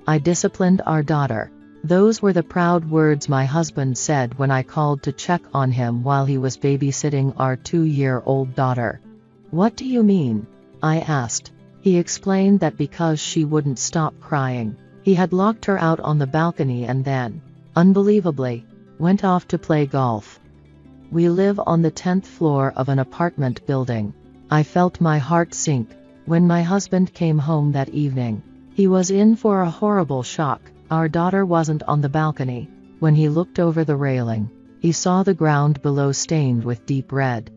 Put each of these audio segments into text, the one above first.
I disciplined our daughter. Those were the proud words my husband said when I called to check on him while he was babysitting our 2-year-old daughter. What do you mean? I asked. He explained that because she wouldn't stop crying, he had locked her out on the balcony and then, unbelievably, went off to play golf. We live on the 10th floor of an apartment building. I felt my heart sink when my husband came home that evening. He was in for a horrible shock. Our daughter wasn't on the balcony. When he looked over the railing, he saw the ground below stained with deep red.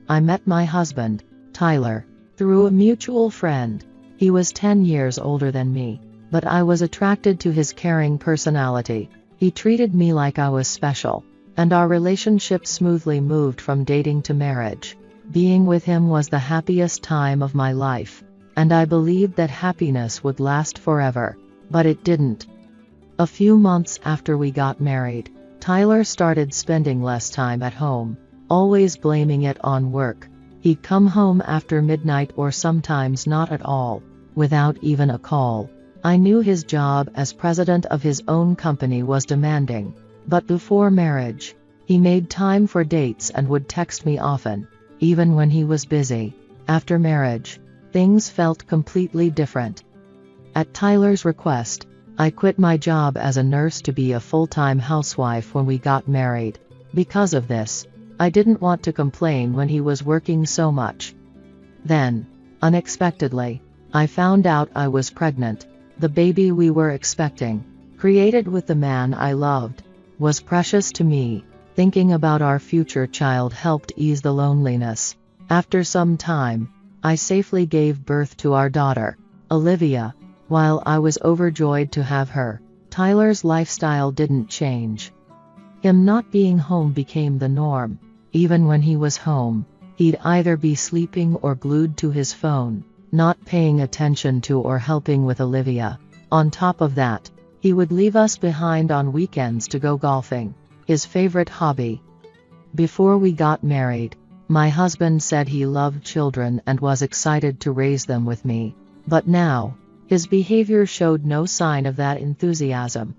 I met my husband, Tyler, through a mutual friend. He was 10 years older than me, but I was attracted to his caring personality. He treated me like I was special, and our relationship smoothly moved from dating to marriage. Being with him was the happiest time of my life, and I believed that happiness would last forever, but it didn't. A few months after we got married, Tyler started spending less time at home, always blaming it on work. He'd come home after midnight or sometimes not at all, without even a call. I knew his job as president of his own company was demanding, but before marriage, he made time for dates and would text me often, even when he was busy. After marriage, things felt completely different. At Tyler's request, I quit my job as a nurse to be a full-time housewife when we got married. Because of this, I didn't want to complain when he was working so much. Then, unexpectedly, I found out I was pregnant. The baby we were expecting, created with the man I loved, was precious to me. Thinking about our future child helped ease the loneliness. After some time, I safely gave birth to our daughter, Olivia. While I was overjoyed to have her, Tyler's lifestyle didn't change. Him not being home became the norm. Even when he was home, he'd either be sleeping or glued to his phone, not paying attention to or helping with Olivia. On top of that, he would leave us behind on weekends to go golfing, his favorite hobby. Before we got married, my husband said he loved children and was excited to raise them with me. But now, his behavior showed no sign of that enthusiasm.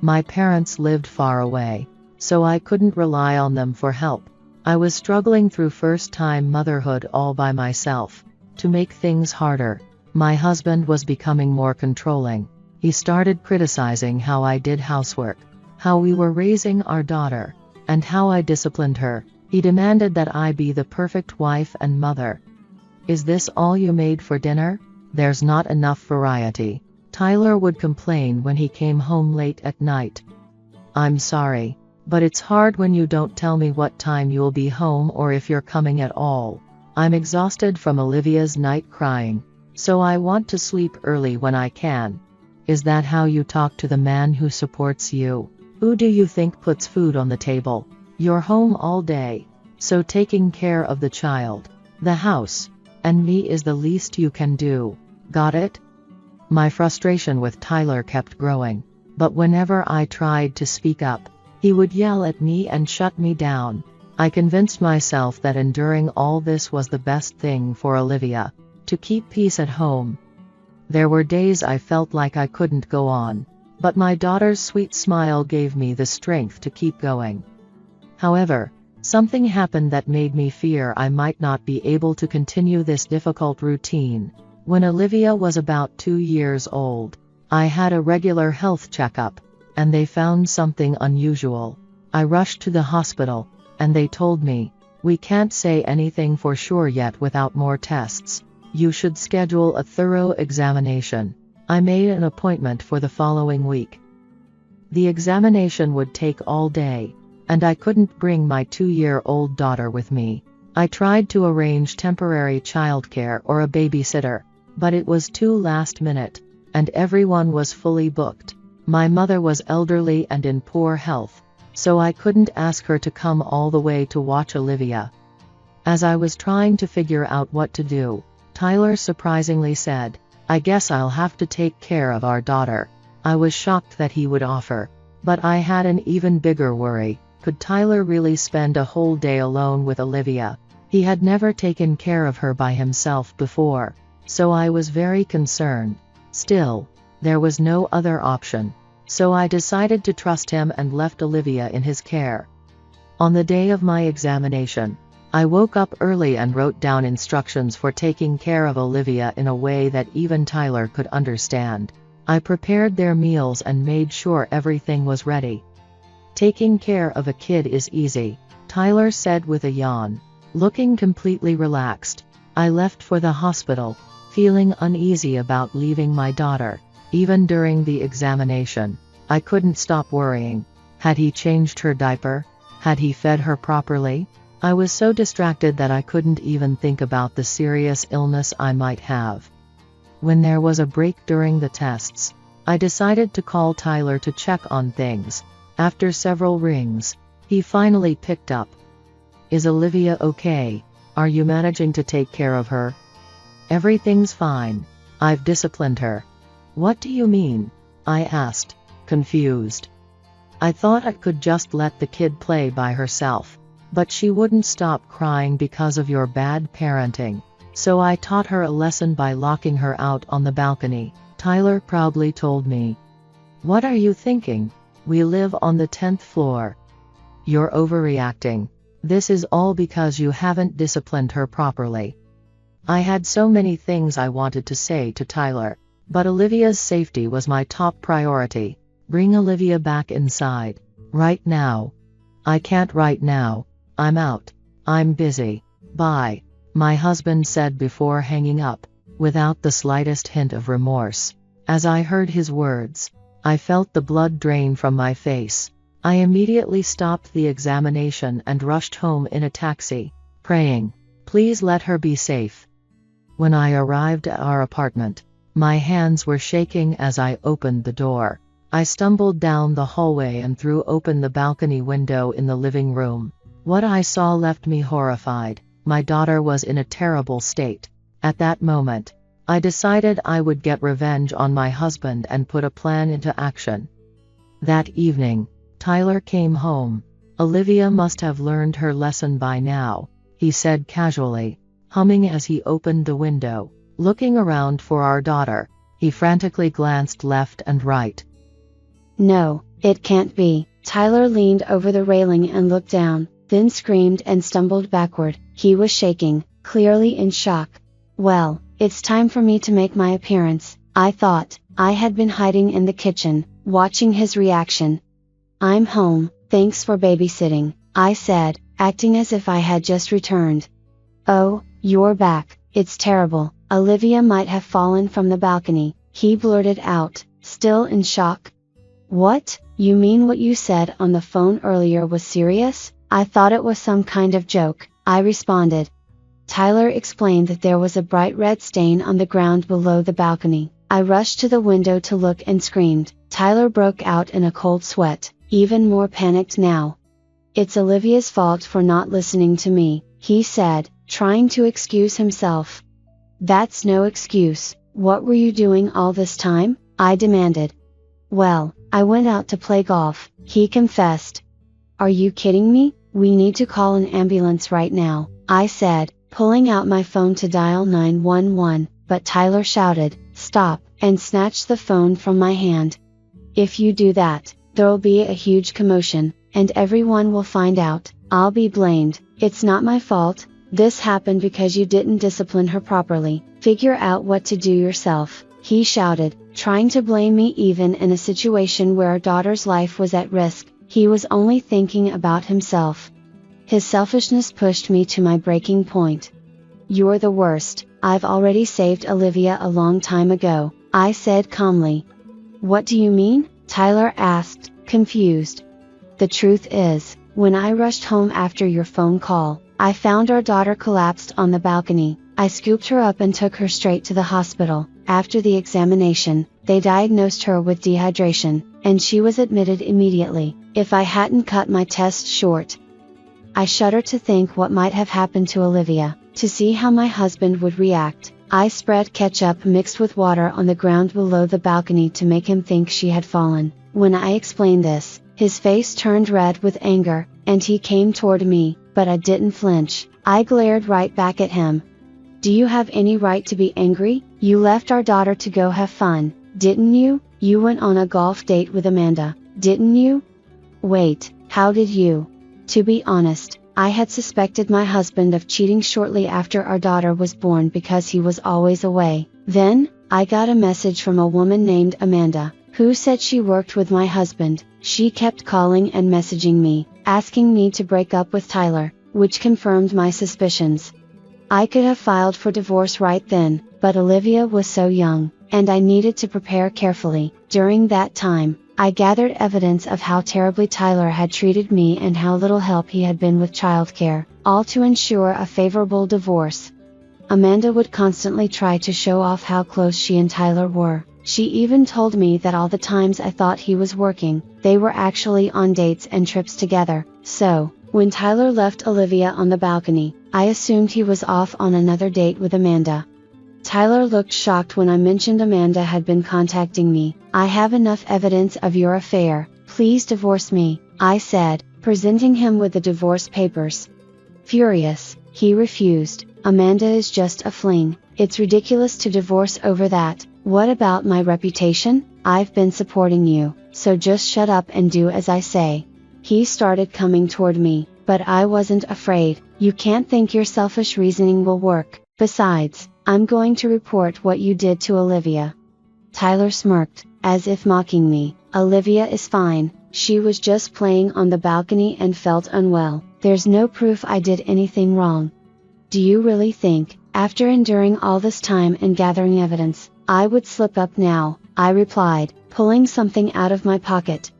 My parents lived far away, so I couldn't rely on them for help. I was struggling through first-time motherhood all by myself. To make things harder, my husband was becoming more controlling. He started criticizing how I did housework, how we were raising our daughter, and how I disciplined her. He demanded that I be the perfect wife and mother. "Is this all you made for dinner? There's not enough variety," Tyler would complain when he came home late at night. "I'm sorry, but it's hard when you don't tell me what time you'll be home or if you're coming at all. I'm exhausted from Olivia's night crying, so I want to sleep early when I can." Is that how you talk to the man who supports you? Who do you think puts food on the table? You're home all day, so taking care of the child, the house, and me is the least you can do. Got it? My frustration with Tyler kept growing, but whenever I tried to speak up, he would yell at me and shut me down. I convinced myself that enduring all this was the best thing for Olivia, to keep peace at home. There were days I felt like I couldn't go on, but my daughter's sweet smile gave me the strength to keep going. However, something happened that made me fear I might not be able to continue this difficult routine. When Olivia was about 2 years old, I had a regular health checkup, and they found something unusual. I rushed to the hospital, and they told me, "We can't say anything for sure yet without more tests. You should schedule a thorough examination." I made an appointment for the following week. The examination would take all day, and I couldn't bring my 2-year-old daughter with me. I tried to arrange temporary childcare or a babysitter, but it was too last minute, and everyone was fully booked. My mother was elderly and in poor health, so I couldn't ask her to come all the way to watch Olivia. As I was trying to figure out what to do, Tyler surprisingly said, "I guess I'll have to take care of our daughter." I was shocked that he would offer, but I had an even bigger worry. Could Tyler really spend a whole day alone with Olivia? He had never taken care of her by himself before, so I was very concerned. Still, There was no other option. So I decided to trust him and left Olivia in his care. On the day of my examination, I woke up early and wrote down instructions for taking care of Olivia in a way that even Tyler could understand. I prepared their meals and made sure everything was ready. Taking care of a kid is easy, Tyler said with a yawn. Looking completely relaxed, I left for the hospital, feeling uneasy about leaving my daughter. Even during the examination, I couldn't stop worrying. Had he changed her diaper? Had he fed her properly? I was so distracted that I couldn't even think about the serious illness I might have. When there was a break during the tests, I decided to call Tyler to check on things. After several rings, he finally picked up. Is Olivia okay? Are you managing to take care of her? Everything's fine. I've disciplined her. What do you mean? I asked, confused. I thought I could just let the kid play by herself, but she wouldn't stop crying because of your bad parenting. So I taught her a lesson by locking her out on the balcony, Tyler proudly told me. What are you thinking? We live on the 10th floor. You're overreacting. This is all because you haven't disciplined her properly. I had so many things I wanted to say to Tyler, but Olivia's safety was my top priority. Bring Olivia back inside. Right now. I can't right now. I'm out. I'm busy. Bye. My husband said before hanging up, without the slightest hint of remorse. As I heard his words, I felt the blood drain from my face. I immediately stopped the examination and rushed home in a taxi, praying, please let her be safe. When I arrived at our apartment, my hands were shaking as I opened the door. I stumbled down the hallway and threw open the balcony window in the living room. What I saw left me horrified. My daughter was in a terrible state. At that moment, I decided I would get revenge on my husband and put a plan into action. That evening, Tyler came home. Olivia must have learned her lesson by now, he said casually, humming as he opened the window. Looking around for our daughter, he frantically glanced left and right. No, it can't be. Tyler leaned over the railing and looked down, then screamed and stumbled backward. He was shaking, clearly in shock. Well, it's time for me to make my appearance, I thought. I had been hiding in the kitchen, watching his reaction. I'm home, thanks for babysitting, I said, acting as if I had just returned. Oh, you're back, it's terrible. Olivia might have fallen from the balcony, he blurted out, still in shock. What? You mean what you said on the phone earlier was serious? I thought it was some kind of joke, I responded. Tyler explained that there was a bright red stain on the ground below the balcony. I rushed to the window to look and screamed. Tyler broke out in a cold sweat, even more panicked now. It's Olivia's fault for not listening to me, he said, trying to excuse himself. That's no excuse. What were you doing all this time? I demanded. Well, I went out to play golf, he confessed. Are you kidding me? We need to call an ambulance right now, I said, pulling out my phone to dial 911, but Tyler shouted, stop, and snatched the phone from my hand. If you do that, there'll be a huge commotion, and everyone will find out. I'll be blamed. It's not my fault. This happened because you didn't discipline her properly. Figure out what to do yourself, he shouted, trying to blame me even in a situation where our daughter's life was at risk. He was only thinking about himself. His selfishness pushed me to my breaking point. You're the worst. I've already saved Olivia a long time ago, I said calmly. What do you mean? Tyler asked, confused. The truth is, when I rushed home after your phone call, I found our daughter collapsed on the balcony. I scooped her up and took her straight to the hospital. After the examination, they diagnosed her with dehydration, and she was admitted immediately. If I hadn't cut my test short, I shudder to think what might have happened to Olivia. To see how my husband would react, I spread ketchup mixed with water on the ground below the balcony to make him think she had fallen. When I explained this, his face turned red with anger, and he came toward me, but I didn't flinch. I glared right back at him. Do you have any right to be angry? You left our daughter to go have fun. Didn't you? You went on a golf date with Amanda, didn't you? Wait, how did you? To be honest, I had suspected my husband of cheating shortly after our daughter was born because he was always away. Then, I got a message from a woman named Amanda, who said she worked with my husband. She kept calling and messaging me, asking me to break up with Tyler, which confirmed my suspicions. I could have filed for divorce right then, but Olivia was so young, and I needed to prepare carefully. During that time, I gathered evidence of how terribly Tyler had treated me and how little help he had been with childcare, all to ensure a favorable divorce. Amanda would constantly try to show off how close she and Tyler were. She even told me that all the times I thought he was working, they were actually on dates and trips together. So, when Tyler left Olivia on the balcony, I assumed he was off on another date with Amanda. Tyler looked shocked when I mentioned Amanda had been contacting me. I have enough evidence of your affair, please divorce me, I said, presenting him with the divorce papers. Furious, he refused. Amanda is just a fling, it's ridiculous to divorce over that. What about my reputation? I've been supporting you, so just shut up and do as I say. He started coming toward me, but I wasn't afraid. You can't think your selfish reasoning will work. Besides, I'm going to report what you did to Olivia. Tyler smirked, as if mocking me. Olivia is fine, she was just playing on the balcony and felt unwell. There's no proof I did anything wrong. Do you really think, after enduring all this time and gathering evidence, I would slip up now? I replied, pulling something out of my pocket.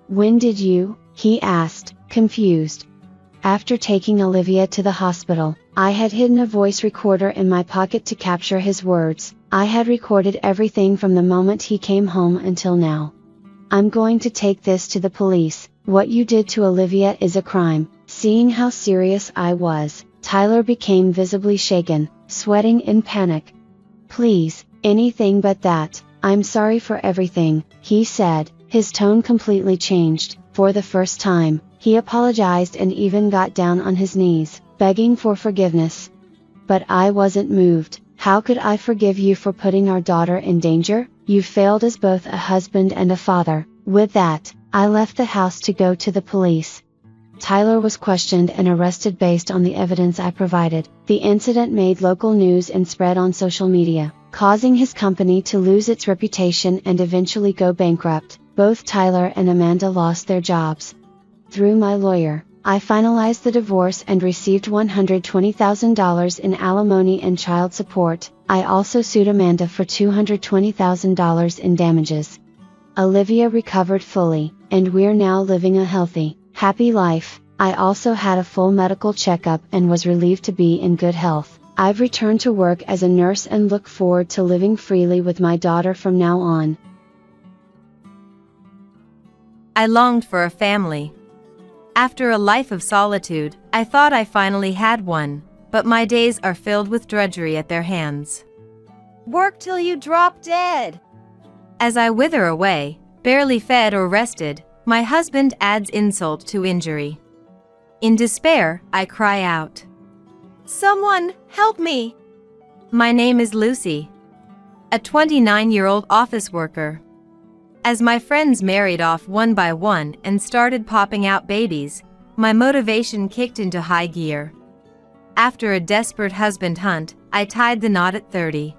When did you? He asked, confused. After taking Olivia to the hospital, I had hidden a voice recorder in my pocket to capture his words. I had recorded everything from the moment he came home until now. I'm going to take this to the police. What you did to Olivia is a crime. Seeing how serious I was, Tyler became visibly shaken, sweating in panic. Please, anything but that. I'm sorry for everything, he said, his tone completely changed. For the first time, he apologized and even got down on his knees, begging for forgiveness. But I wasn't moved. How could I forgive you for putting our daughter in danger? You failed as both a husband and a father. With that, I left the house to go to the police. Tyler was questioned and arrested based on the evidence I provided. The incident made local news and spread on social media, causing his company to lose its reputation and eventually go bankrupt. Both Tyler and Amanda lost their jobs. Through my lawyer, I finalized the divorce and received $120,000 in alimony and child support. I also sued Amanda for $220,000 in damages. Olivia recovered fully, and we're now living a healthy, happy life. I also had a full medical checkup and was relieved to be in good health. I've returned to work as a nurse and look forward to living freely with my daughter from now on. I longed for a family. After a life of solitude, I thought I finally had one, but my days are filled with drudgery at their hands. Work till you drop dead. As I wither away, barely fed or rested, my husband adds insult to injury. In despair, I cry out, Someone, help me! My name is Lucy, a 29-year-old office worker. As my friends married off one by one and started popping out babies, my motivation kicked into high gear. After a desperate husband hunt, I tied the knot at 30.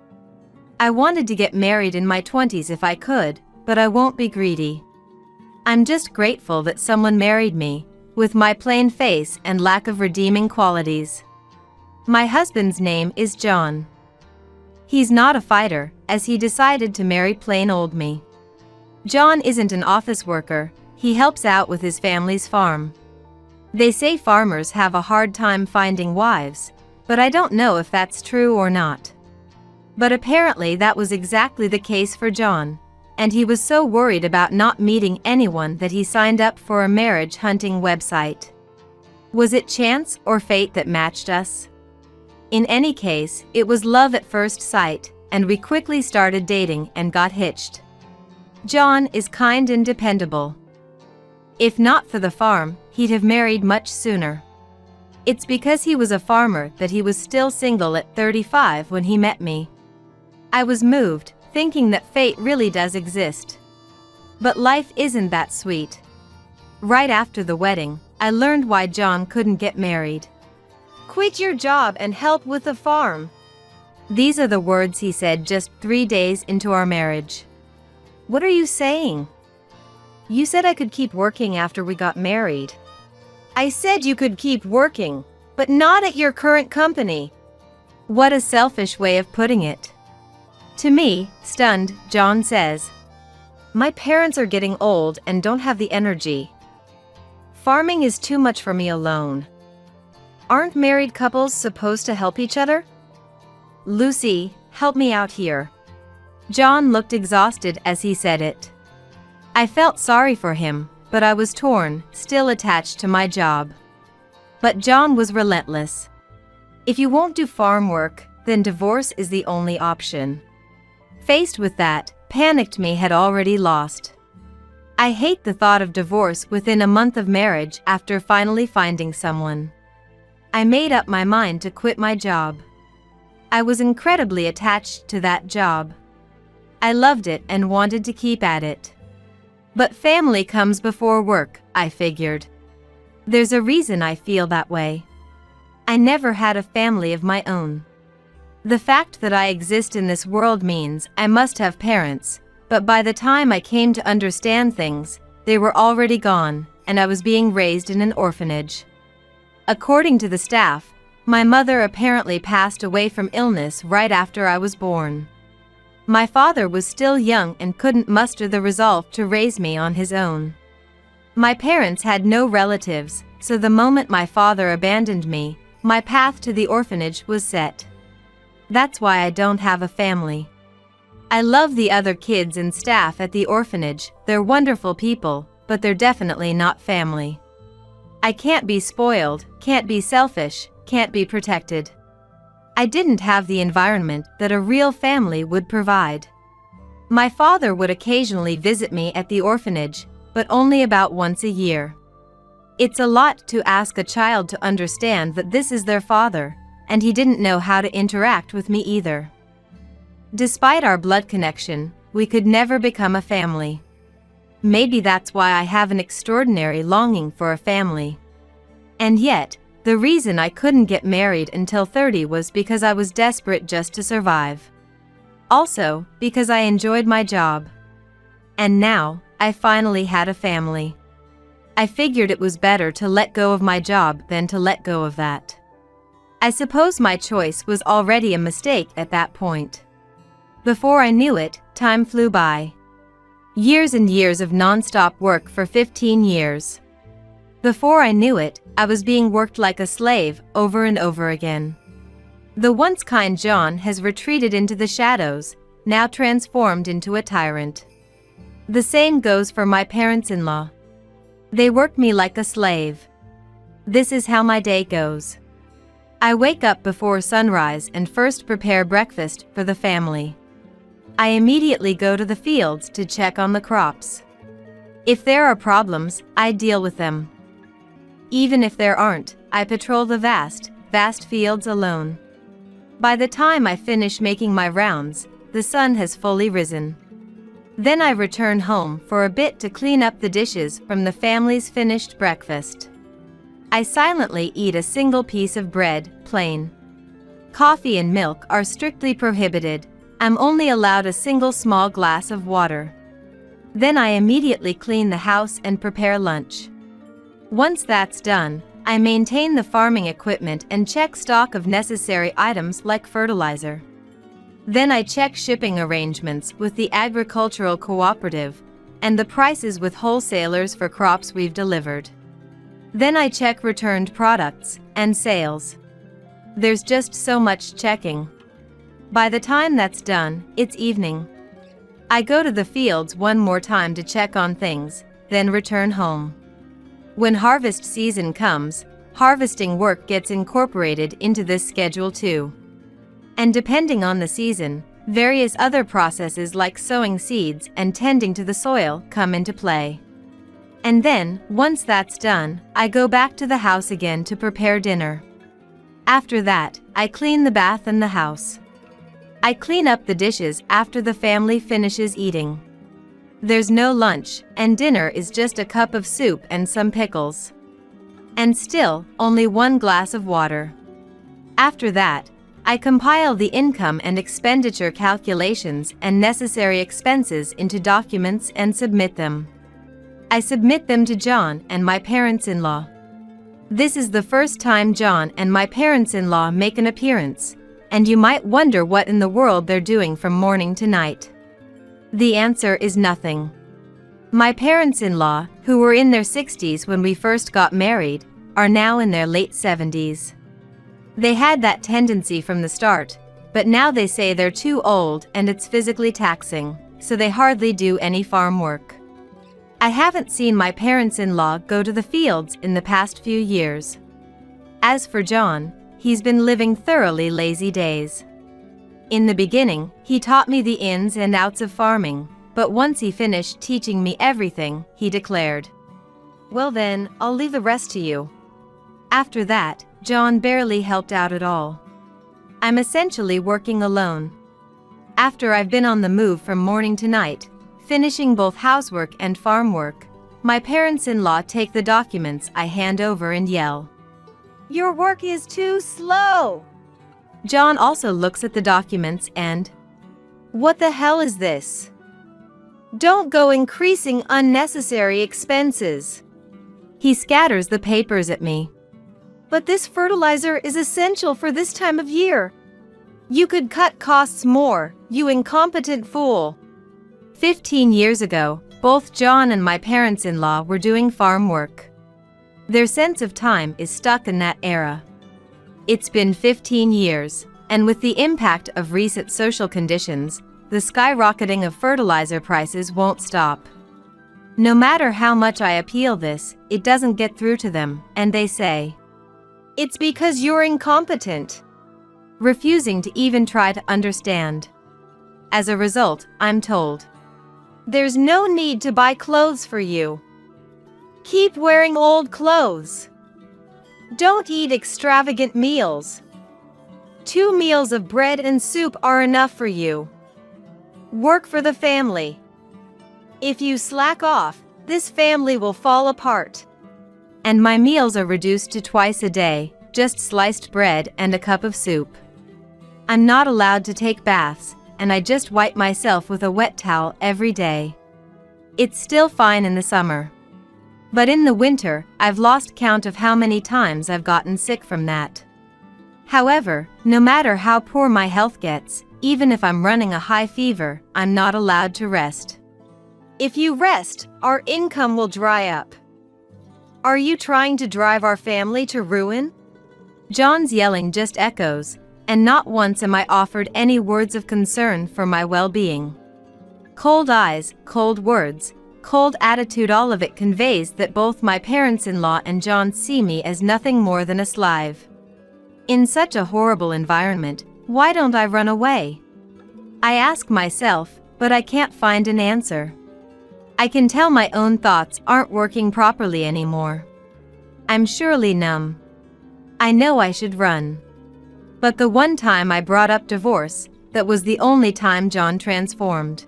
I wanted to get married in my 20s if I could, but I won't be greedy. I'm just grateful that someone married me, with my plain face and lack of redeeming qualities. My husband's name is John. He's not a fighter, as he decided to marry plain old me. John isn't an office worker, he helps out with his family's farm. They say farmers have a hard time finding wives, but I don't know if that's true or not. But apparently that was exactly the case for John, and he was so worried about not meeting anyone that he signed up for a marriage hunting website. Was it chance or fate that matched us? In any case, it was love at first sight, and we quickly started dating and got hitched. John is kind and dependable. If not for the farm, he'd have married much sooner. It's because he was a farmer that he was still single at 35 when he met me. I was moved, thinking that fate really does exist. But life isn't that sweet. Right after the wedding, I learned why John couldn't get married. Quit your job and help with the farm. These are the words he said just 3 days into our marriage. What are you saying? You said I could keep working after we got married. I said you could keep working, but not at your current company. What a selfish way of putting it. To me, stunned, John says, my parents are getting old and don't have the energy. Farming is too much for me alone. Aren't married couples supposed to help each other? Lucy, help me out here. John looked exhausted as he said it. I felt sorry for him, but I was torn, still attached to my job. But John was relentless. If you won't do farm work, then divorce is the only option. Faced with that, panicked me had already lost. I hate the thought of divorce within a month of marriage after finally finding someone. I made up my mind to quit my job. I was incredibly attached to that job. I loved it and wanted to keep at it. But family comes before work, I figured. There's a reason I feel that way. I never had a family of my own. The fact that I exist in this world means I must have parents, but by the time I came to understand things, they were already gone, and I was being raised in an orphanage. According to the staff, my mother apparently passed away from illness right after I was born. My father was still young and couldn't muster the resolve to raise me on his own. My parents had no relatives, so the moment my father abandoned me, my path to the orphanage was set. That's why I don't have a family. I love the other kids and staff at the orphanage, they're wonderful people, but they're definitely not family. I can't be spoiled, can't be selfish, can't be protected. I didn't have the environment that a real family would provide. My father would occasionally visit me at the orphanage, but only about once a year. It's a lot to ask a child to understand that this is their father, and he didn't know how to interact with me either. Despite our blood connection, we could never become a family. Maybe that's why I have an extraordinary longing for a family. And yet, the reason I couldn't get married until 30 was because I was desperate just to survive. Also, because I enjoyed my job. And now, I finally had a family. I figured it was better to let go of my job than to let go of that. I suppose my choice was already a mistake at that point. Before I knew it, time flew by. Years and years of non-stop work for 15 years. Before I knew it, I was being worked like a slave over and over again. The once kind John has retreated into the shadows, now transformed into a tyrant. The same goes for my parents-in-law. They work me like a slave. This is how my day goes. I wake up before sunrise and first prepare breakfast for the family. I immediately go to the fields to check on the crops. If there are problems, I deal with them. Even if there aren't, I patrol the vast fields alone. By the time I finish making my rounds, the sun has fully risen. Then I return home for a bit to clean up the dishes from the family's finished breakfast. I silently eat a single piece of bread, plain. Coffee and milk are strictly prohibited. I'm only allowed a single small glass of water. Then I immediately clean the house and prepare lunch. Once that's done, I maintain the farming equipment and check stock of necessary items like fertilizer. Then I check shipping arrangements with the agricultural cooperative and the prices with wholesalers for crops we've delivered. Then I check returned products and sales. There's just so much checking. By the time that's done, it's evening. I go to the fields one more time to check on things, then return home. When harvest season comes, harvesting work gets incorporated into this schedule too. And depending on the season, various other processes like sowing seeds and tending to the soil come into play. And then, once that's done, I go back to the house again to prepare dinner. After that, I clean the bath and the house. I clean up the dishes after the family finishes eating. There's no lunch, and dinner is just a cup of soup and some pickles. And still, only 1 glass of water. After that, I compile the income and expenditure calculations and necessary expenses into documents and submit them. I submit them to John and my parents-in-law. This is the first time John and my parents-in-law make an appearance, and you might wonder what in the world they're doing from morning to night. The answer is nothing. My parents-in-law, who were in their 60s when we first got married, are now in their late 70s. They had that tendency from the start, but now they say they're too old and it's physically taxing, so they hardly do any farm work. I haven't seen my parents-in-law go to the fields in the past few years. As for John, he's been living thoroughly lazy days. In the beginning, he taught me the ins and outs of farming, but once he finished teaching me everything, he declared, "Well then, I'll leave the rest to you." After that, John barely helped out at all. I'm essentially working alone. After I've been on the move from morning to night, finishing both housework and farm work, my parents-in-law take the documents I hand over and yell, "Your work is too slow!" John also looks at the documents and, "What the hell is this? Don't go increasing unnecessary expenses." He scatters the papers at me. "But this fertilizer is essential for this time of year. You could cut costs more, you incompetent fool." 15 years ago, both John and my parents-in-law were doing farm work. Their sense of time is stuck in that era. It's been 15 years, and with the impact of recent social conditions, the skyrocketing of fertilizer prices won't stop. No matter how much I appeal this, it doesn't get through to them, and they say, "It's because you're incompetent," refusing to even try to understand. As a result, I'm told, "There's no need to buy clothes for you. Keep wearing old clothes. Don't eat extravagant meals. 2 meals of bread and soup are enough for you. Work for the family. If you slack off, this family will fall apart." And my meals are reduced to twice a day, just sliced bread and a cup of soup. I'm not allowed to take baths, and I just wipe myself with a wet towel every day. It's still fine in the summer. But in the winter, I've lost count of how many times I've gotten sick from that. However, no matter how poor my health gets, even if I'm running a high fever, I'm not allowed to rest. If you rest, our income will dry up. Are you trying to drive our family to ruin? John's yelling just echoes, and not once am I offered any words of concern for my well-being. Cold eyes, cold words, cold attitude, all of it conveys that both my parents-in-law and John see me as nothing more than a slave. In such a horrible environment, why don't I run away? I ask myself, but I can't find an answer. I can tell my own thoughts aren't working properly anymore. I'm surely numb. I know I should run. But the one time I brought up divorce, that was the only time John transformed.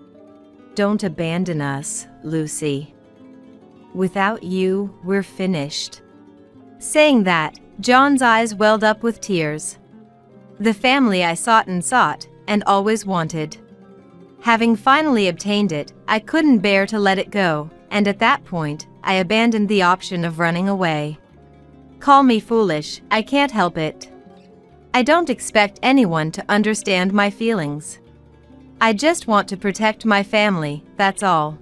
"Don't abandon us, Lucy. Without you, we're finished." Saying that, John's eyes welled up with tears. The family I sought and always wanted. Having finally obtained it, I couldn't bear to let it go, and at that point, I abandoned the option of running away. Call me foolish, I can't help it. I don't expect anyone to understand my feelings. I just want to protect my family, that's all.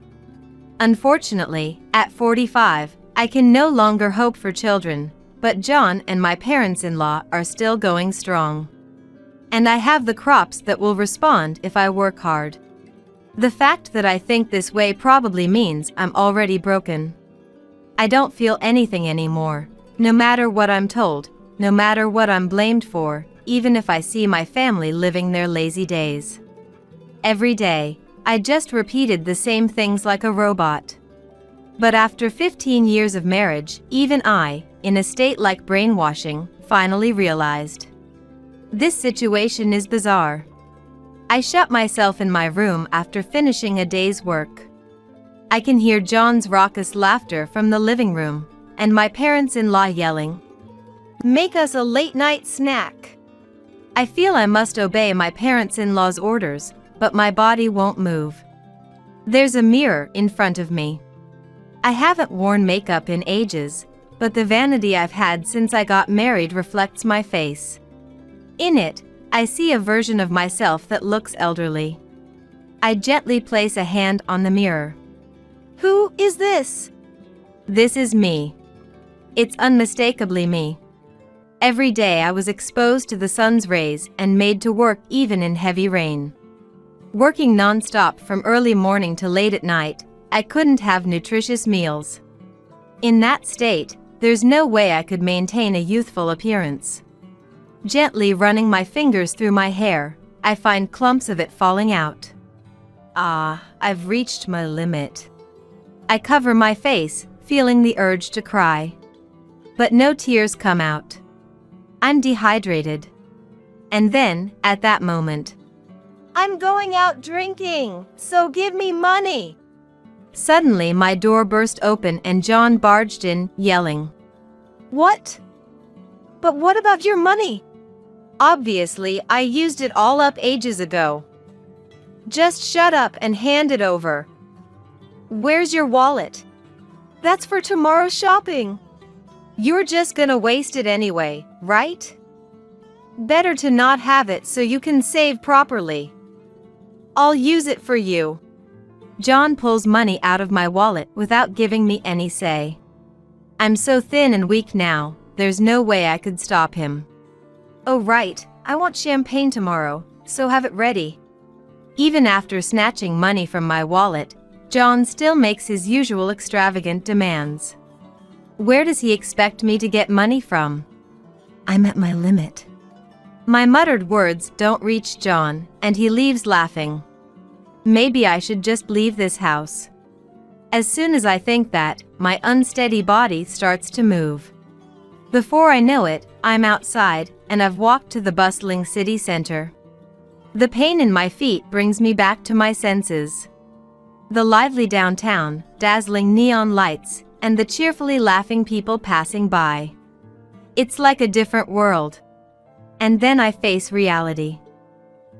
Unfortunately, at 45, I can no longer hope for children, but John and my parents-in-law are still going strong. And I have the crops that will respond if I work hard. The fact that I think this way probably means I'm already broken. I don't feel anything anymore, no matter what I'm told, no matter what I'm blamed for, even if I see my family living their lazy days. Every day, I just repeated the same things like a robot. But after 15 years of marriage, even I, in a state like brainwashing, finally realized. This situation is bizarre. I shut myself in my room after finishing a day's work. I can hear John's raucous laughter from the living room, and my parents-in-law yelling, "Make us a late-night snack." I feel I must obey my parents-in-law's orders, but my body won't move. There's a mirror in front of me. I haven't worn makeup in ages, but the vanity I've had since I got married reflects my face. In it, I see a version of myself that looks elderly. I gently place a hand on the mirror. "Who is this?" This is me. It's unmistakably me. Every day I was exposed to the sun's rays and made to work even in heavy rain. Working non-stop from early morning to late at night, I couldn't have nutritious meals. In that state, there's no way I could maintain a youthful appearance. Gently running my fingers through my hair, I find clumps of it falling out. I've reached my limit. I cover my face, feeling the urge to cry. But no tears come out. I'm dehydrated. And then, at that moment, "I'm going out drinking, so give me money." Suddenly my door burst open and John barged in, yelling, "What? But what about your money?" "Obviously, I used it all up ages ago." "Just shut up and hand it over." "Where's your wallet?" "That's for tomorrow's shopping." "You're just gonna waste it anyway, right? Better to not have it so you can save properly." "I'll use it for you." John pulls money out of my wallet without giving me any say. I'm so thin and weak now, there's no way I could stop him. "Oh right, I want champagne tomorrow, so have it ready." Even after snatching money from my wallet, John still makes his usual extravagant demands. Where does he expect me to get money from? I'm at my limit. My muttered words don't reach John, and he leaves laughing. Maybe I should just leave this house. As soon as I think that, my unsteady body starts to move. Before I know it, I'm outside, and I've walked to the bustling city center. The pain in my feet brings me back to my senses. The lively downtown, dazzling neon lights, and the cheerfully laughing people passing by. It's like a different world. And then I face reality.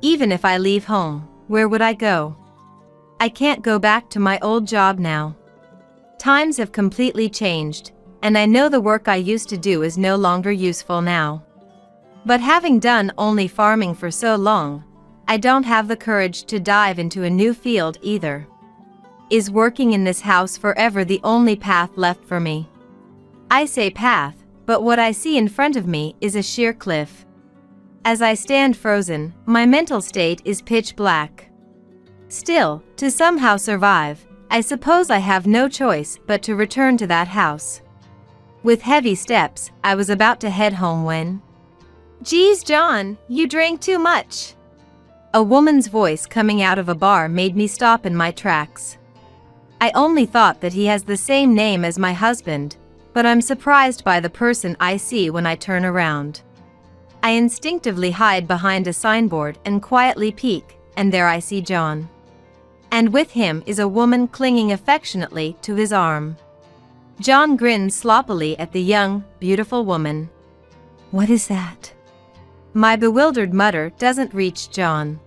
Even if I leave home, where would I go? I can't go back to my old job now. Times have completely changed, and I know the work I used to do is no longer useful now. But having done only farming for so long, I don't have the courage to dive into a new field either. Is working in this house forever the only path left for me? I say path, but what I see in front of me is a sheer cliff. As I stand frozen, my mental state is pitch black. Still, to somehow survive, I suppose I have no choice but to return to that house. With heavy steps, I was about to head home when... "Geez, John, you drank too much." A woman's voice coming out of a bar made me stop in my tracks. I only thought that he has the same name as my husband, but I'm surprised by the person I see when I turn around. I instinctively hide behind a signboard and quietly peek, and there I see John. And with him is a woman clinging affectionately to his arm. John grins sloppily at the young, beautiful woman. "What is that?" My bewildered mutter doesn't reach John.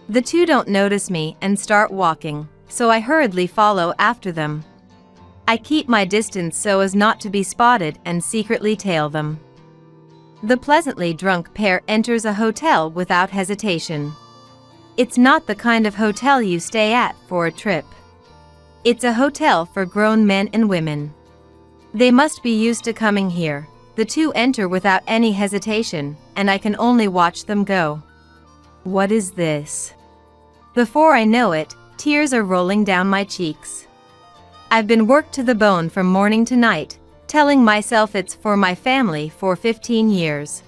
The two don't notice me and start walking, so I hurriedly follow after them. I keep my distance so as not to be spotted and secretly tail them. The pleasantly drunk pair enters a hotel without hesitation. It's not the kind of hotel you stay at for a trip. It's a hotel for grown men and women. They must be used to coming here. The two enter without any hesitation, and I can only watch them go. What is this? Before I know it, tears are rolling down my cheeks. I've been worked to the bone from morning to night, telling myself it's for my family for 15 years.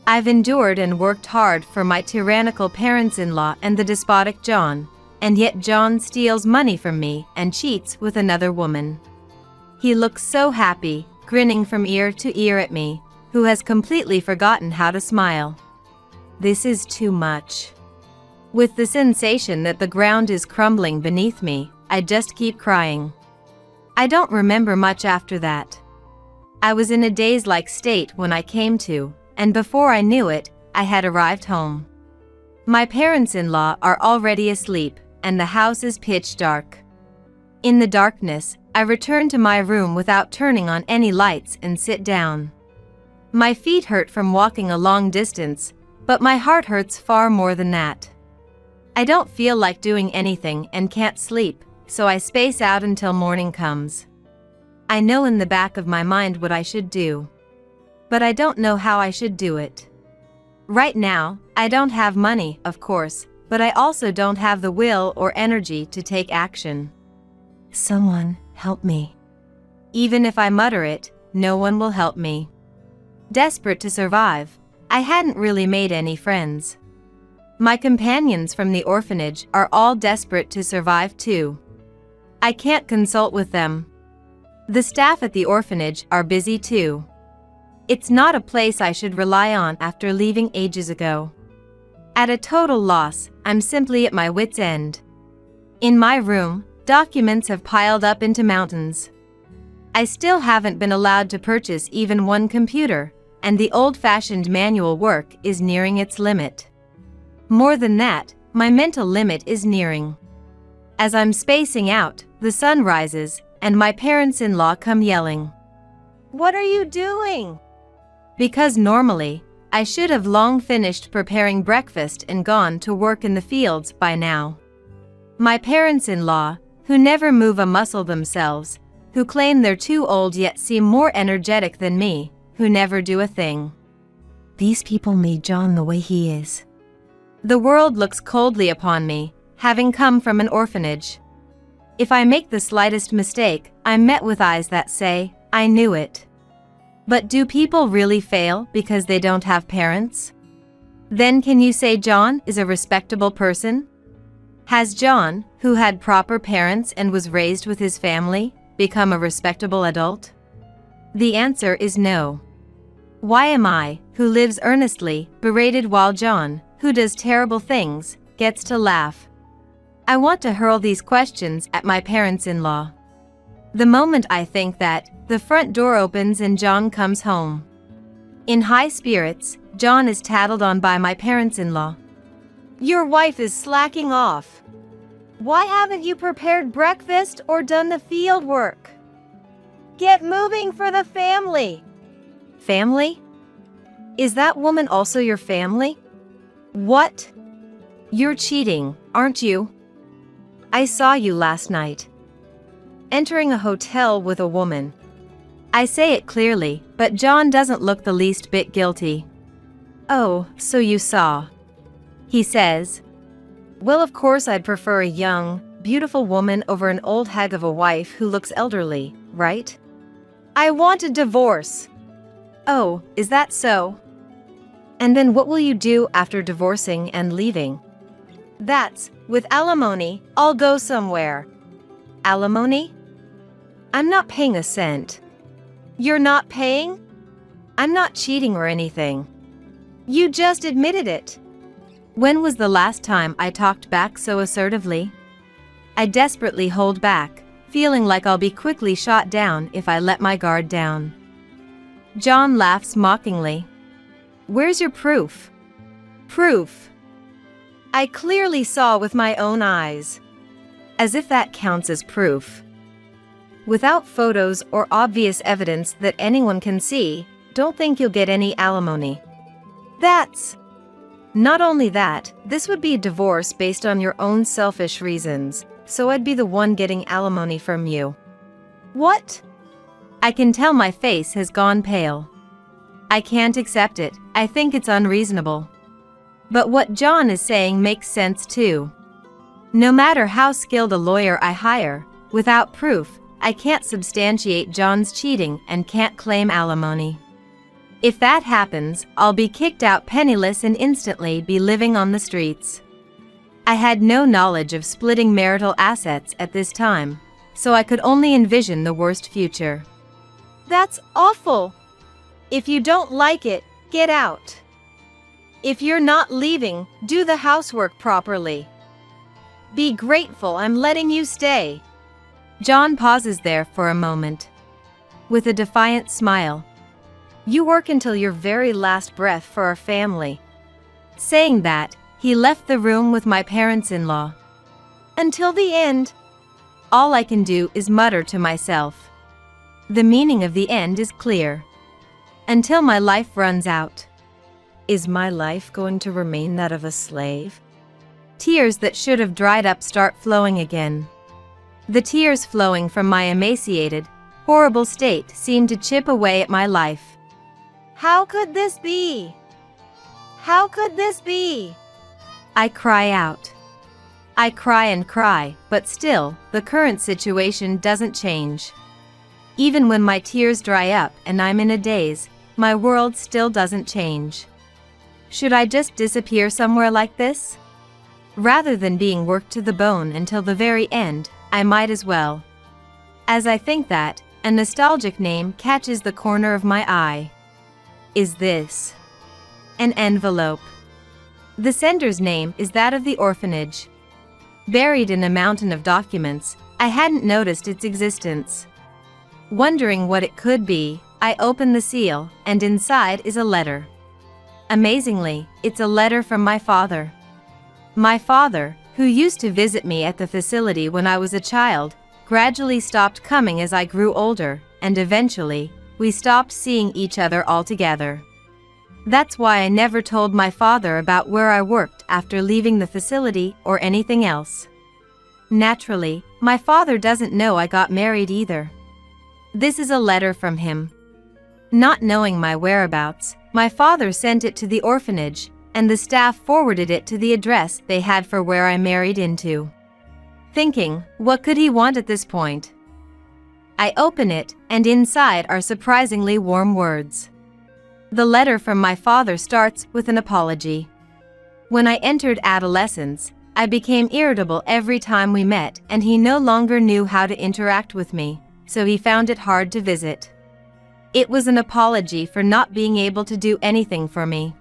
I've endured and worked hard for my tyrannical parents-in-law and the despotic John, and yet John steals money from me and cheats with another woman. He looks so happy, grinning from ear to ear at me, who has completely forgotten how to smile. This is too much. With the sensation that the ground is crumbling beneath me, I just keep crying. I don't remember much after that. I was in a daze-like state when I came to, and before I knew it, I had arrived home. My parents-in-law are already asleep, and the house is pitch dark. In the darkness, I return to my room without turning on any lights and sit down. My feet hurt from walking a long distance, but my heart hurts far more than that. I don't feel like doing anything and can't sleep, so I space out until morning comes. I know in the back of my mind what I should do. But I don't know how I should do it. Right now, I don't have money, of course, but I also don't have the will or energy to take action. Someone, help me. Even if I mutter it, no one will help me. Desperate to survive, I hadn't really made any friends. My companions from the orphanage are all desperate to survive too. I can't consult with them. The staff at the orphanage are busy too. It's not a place I should rely on after leaving ages ago. At a total loss, I'm simply at my wit's end. In my room, documents have piled up into mountains. I still haven't been allowed to purchase even one computer, and the old-fashioned manual work is nearing its limit. More than that, my mental limit is nearing. As I'm spacing out, the sun rises, and my parents-in-law come yelling. "What are you doing?" Because normally, I should have long finished preparing breakfast and gone to work in the fields by now. My parents-in-law, who never move a muscle themselves, who claim they're too old yet seem more energetic than me, who never do a thing. These people made John the way he is. The world looks coldly upon me, having come from an orphanage. If I make the slightest mistake, I'm met with eyes that say, "I knew it." But do people really fail because they don't have parents? Then can you say John is a respectable person? Has John, who had proper parents and was raised with his family, become a respectable adult? The answer is no. Why am I, who lives earnestly, berated while John, who does terrible things, gets to laugh? I want to hurl these questions at my parents-in-law. The moment I think that, the front door opens and John comes home. In high spirits, John is tattled on by my parents-in-law. "Your wife is slacking off. Why haven't you prepared breakfast or done the field work? Get moving for the family." Family? Is that woman also your family? What? You're cheating, aren't you? I saw you last night entering a hotel with a woman. I say it clearly, but John doesn't look the least bit guilty. "Oh, so you saw," he says. "Well, of course I'd prefer a young, beautiful woman over an old hag of a wife who looks elderly, right? I want a divorce." "Oh, is that so? And then what will you do after divorcing and leaving?" "That's, with alimony, I'll go somewhere." "Alimony? I'm not paying a cent." "You're not paying?" "I'm not cheating or anything." "You just admitted it." When was the last time I talked back so assertively? I desperately hold back, feeling like I'll be quickly shot down if I let my guard down. John laughs mockingly. "Where's your proof?" "Proof? I clearly saw with my own eyes." As if that counts as proof. Without photos or obvious evidence that anyone can see, don't think you'll get any alimony. That's... Not only that, this would be a divorce based on your own selfish reasons, so I'd be the one getting alimony from you. What? I can tell my face has gone pale. I can't accept it, I think it's unreasonable. But what John is saying makes sense too. No matter how skilled a lawyer I hire, without proof, I can't substantiate John's cheating and can't claim alimony. If that happens, I'll be kicked out penniless and instantly be living on the streets. I had no knowledge of splitting marital assets at this time, so I could only envision the worst future. "That's awful. If you don't like it, get out." If you're not leaving, do the housework properly. Be grateful I'm letting you stay. John pauses there for a moment. With a defiant smile. You work until your very last breath for our family. Saying that, he left the room with my parents-in-law. Until the end. All I can do is mutter to myself. The meaning of the end is clear. Until my life runs out. Is my life going to remain that of a slave? Tears that should have dried up start flowing again. The tears flowing from my emaciated, horrible state seem to chip away at my life. How could this be? How could this be? I cry out. I cry and cry, but still, the current situation doesn't change. Even when my tears dry up and I'm in a daze, my world still doesn't change. Should I just disappear somewhere like this? Rather than being worked to the bone until the very end, I might as well. As I think that, a nostalgic name catches the corner of my eye. Is this an envelope? The sender's name is that of the orphanage. Buried in a mountain of documents, I hadn't noticed its existence. Wondering what it could be, I open the seal, and inside is a letter. Amazingly, it's a letter from my father. My father, who used to visit me at the facility when I was a child, gradually stopped coming as I grew older, and eventually, we stopped seeing each other altogether. That's why I never told my father about where I worked after leaving the facility or anything else. Naturally, my father doesn't know I got married either. This is a letter from him. Not knowing my whereabouts, my father sent it to the orphanage, and the staff forwarded it to the address they had for where I married into. Thinking, what could he want at this point? I open it, and inside are surprisingly warm words. The letter from my father starts with an apology. When I entered adolescence, I became irritable every time we met, and he no longer knew how to interact with me, so he found it hard to visit. It was an apology for not being able to do anything for me.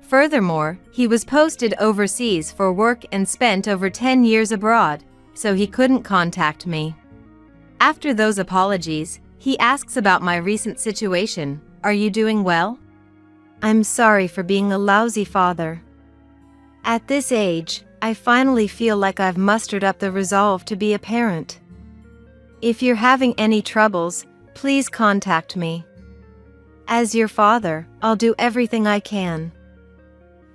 Furthermore, he was posted overseas for work and spent over 10 years abroad, so he couldn't contact me. After those apologies, he asks about my recent situation. Are you doing well? I'm sorry for being a lousy father. At this age, I finally feel like I've mustered up the resolve to be a parent. If you're having any troubles, please contact me. As your father, I'll do everything I can.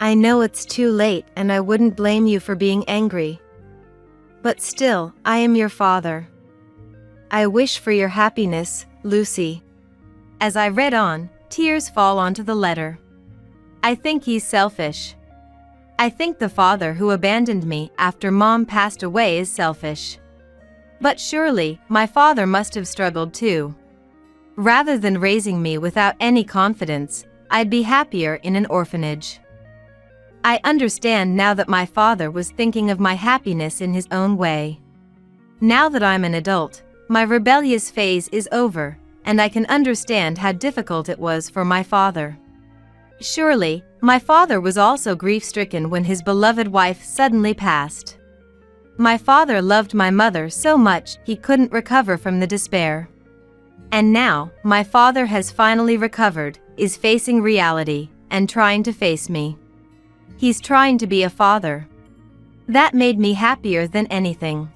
I know it's too late and I wouldn't blame you for being angry. But still, I am your father. I wish for your happiness, Lucy. As I read on, tears fall onto the letter. I think he's selfish. I think the father who abandoned me after Mom passed away is selfish. But surely, my father must have struggled too. Rather than raising me without any confidence, I'd be happier in an orphanage. I understand now that my father was thinking of my happiness in his own way. Now that I'm an adult, my rebellious phase is over, and I can understand how difficult it was for my father. Surely, my father was also grief-stricken when his beloved wife suddenly passed. My father loved my mother so much he couldn't recover from the despair. And now, my father has finally recovered, is facing reality, and trying to face me. He's trying to be a father. That made me happier than anything.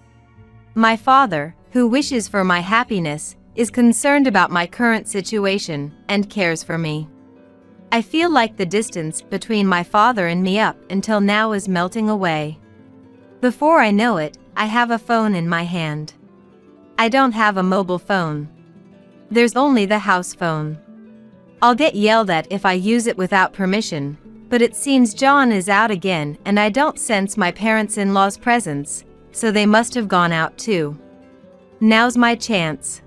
My father, who wishes for my happiness, is concerned about my current situation, and cares for me. I feel like the distance between my father and me up until now is melting away. Before I know it, I have a phone in my hand. I don't have a mobile phone. There's only the house phone. I'll get yelled at if I use it without permission, but it seems John is out again and I don't sense my parents-in-law's presence, so they must have gone out too. Now's my chance.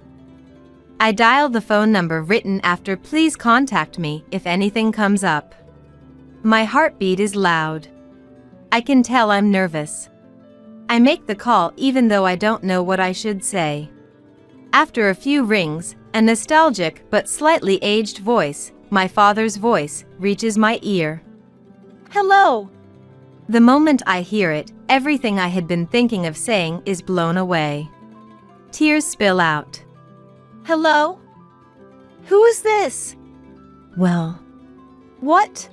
I dial the phone number written after "Please contact me if anything comes up." My heartbeat is loud. I can tell I'm nervous. I make the call even though I don't know what I should say. After a few rings, a nostalgic but slightly aged voice, my father's voice, reaches my ear. Hello. The moment I hear it, everything I had been thinking of saying is blown away. Tears spill out. Hello? Who is this? Well. What?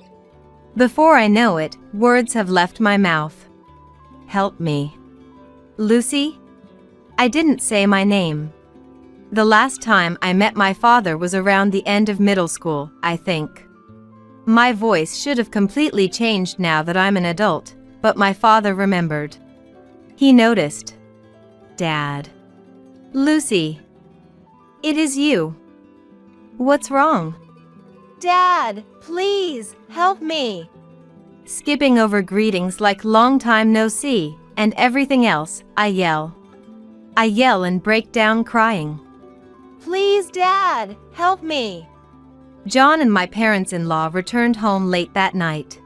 Before I know it, words have left my mouth. Help me. Lucy? I didn't say my name. The last time I met my father was around the end of middle school, I think. My voice should have completely changed now that I'm an adult, but my father remembered. He noticed. Dad. Lucy. It is you. What's wrong? Dad, please, help me. Skipping over greetings like long time no see, and everything else, I yell. I yell and break down crying. Please, Dad, help me. John and my parents-in-law returned home late that night.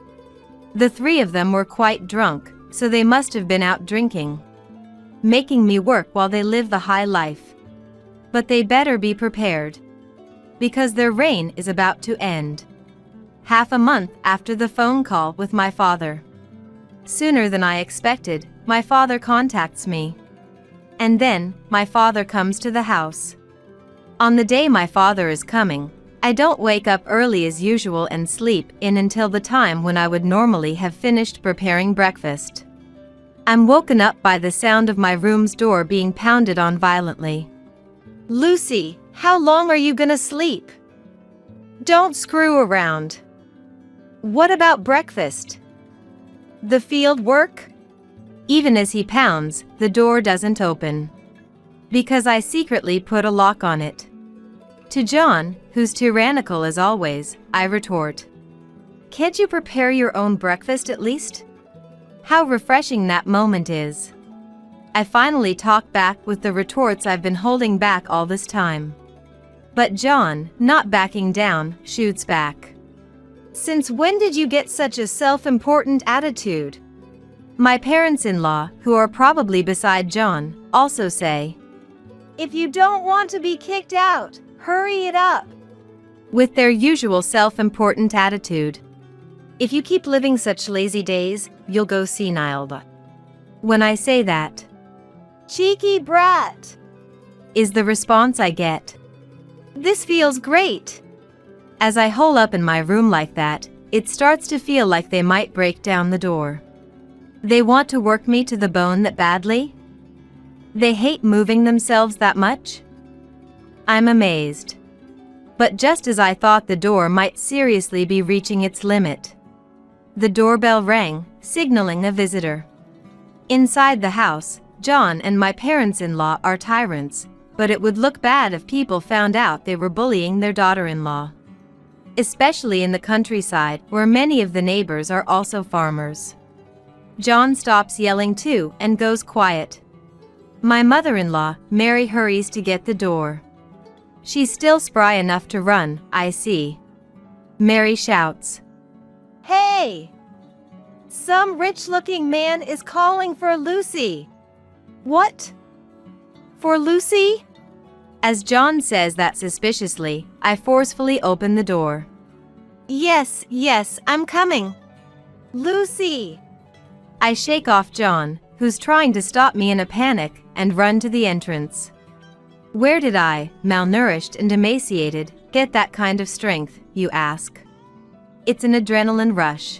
The three of them were quite drunk, so they must have been out drinking, making me work while they live the high life. But they better be prepared, because their reign is about to end. Half a month after the phone call with my father. Sooner than I expected, my father contacts me. And then, my father comes to the house. On the day my father is coming, I don't wake up early as usual and sleep in until the time when I would normally have finished preparing breakfast. I'm woken up by the sound of my room's door being pounded on violently. Lucy, how long are you gonna sleep? Don't screw around. What about breakfast? The field work? Even as he pounds, the door doesn't open. Because I secretly put a lock on it. To John, who's tyrannical as always, I retort. Can't you prepare your own breakfast at least? How refreshing that moment is. I finally talk back with the retorts I've been holding back all this time. But John, not backing down, shoots back. Since when did you get such a self-important attitude? My parents-in-law, who are probably beside John, also say, if you don't want to be kicked out, hurry it up. With their usual self-important attitude. If you keep living such lazy days, you'll go senile. When I say that, cheeky brat, is the response I get. This feels great. As I hole up in my room like that, it starts to feel like they might break down the door. They want to work me to the bone that badly? They hate moving themselves that much? I'm amazed. But just as I thought the door might seriously be reaching its limit, the doorbell rang, signaling a visitor. Inside the house, John and my parents-in-law are tyrants, but it would look bad if people found out they were bullying their daughter-in-law. Especially in the countryside, where many of the neighbors are also farmers. John stops yelling too and goes quiet. My mother-in-law, Mary, hurries to get the door. She's still spry enough to run, I see. Mary shouts, Hey! Some rich-looking man is calling for Lucy. What? For Lucy? As John says that suspiciously, I forcefully open the door. Yes, I'm coming. Lucy! I shake off John, who's trying to stop me in a panic, and run to the entrance. Where did I, malnourished and emaciated, get that kind of strength, you ask? It's an adrenaline rush.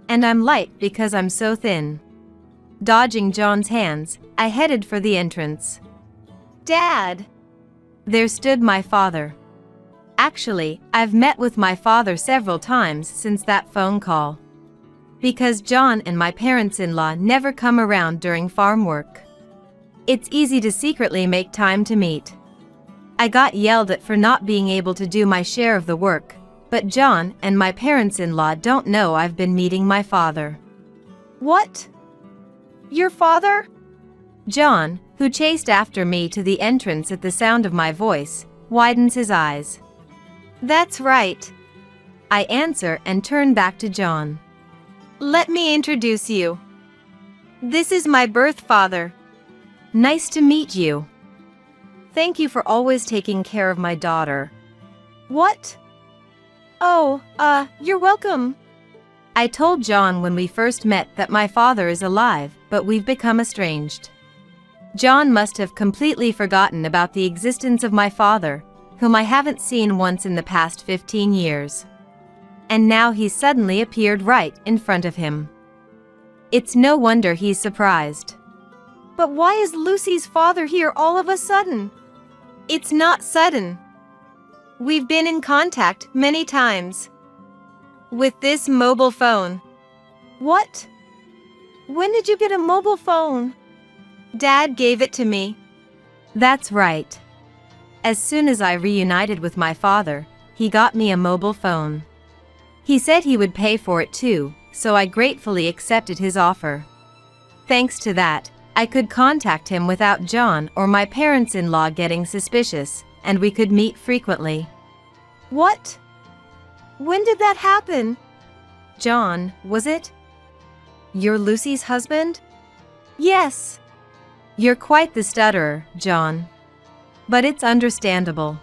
And I'm light because I'm so thin. Dodging John's hands, I headed for the entrance. Dad! There stood my father. Actually, I've met with my father several times since that phone call. Because John and my parents-in-law never come around during farm work. It's easy to secretly make time to meet. I got yelled at for not being able to do my share of the work, but John and my parents-in-law don't know I've been meeting my father. What? Your father? John, who chased after me to the entrance at the sound of my voice, widens his eyes. That's right. I answer and turn back to John. Let me introduce you. This is my birth father. Nice to meet you. Thank you for always taking care of my daughter. What? Oh, you're welcome. I told John when we first met that my father is alive, but we've become estranged. John must have completely forgotten about the existence of my father, whom I haven't seen once in the past 15 years. And now he's suddenly appeared right in front of him. It's no wonder he's surprised. But why is Lucy's father here all of a sudden? It's not sudden. We've been in contact many times. With this mobile phone. What? When did you get a mobile phone? Dad gave it to me. That's right. As soon as I reunited with my father, he got me a mobile phone. He said he would pay for it too, so I gratefully accepted his offer. Thanks to that, I could contact him without John or my parents-in-law getting suspicious, and we could meet frequently. What? When did that happen? John, was it? You're Lucy's husband? Yes. You're quite the stutterer, John. But it's understandable.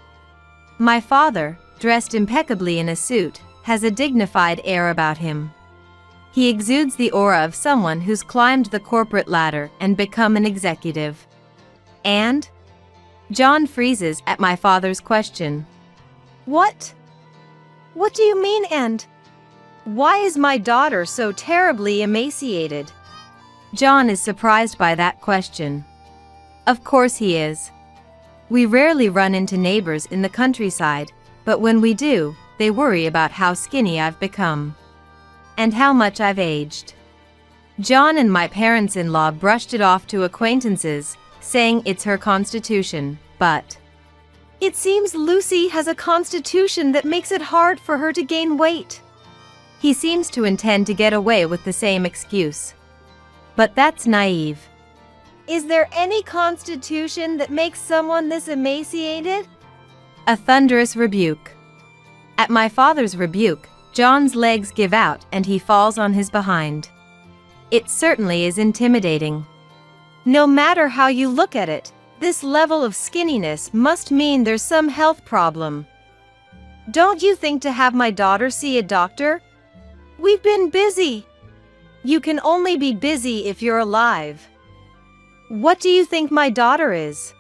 My father, dressed impeccably in a suit, has a dignified air about him. He exudes the aura of someone who's climbed the corporate ladder and become an executive. And? John freezes at my father's question. What? What do you mean, and? Why is my daughter so terribly emaciated? John is surprised by that question. Of course he is. We rarely run into neighbors in the countryside, but when we do, they worry about how skinny I've become. And how much I've aged. John and my parents-in-law brushed it off to acquaintances, saying it's her constitution, but... It seems Lucy has a constitution that makes it hard for her to gain weight. He seems to intend to get away with the same excuse. But that's naive. Is there any constitution that makes someone this emaciated? A thunderous rebuke. At my father's rebuke, John's legs give out and he falls on his behind. It certainly is intimidating. No matter how you look at it, this level of skinniness must mean there's some health problem. Don't you think to have my daughter see a doctor? We've been busy. You can only be busy if you're alive. What do you think my daughter is?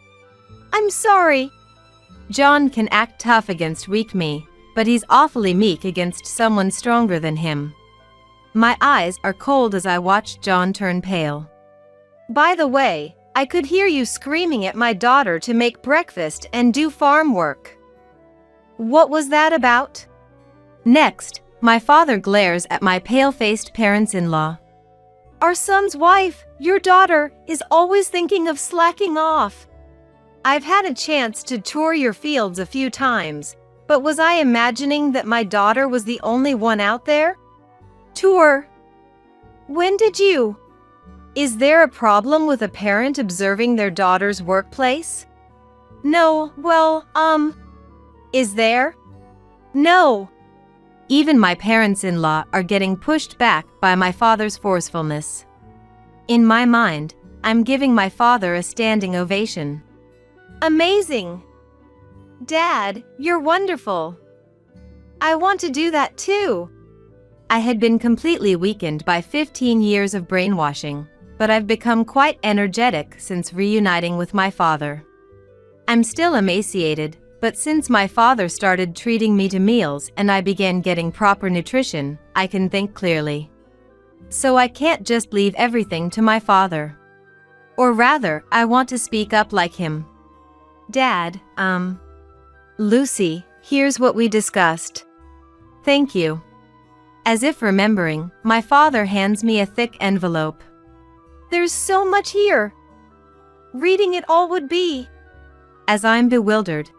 I'm sorry. John can act tough against weak me, but he's awfully meek against someone stronger than him. My eyes are cold as I watch John turn pale. By the way, I could hear you screaming at my daughter to make breakfast and do farm work. What was that about? Next, my father glares at my pale-faced parents-in-law. Our son's wife, your daughter, is always thinking of slacking off. I've had a chance to tour your fields a few times, but was I imagining that my daughter was the only one out there? Tour? When did you? Is there a problem with a parent observing their daughter's workplace? No, well, is there? No. Even my parents-in-law are getting pushed back by my father's forcefulness. In my mind, I'm giving my father a standing ovation. Amazing! Dad, you're wonderful. I want to do that too. I had been completely weakened by 15 years of brainwashing, but I've become quite energetic since reuniting with my father. I'm still emaciated, but since my father started treating me to meals and I began getting proper nutrition, I can think clearly. So I can't just leave everything to my father. Or rather, I want to speak up like him. Dad, Lucy, here's what we discussed. Thank you. As if remembering, my father hands me a thick envelope. There's so much here. Reading it all would be... As I'm bewildered.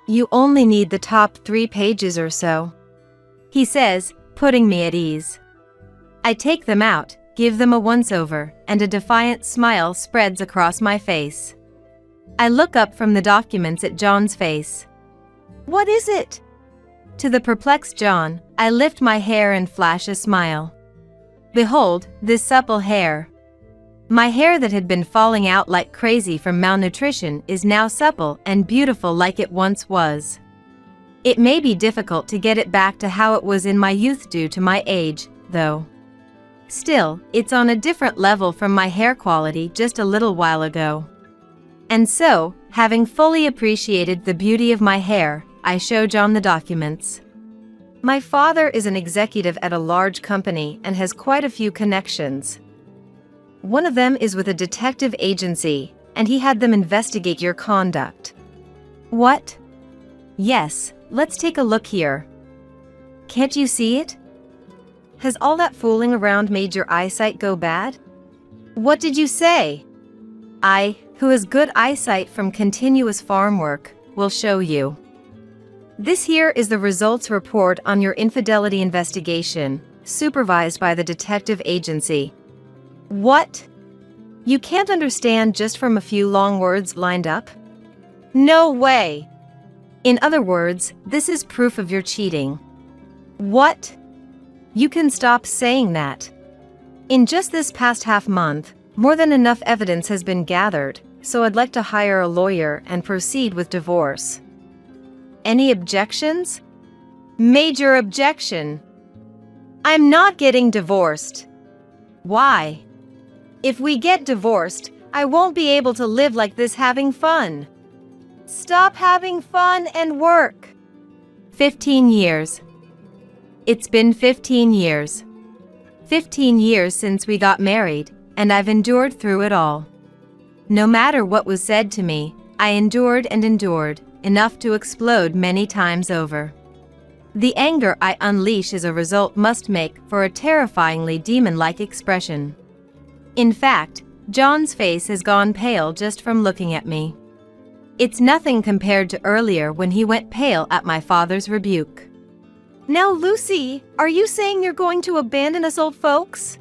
You only need the top 3 pages or so, he says, putting me at ease. I take them out, give them a once-over, and a defiant smile spreads across my face. I look up from the documents at John's face. What is it? To the perplexed John, I lift my hair and flash a smile. Behold, this supple hair. My hair that had been falling out like crazy from malnutrition is now supple and beautiful like it once was. It may be difficult to get it back to how it was in my youth due to my age, though. Still, it's on a different level from my hair quality just a little while ago. And so, having fully appreciated the beauty of my hair, I show John the documents. My father is an executive at a large company and has quite a few connections. One of them is with a detective agency, and he had them investigate your conduct. What? Yes, let's take a look here. Can't you see it? Has all that fooling around made your eyesight go bad? What did you say? I, who has good eyesight from continuous farm work, will show you. This here is the results report on your infidelity investigation, supervised by the detective agency. What? You can't understand just from a few long words lined up? No way! In other words, this is proof of your cheating. What? You can stop saying that. In just this past half month, more than enough evidence has been gathered, so I'd like to hire a lawyer and proceed with divorce. Any objections? Major objection. I'm not getting divorced. Why? If we get divorced, I won't be able to live like this having fun. Stop having fun and work. 15 years. It's been 15 years. 15 years since we got married, and I've endured through it all. No matter what was said to me, I endured and endured, enough to explode many times over. The anger I unleash as a result must make for a terrifyingly demon-like expression. In fact, John's face has gone pale just from looking at me. It's nothing compared to earlier when he went pale at my father's rebuke. Now, Lucy, are you saying you're going to abandon us old folks?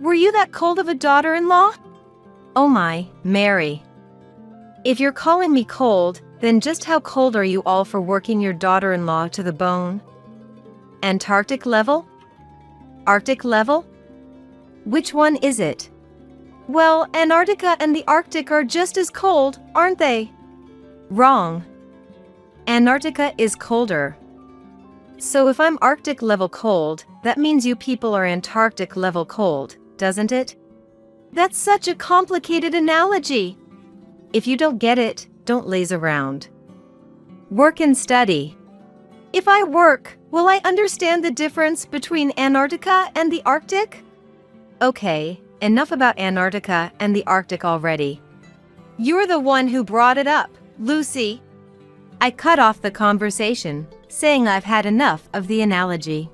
Were you that cold of a daughter-in-law? Oh my, Mary. If you're calling me cold, then just how cold are you all for working your daughter-in-law to the bone? Antarctic level? Arctic level? Which one is it? Well, Antarctica and the Arctic are just as cold, aren't they? Wrong. Antarctica is colder. So if I'm Arctic level cold, that means you people are Antarctic level cold, doesn't it? That's such a complicated analogy. If you don't get it, don't laze around. Work and study. If I work, will I understand the difference between Antarctica and the Arctic? Okay, enough about Antarctica and the Arctic already. You're the one who brought it up, Lucy. I cut off the conversation, saying I've had enough of the analogy.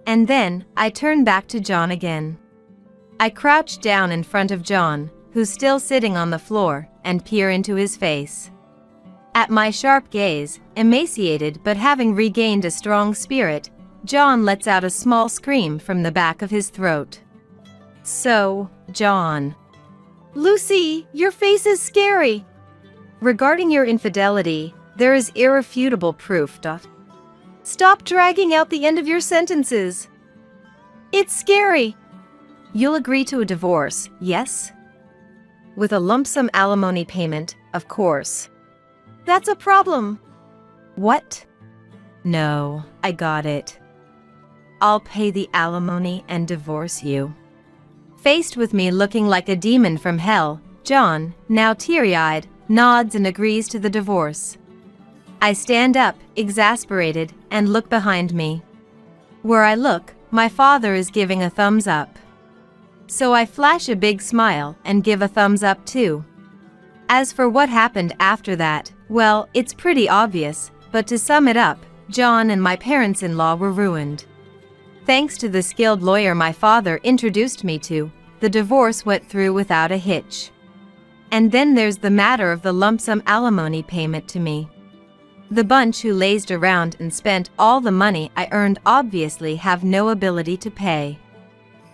And then, I turned back to John again. I crouched down in front of John, who's still sitting on the floor, and peer into his face. At my sharp gaze, emaciated but having regained a strong spirit, John lets out a small scream from the back of his throat. So, John. Lucy, your face is scary. Regarding your infidelity, there is irrefutable proof. Stop dragging out the end of your sentences. It's scary. You'll agree to a divorce, yes? With a lump sum alimony payment, of course. That's a problem. What? No, I got it. I'll pay the alimony and divorce you. Faced with me looking like a demon from hell, John, now teary-eyed, nods and agrees to the divorce. I stand up, exasperated, and look behind me. Where I look, my father is giving a thumbs up. So I flash a big smile and give a thumbs up too. As for what happened after that, well, it's pretty obvious, but to sum it up, John and my parents-in-law were ruined. Thanks to the skilled lawyer my father introduced me to, the divorce went through without a hitch. And then there's the matter of the lump sum alimony payment to me. The bunch who lazed around and spent all the money I earned obviously have no ability to pay.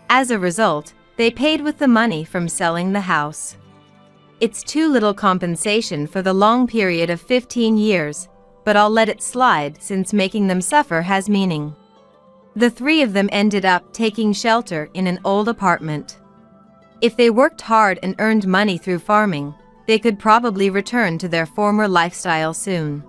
As a result, they paid with the money from selling the house. It's too little compensation for the long period of 15 years, but I'll let it slide since making them suffer has meaning. The three of them ended up taking shelter in an old apartment. If they worked hard and earned money through farming, they could probably return to their former lifestyle soon.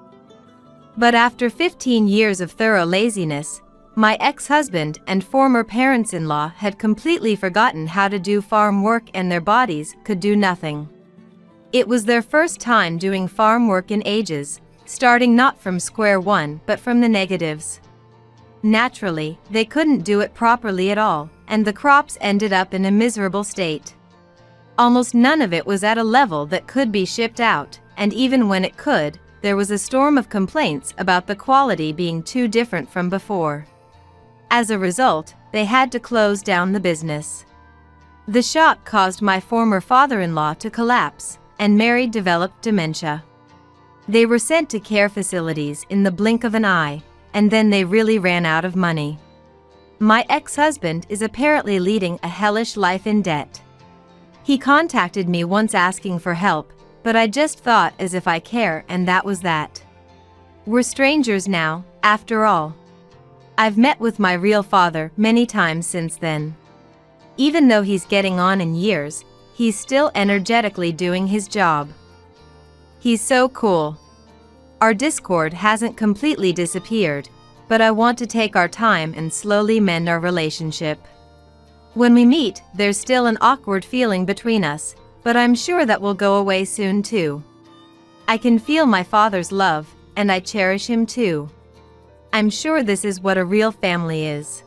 But after 15 years of thorough laziness, My ex-husband and former parents-in-law had completely forgotten how to do farm work and their bodies could do nothing. It was their first time doing farm work in ages, starting not from square one but from the negatives. Naturally, they couldn't do it properly at all, and the crops ended up in a miserable state. Almost none of it was at a level that could be shipped out, and even when it could, there was a storm of complaints about the quality being too different from before. As a result, they had to close down the business. The shock caused my former father-in-law to collapse, and Mary developed dementia. They were sent to care facilities in the blink of an eye, and then they really ran out of money. My ex-husband is apparently leading a hellish life in debt. He contacted me once asking for help, but I just thought as if I care, and that was that. We're strangers now, after all. I've met with my real father many times since then. Even though he's getting on in years, he's still energetically doing his job. He's so cool. Our discord hasn't completely disappeared, but I want to take our time and slowly mend our relationship. When we meet, there's still an awkward feeling between us, but I'm sure that will go away soon too. I can feel my father's love, and I cherish him too. I'm sure this is what a real family is.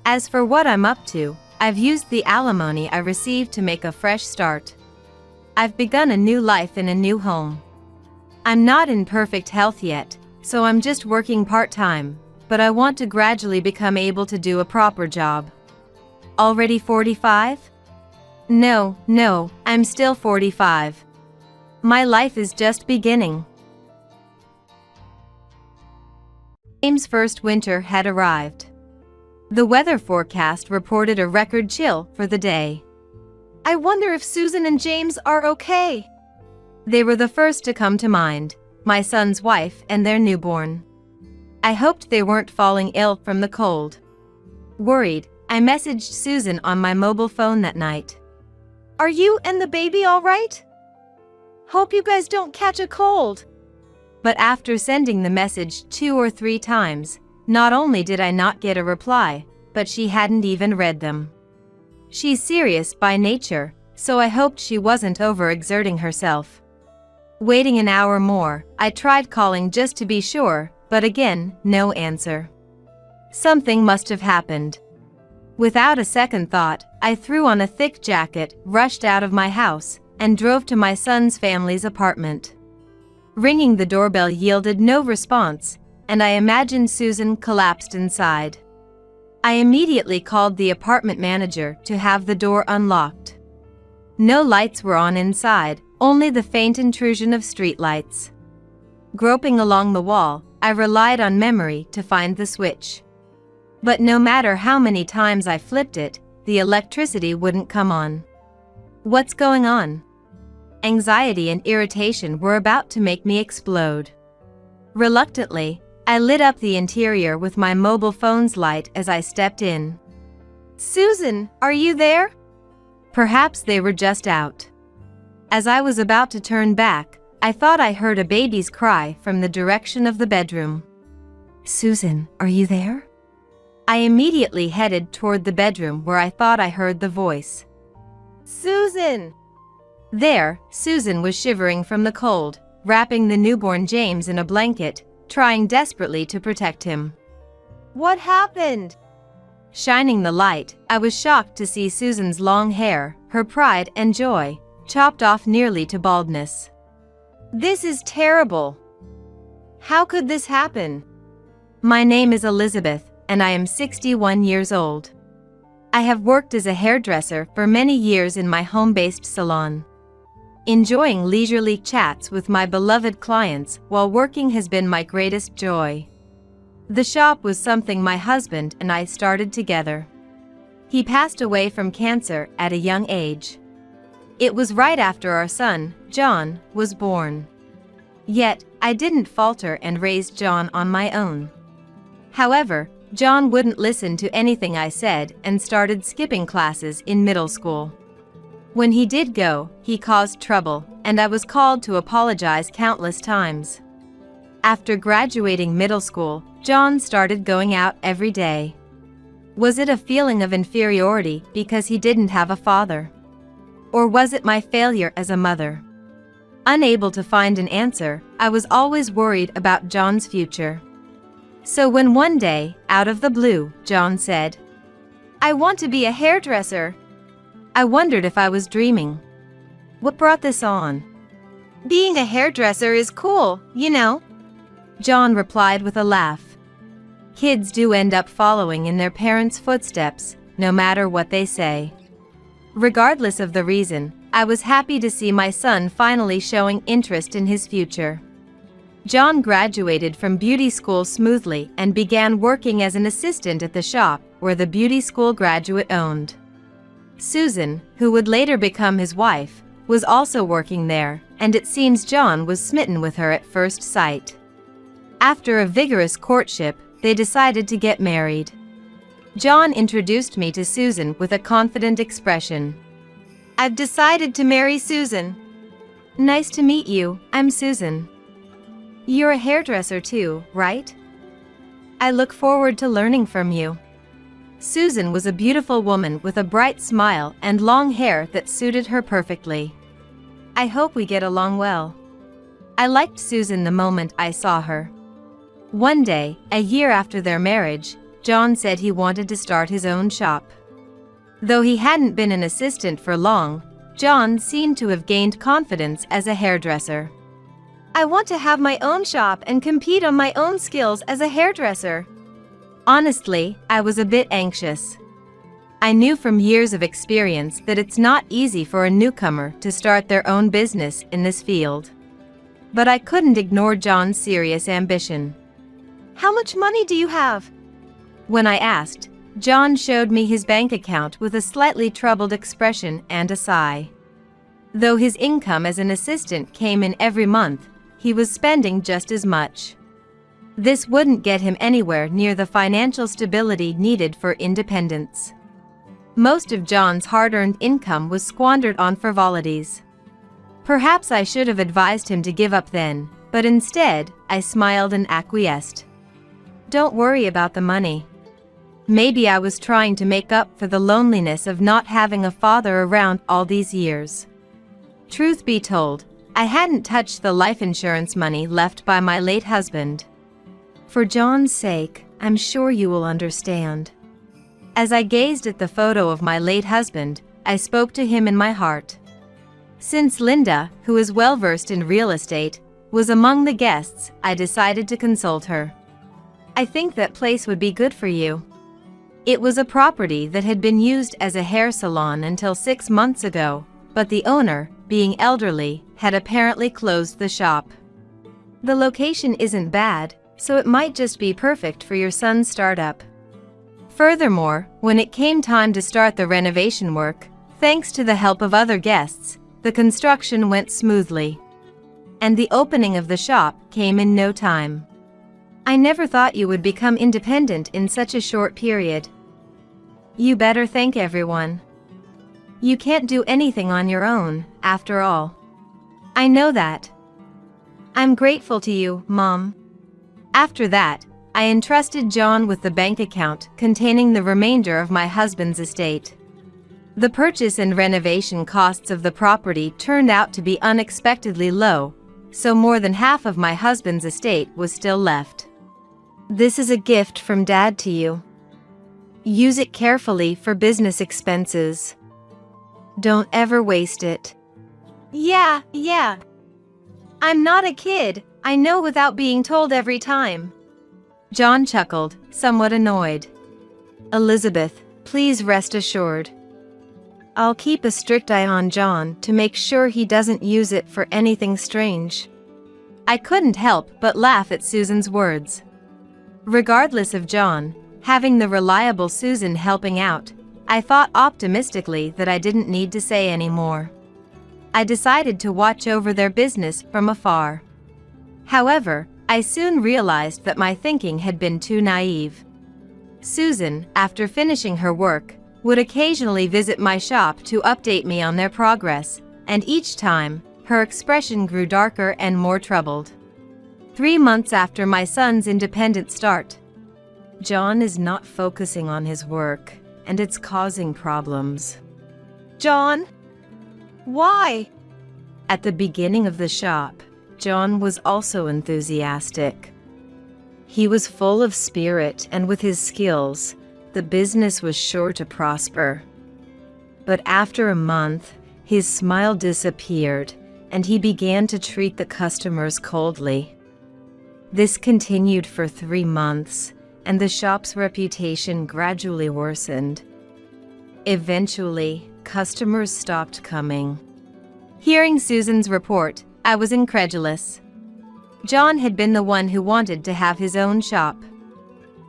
As for what I'm up to, I've used the alimony I received to make a fresh start. I've begun a new life in a new home. I'm not in perfect health yet, so I'm just working part-time, but I want to gradually become able to do a proper job. Already 45? No, I'm still 45. My life is just beginning. James' first winter had arrived. The weather forecast reported a record chill for the day. I wonder if Susan and James are okay. They were the first to come to mind, my son's wife and their newborn. I hoped they weren't falling ill from the cold. Worried, I messaged Susan on my mobile phone that night. Are you and the baby all right? Hope you guys don't catch a cold. But after sending the message 2 or 3 times, not only did I not get a reply, but she hadn't even read them. She's serious by nature, so I hoped she wasn't overexerting herself. Waiting an hour more, I tried calling just to be sure, but again, no answer. Something must have happened. Without a second thought, I threw on a thick jacket, rushed out of my house, and drove to my son's family's apartment. Ringing the doorbell yielded no response, and I imagined Susan collapsed inside. I immediately called the apartment manager to have the door unlocked. No lights were on inside, only the faint intrusion of streetlights. Groping along the wall, I relied on memory to find the switch. But no matter how many times I flipped it, the electricity wouldn't come on. What's going on? Anxiety and irritation were about to make me explode. Reluctantly, I lit up the interior with my mobile phone's light as I stepped in. Susan, are you there? Perhaps they were just out. As I was about to turn back, I thought I heard a baby's cry from the direction of the bedroom. Susan, are you there? I immediately headed toward the bedroom where I thought I heard the voice. Susan! There, Susan was shivering from the cold, wrapping the newborn James in a blanket, trying desperately to protect him. What happened? Shining the light, I was shocked to see Susan's long hair, her pride and joy, chopped off nearly to baldness. This is terrible. How could this happen? My name is Elizabeth, and I am 61 years old. I have worked as a hairdresser for many years in my home-based salon. Enjoying leisurely chats with my beloved clients while working has been my greatest joy. The shop was something my husband and I started together. He passed away from cancer at a young age. It was right after our son, John, was born. Yet, I didn't falter and raised John on my own. However, John wouldn't listen to anything I said and started skipping classes in middle school. When he did go, he caused trouble, and I was called to apologize countless times. After graduating middle school, John started going out every day. Was it a feeling of inferiority because he didn't have a father? Or was it my failure as a mother? Unable to find an answer, I was always worried about John's future. So when one day, out of the blue, John said, "I want to be a hairdresser," I wondered if I was dreaming. What brought this on? "Being a hairdresser is cool, you know," John replied with a laugh. Kids do end up following in their parents' footsteps, no matter what they say. Regardless of the reason, I was happy to see my son finally showing interest in his future. John graduated from beauty school smoothly and began working as an assistant at the shop where the beauty school graduate owned. Susan, who would later become his wife, was also working there, and it seems John was smitten with her at first sight. After a vigorous courtship, they decided to get married. John introduced me to Susan with a confident expression. "I've decided to marry Susan." "Nice to meet you, I'm Susan." "You're a hairdresser too, right?" "I look forward to learning from you." Susan was a beautiful woman with a bright smile and long hair that suited her perfectly. "I hope we get along well." I liked Susan the moment I saw her. One day, a year after their marriage, John said he wanted to start his own shop. Though he hadn't been an assistant for long, John seemed to have gained confidence as a hairdresser. "I want to have my own shop and compete on my own skills as a hairdresser." Honestly, I was a bit anxious. I knew from years of experience that it's not easy for a newcomer to start their own business in this field. But I couldn't ignore John's serious ambition. "How much money do you have?" When I asked, John showed me his bank account with a slightly troubled expression and a sigh. Though his income as an assistant came in every month, he was spending just as much. This wouldn't get him anywhere near the financial stability needed for independence. Most of John's hard-earned income was squandered on frivolities. Perhaps I should have advised him to give up then, but instead, I smiled and acquiesced. "Don't worry about the money." Maybe I was trying to make up for the loneliness of not having a father around all these years. Truth be told, I hadn't touched the life insurance money left by my late husband. For John's sake, I'm sure you will understand. As I gazed at the photo of my late husband, I spoke to him in my heart. Since Linda, who is well-versed in real estate, was among the guests, I decided to consult her. "I think that place would be good for you." It was a property that had been used as a hair salon until 6 months ago, but the owner, being elderly, had apparently closed the shop. "The location isn't bad, so it might just be perfect for your son's startup." Furthermore, when it came time to start the renovation work, thanks to the help of other guests, the construction went smoothly. And the opening of the shop came in no time. "I never thought you would become independent in such a short period." You better thank everyone. You can't do anything on your own, after all. I know that. I'm grateful to you, Mom. After that, I entrusted John with the bank account containing the remainder of my husband's estate. The purchase and renovation costs of the property turned out to be unexpectedly low, so more than half of my husband's estate was still left. "This is a gift from Dad to you. Use it carefully for business expenses. Don't ever waste it." Yeah. I'm not a kid, I know without being told every time. John chuckled, somewhat annoyed. "Elizabeth, please rest assured. I'll keep a strict eye on John to make sure he doesn't use it for anything strange." I couldn't help but laugh at Susan's words. Regardless of John, having the reliable Susan helping out, I thought optimistically that I didn't need to say any more. I decided to watch over their business from afar. However, I soon realized that my thinking had been too naive. Susan, after finishing her work, would occasionally visit my shop to update me on their progress, and each time, her expression grew darker and more troubled. 3 months after my son's independent start. John is not focusing on his work, and it's causing problems. John? Why? At the beginning of the shop, John was also enthusiastic. He was full of spirit, and with his skills, the business was sure to prosper. But after a month, his smile disappeared, and he began to treat the customers coldly. This continued for 3 months, and the shop's reputation gradually worsened. Eventually, customers stopped coming. Hearing Susan's report, I was incredulous. John had been the one who wanted to have his own shop.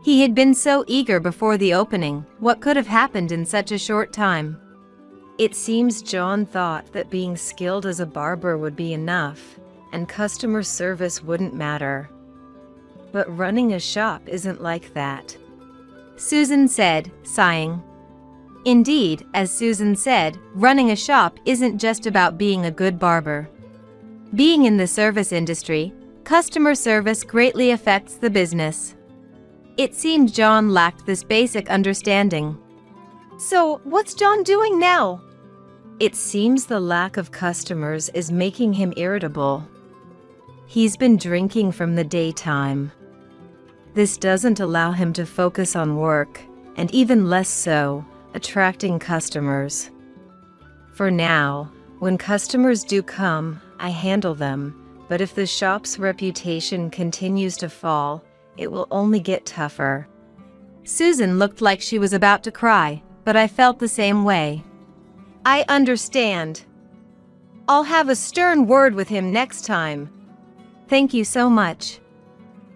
He had been so eager before the opening. What could have happened in such a short time? It seems John thought that being skilled as a barber would be enough, and customer service wouldn't matter. But running a shop isn't like that, Susan said, sighing. Indeed, as Susan said, running a shop isn't just about being a good barber. Being in the service industry, customer service greatly affects the business. It seemed John lacked this basic understanding. So, what's John doing now? It seems the lack of customers is making him irritable. He's been drinking from the daytime. This doesn't allow him to focus on work, and even less so, attracting customers. For now, when customers do come, I handle them, but if the shop's reputation continues to fall, it will only get tougher. Susan looked like she was about to cry, but I felt the same way. I understand. I'll have a stern word with him next time. Thank you so much,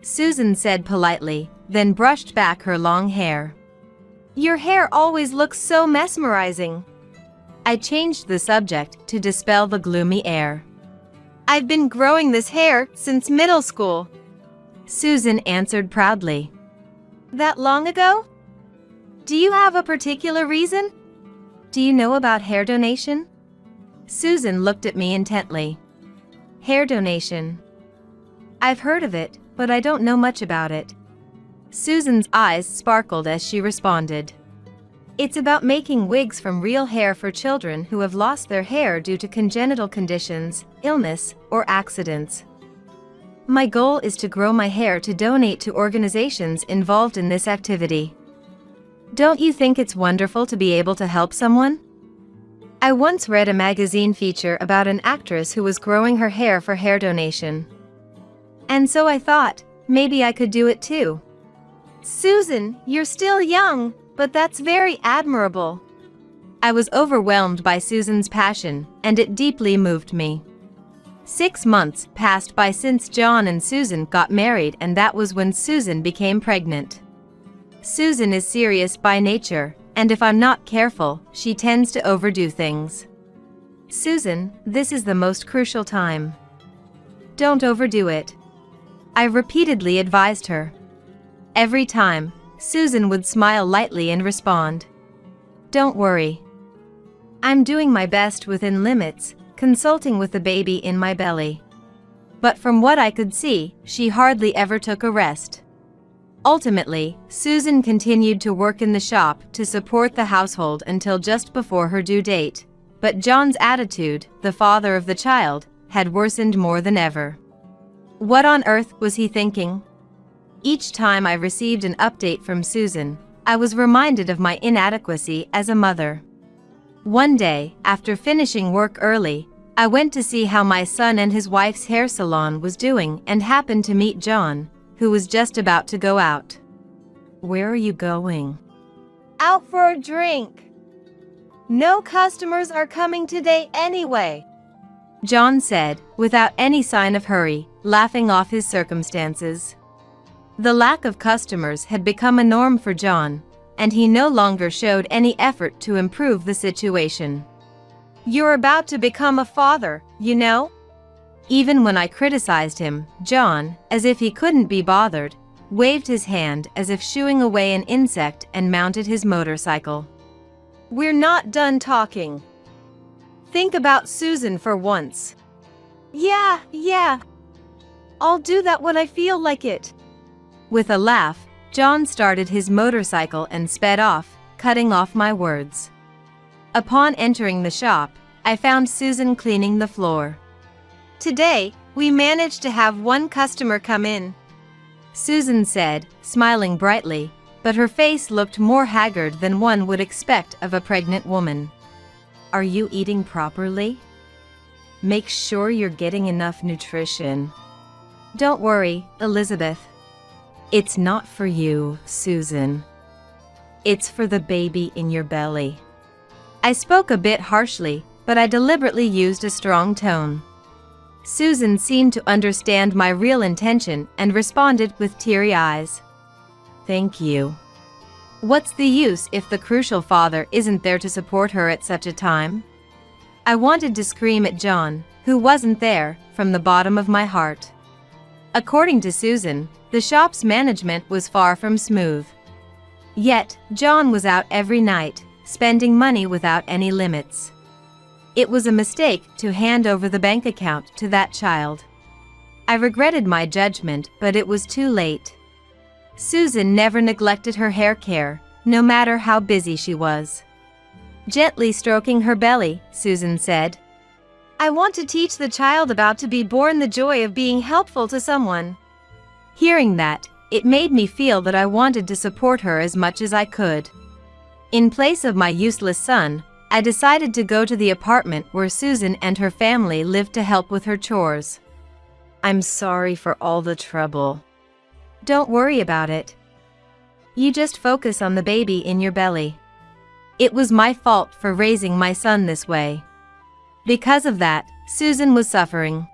Susan said politely, then brushed back her long hair. Your hair always looks so mesmerizing. I changed the subject to dispel the gloomy air. I've been growing this hair since middle school, Susan answered proudly. That long ago? Do you have a particular reason? Do you know about hair donation? Susan looked at me intently. Hair donation. I've heard of it, but I don't know much about it. Susan's eyes sparkled as she responded. It's about making wigs from real hair for children who have lost their hair due to congenital conditions, illness, or accidents. My goal is to grow my hair to donate to organizations involved in this activity. Don't you think it's wonderful to be able to help someone? I once read a magazine feature about an actress who was growing her hair for hair donation. And so I thought, maybe I could do it too. Susan, you're still young, but that's very admirable. I was overwhelmed by Susan's passion, and it deeply moved me. 6 months passed by since John and Susan got married, and that was when Susan became pregnant. Susan is serious by nature, and if I'm not careful, she tends to overdo things. Susan, this is the most crucial time. Don't overdo it, I repeatedly advised her. Every time, Susan would smile lightly and respond, "Don't worry. I'm doing my best within limits, consulting with the baby in my belly." But from what I could see, she hardly ever took a rest. Ultimately, Susan continued to work in the shop to support the household until just before her due date. But John's attitude, the father of the child, had worsened more than ever. What on earth was he thinking? Each time I received an update from Susan, I was reminded of my inadequacy as a mother. One day, after finishing work early, I went to see how my son and his wife's hair salon was doing and happened to meet John, who was just about to go out. "Where are you going?" "Out for a drink. No customers are coming today anyway," John said, without any sign of hurry, laughing off his circumstances. The lack of customers had become a norm for John, and he no longer showed any effort to improve the situation. "You're about to become a father, you know?" Even when I criticized him, John, as if he couldn't be bothered, waved his hand as if shooing away an insect and mounted his motorcycle. "We're not done talking. Think about Susan for once." Yeah. I'll do that when I feel like it." With a laugh, John started his motorcycle and sped off, cutting off my words. Upon entering the shop, I found Susan cleaning the floor. "Today, we managed to have one customer come in," Susan said, smiling brightly, but her face looked more haggard than one would expect of a pregnant woman. "Are you eating properly? Make sure you're getting enough nutrition." "Don't worry, Elizabeth. It's not for you, Susan. It's for the baby in your belly." I spoke a bit harshly, but I deliberately used a strong tone. Susan seemed to understand my real intention and responded with teary eyes. "Thank you. What's the use if the crucial father isn't there to support her at such a time?" I wanted to scream at John, who wasn't there, from the bottom of my heart. According to Susan, the shop's management was far from smooth. Yet, John was out every night, spending money without any limits. It was a mistake to hand over the bank account to that child. I regretted my judgment, but it was too late. Susan never neglected her hair care, no matter how busy she was. Gently stroking her belly, Susan said, "I want to teach the child about to be born the joy of being helpful to someone." Hearing that, it made me feel that I wanted to support her as much as I could. In place of my useless son, I decided to go to the apartment where Susan and her family lived to help with her chores. "I'm sorry for all the trouble." "Don't worry about it. You just focus on the baby in your belly. It was my fault for raising my son this way." Because of that, Susan was suffering.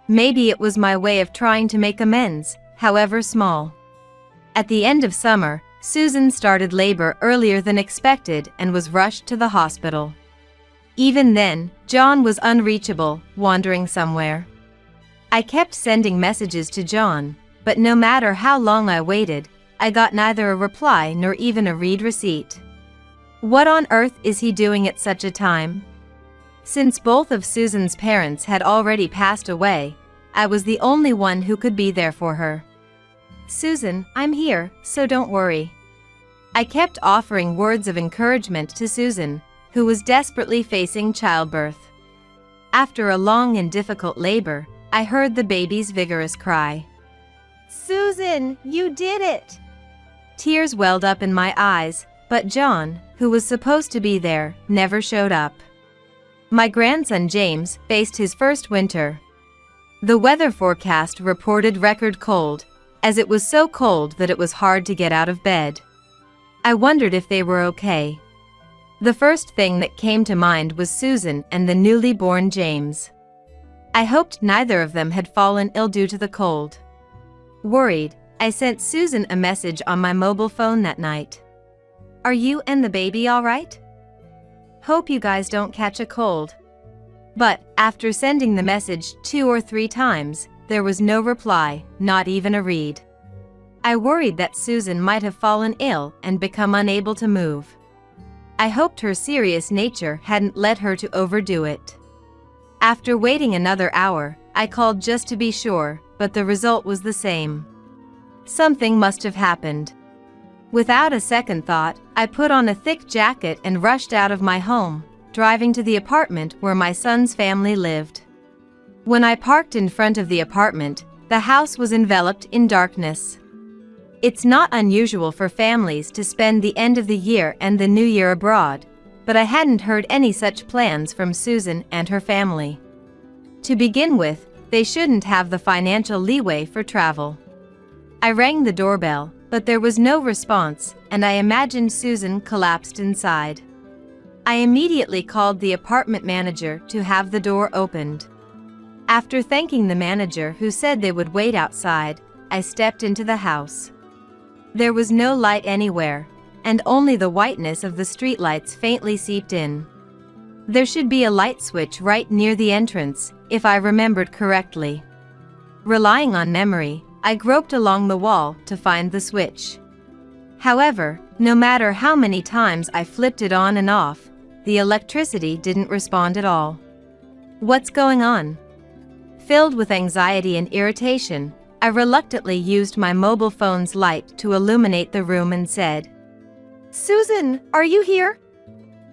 Maybe it was my way of trying to make amends, however small. At the end of summer, Susan started labor earlier than expected and was rushed to the hospital. Even then, John was unreachable, wandering somewhere. I kept sending messages to John, but no matter how long I waited, I got neither a reply nor even a read receipt. What on earth is he doing at such a time? Since both of Susan's parents had already passed away, I was the only one who could be there for her. "Susan, I'm here, so don't worry." I kept offering words of encouragement to Susan, who was desperately facing childbirth. After a long and difficult labor, I heard the baby's vigorous cry. "Susan, you did it!" Tears welled up in my eyes, but John, who was supposed to be there, never showed up. My grandson James faced his first winter. The weather forecast reported record cold, as it was so cold that it was hard to get out of bed. I wondered if they were okay. The first thing that came to mind was Susan and the newly born James. I hoped neither of them had fallen ill due to the cold. Worried, I sent Susan a message on my mobile phone that night. "Are you and the baby all right? Hope you guys don't catch a cold." But, after sending the message 2 or 3 times, there was no reply, not even a read. I worried that Susan might have fallen ill and become unable to move. I hoped her serious nature hadn't led her to overdo it. After waiting another hour, I called just to be sure, but the result was the same. Something must have happened. Without a second thought, I put on a thick jacket and rushed out of my home, driving to the apartment where my son's family lived. When I parked in front of the apartment, the house was enveloped in darkness. It's not unusual for families to spend the end of the year and the new year abroad, but I hadn't heard any such plans from Susan and her family. To begin with, they shouldn't have the financial leeway for travel. I rang the doorbell, but there was no response, and I imagined Susan collapsed inside. I immediately called the apartment manager to have the door opened. After thanking the manager who said they would wait outside, I stepped into the house. There was no light anywhere, and only the whiteness of the streetlights faintly seeped in. There should be a light switch right near the entrance, if I remembered correctly. Relying on memory, I groped along the wall to find the switch. However, no matter how many times I flipped it on and off, the electricity didn't respond at all. "What's going on?" Filled with anxiety and irritation, I reluctantly used my mobile phone's light to illuminate the room and said, "Susan, are you here?"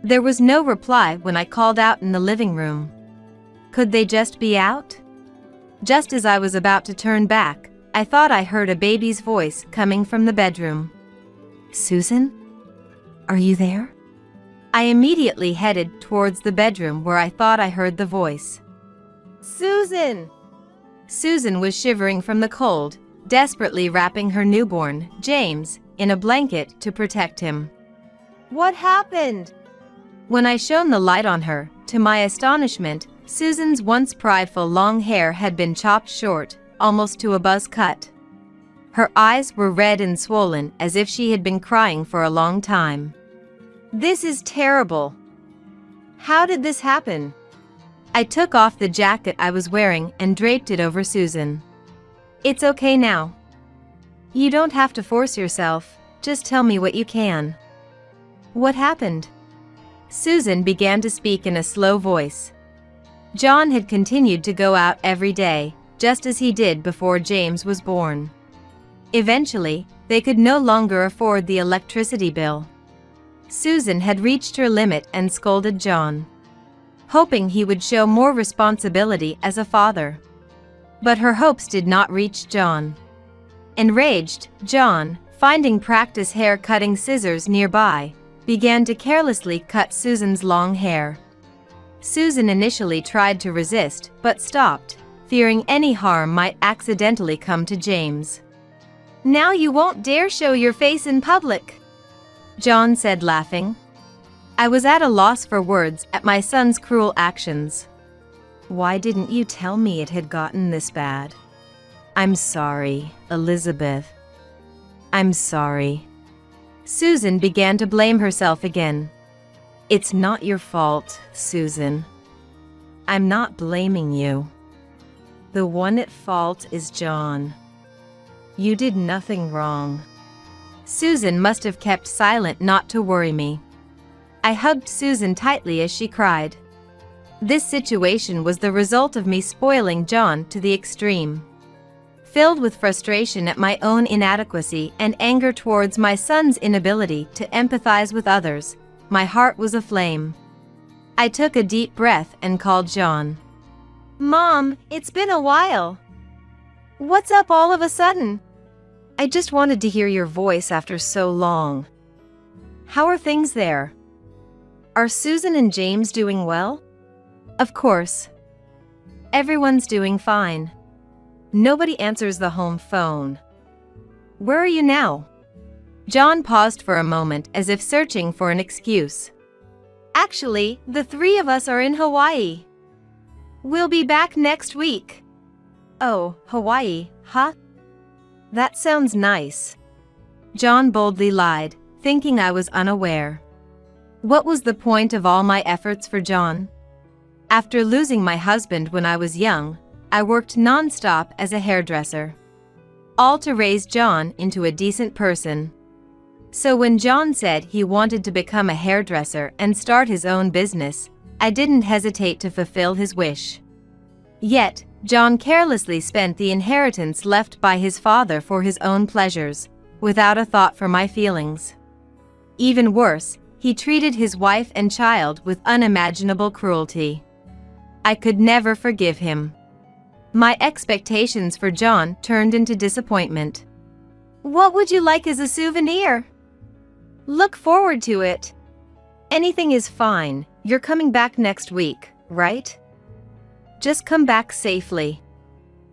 There was no reply when I called out in the living room. Could they just be out? Just as I was about to turn back, I thought I heard a baby's voice coming from the bedroom. "Susan? Are you there?" I immediately headed towards the bedroom where I thought I heard the voice. "Susan!" Susan was shivering from the cold, desperately wrapping her newborn, James, in a blanket to protect him. "What happened?" When I shone the light on her, to my astonishment, Susan's once prideful long hair had been chopped short, almost to a buzz cut. Her eyes were red and swollen as if she had been crying for a long time. "This is terrible. How did this happen?" I took off the jacket I was wearing and draped it over Susan. "It's okay now. You don't have to force yourself, just tell me what you can." "What happened?" Susan began to speak in a slow voice. John had continued to go out every day, just as he did before James was born. Eventually, they could no longer afford the electricity bill. Susan had reached her limit and scolded John, hoping he would show more responsibility as a father. But her hopes did not reach John. Enraged, John, finding practice hair cutting scissors nearby, began to carelessly cut Susan's long hair. Susan initially tried to resist, but stopped, fearing any harm might accidentally come to James. "Now you won't dare show your face in public," John said, laughing. I was at a loss for words at my son's cruel actions. "Why didn't you tell me it had gotten this bad?" "I'm sorry, Elizabeth. I'm sorry." Susan began to blame herself again. "It's not your fault, Susan. I'm not blaming you. The one at fault is John. You did nothing wrong." Susan must have kept silent not to worry me. I hugged Susan tightly as she cried. This situation was the result of me spoiling John to the extreme. Filled with frustration at my own inadequacy and anger towards my son's inability to empathize with others, my heart was aflame. I took a deep breath and called John. "Mom, it's been a while. What's up all of a sudden?" "I just wanted to hear your voice after so long. How are things there? Are Susan and James doing well?" "Of course. Everyone's doing fine. Nobody answers the home phone." "Where are you now?" John paused for a moment as if searching for an excuse. "Actually, the three of us are in Hawaii. We'll be back next week." "Oh, Hawaii, huh? That sounds nice." John boldly lied, thinking I was unaware. What was the point of all my efforts for John? After losing my husband when I was young, I worked non-stop as a hairdresser. All to raise John into a decent person. So when John said he wanted to become a hairdresser and start his own business, I didn't hesitate to fulfill his wish. Yet, John carelessly spent the inheritance left by his father for his own pleasures, without a thought for my feelings. Even worse, he treated his wife and child with unimaginable cruelty. I could never forgive him. My expectations for John turned into disappointment. "What would you like as a souvenir?" "Look forward to it." "Anything is fine. You're coming back next week, right? Just come back safely."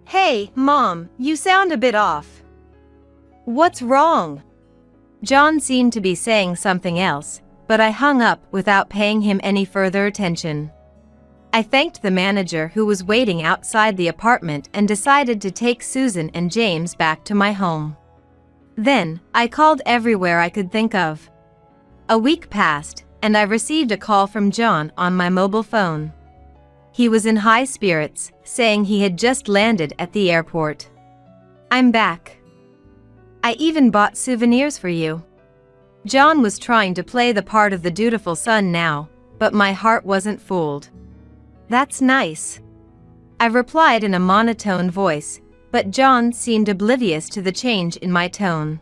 "Hey, Mom, you sound a bit off." "What's wrong?" John seemed to be saying something else, but I hung up without paying him any further attention. I thanked the manager who was waiting outside the apartment and decided to take Susan and James back to my home. Then, I called everywhere I could think of. A week passed, and I received a call from John on my mobile phone. He was in high spirits, saying he had just landed at the airport. "I'm back. I even bought souvenirs for you." John was trying to play the part of the dutiful son now, but my heart wasn't fooled. "That's nice. I replied in a monotone voice, but John seemed oblivious to the change in my tone.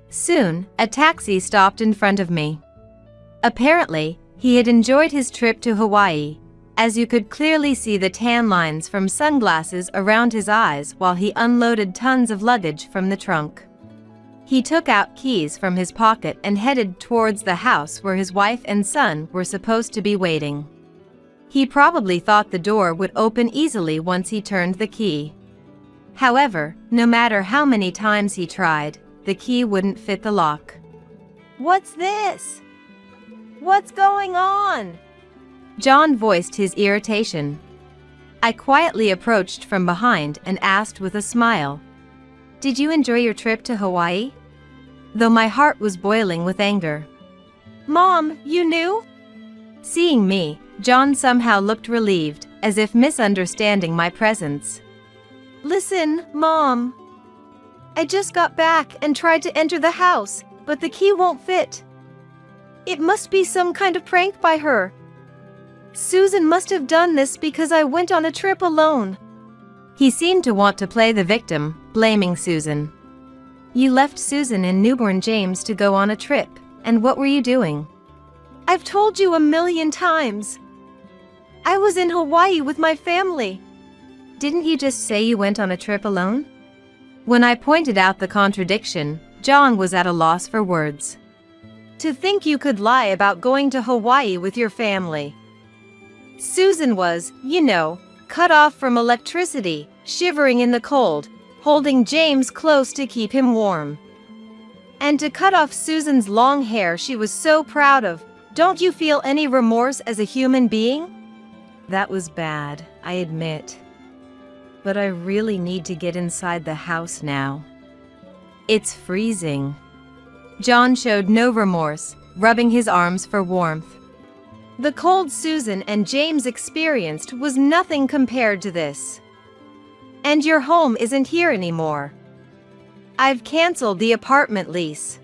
Soon, a taxi stopped in front of me. Apparently, he had enjoyed his trip to Hawaii, as you could clearly see the tan lines from sunglasses around his eyes while he unloaded tons of luggage from the trunk. He took out keys from his pocket and headed towards the house where his wife and son were supposed to be waiting. He probably thought the door would open easily once he turned the key. However, no matter how many times he tried, the key wouldn't fit the lock. "What's this? What's going on?" John voiced his irritation. I quietly approached from behind and asked with a smile, "Did you enjoy your trip to Hawaii?" Though my heart was boiling with anger. "Mom, you knew?" Seeing me, John somehow looked relieved, as if misunderstanding my presence. "Listen, Mom. I just got back and tried to enter the house, but the key won't fit. It must be some kind of prank by her. Susan must have done this because I went on a trip alone." He seemed to want to play the victim, blaming Susan. "You left Susan and newborn James to go on a trip, and what were you doing?" "I've told you a million times. I was in Hawaii with my family." Didn't you just say you went on a trip alone? When I pointed out the contradiction, John was at a loss for words. "To think you could lie about going to Hawaii with your family. Susan was, cut off from electricity, shivering in the cold, holding James close to keep him warm. And to cut off Susan's long hair she was so proud of. Don't you feel any remorse as a human being?" That was bad, I admit. But I really need to get inside the house now. It's freezing. John showed no remorse, rubbing his arms for warmth. "The cold Susan and James experienced was nothing compared to this. And your home isn't here anymore. I've canceled the apartment lease.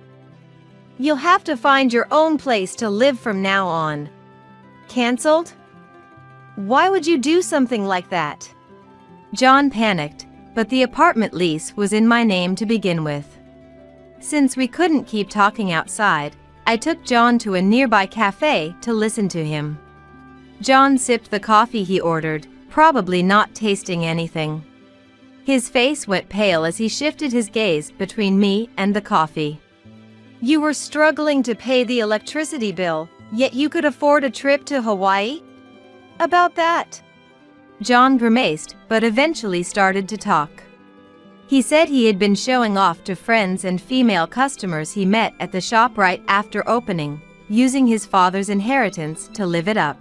You'll have to find your own place to live from now on." "Canceled? Why would you do something like that?" John panicked, but the apartment lease was in my name to begin with. Since we couldn't keep talking outside, I took John to a nearby cafe to listen to him. John sipped the coffee he ordered, probably not tasting anything. His face went pale as he shifted his gaze between me and the coffee. "You were struggling to pay the electricity bill, yet you could afford a trip to Hawaii? About that?" John grimaced, but eventually started to talk. He said he had been showing off to friends and female customers he met at the shop right after opening, using his father's inheritance to live it up.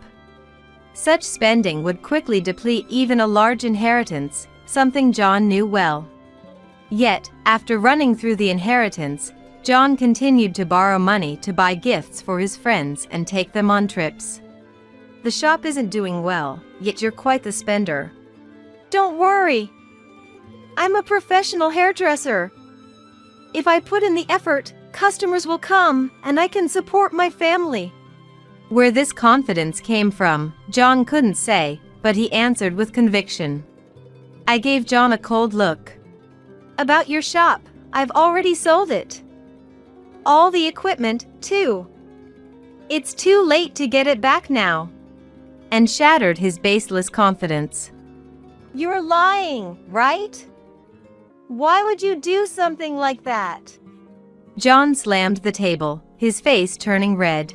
Such spending would quickly deplete even a large inheritance, something John knew well. Yet, after running through the inheritance, John continued to borrow money to buy gifts for his friends and take them on trips. "The shop isn't doing well, yet you're quite the spender." "Don't worry. I'm a professional hairdresser. If I put in the effort, customers will come, and I can support my family." Where this confidence came from, John couldn't say, but he answered with conviction. I gave John a cold look. "About your shop, I've already sold it. All the equipment, too. It's too late to get it back now." And shattered his baseless confidence. "You're lying, right? Why would you do something like that?" John slammed the table, his face turning red.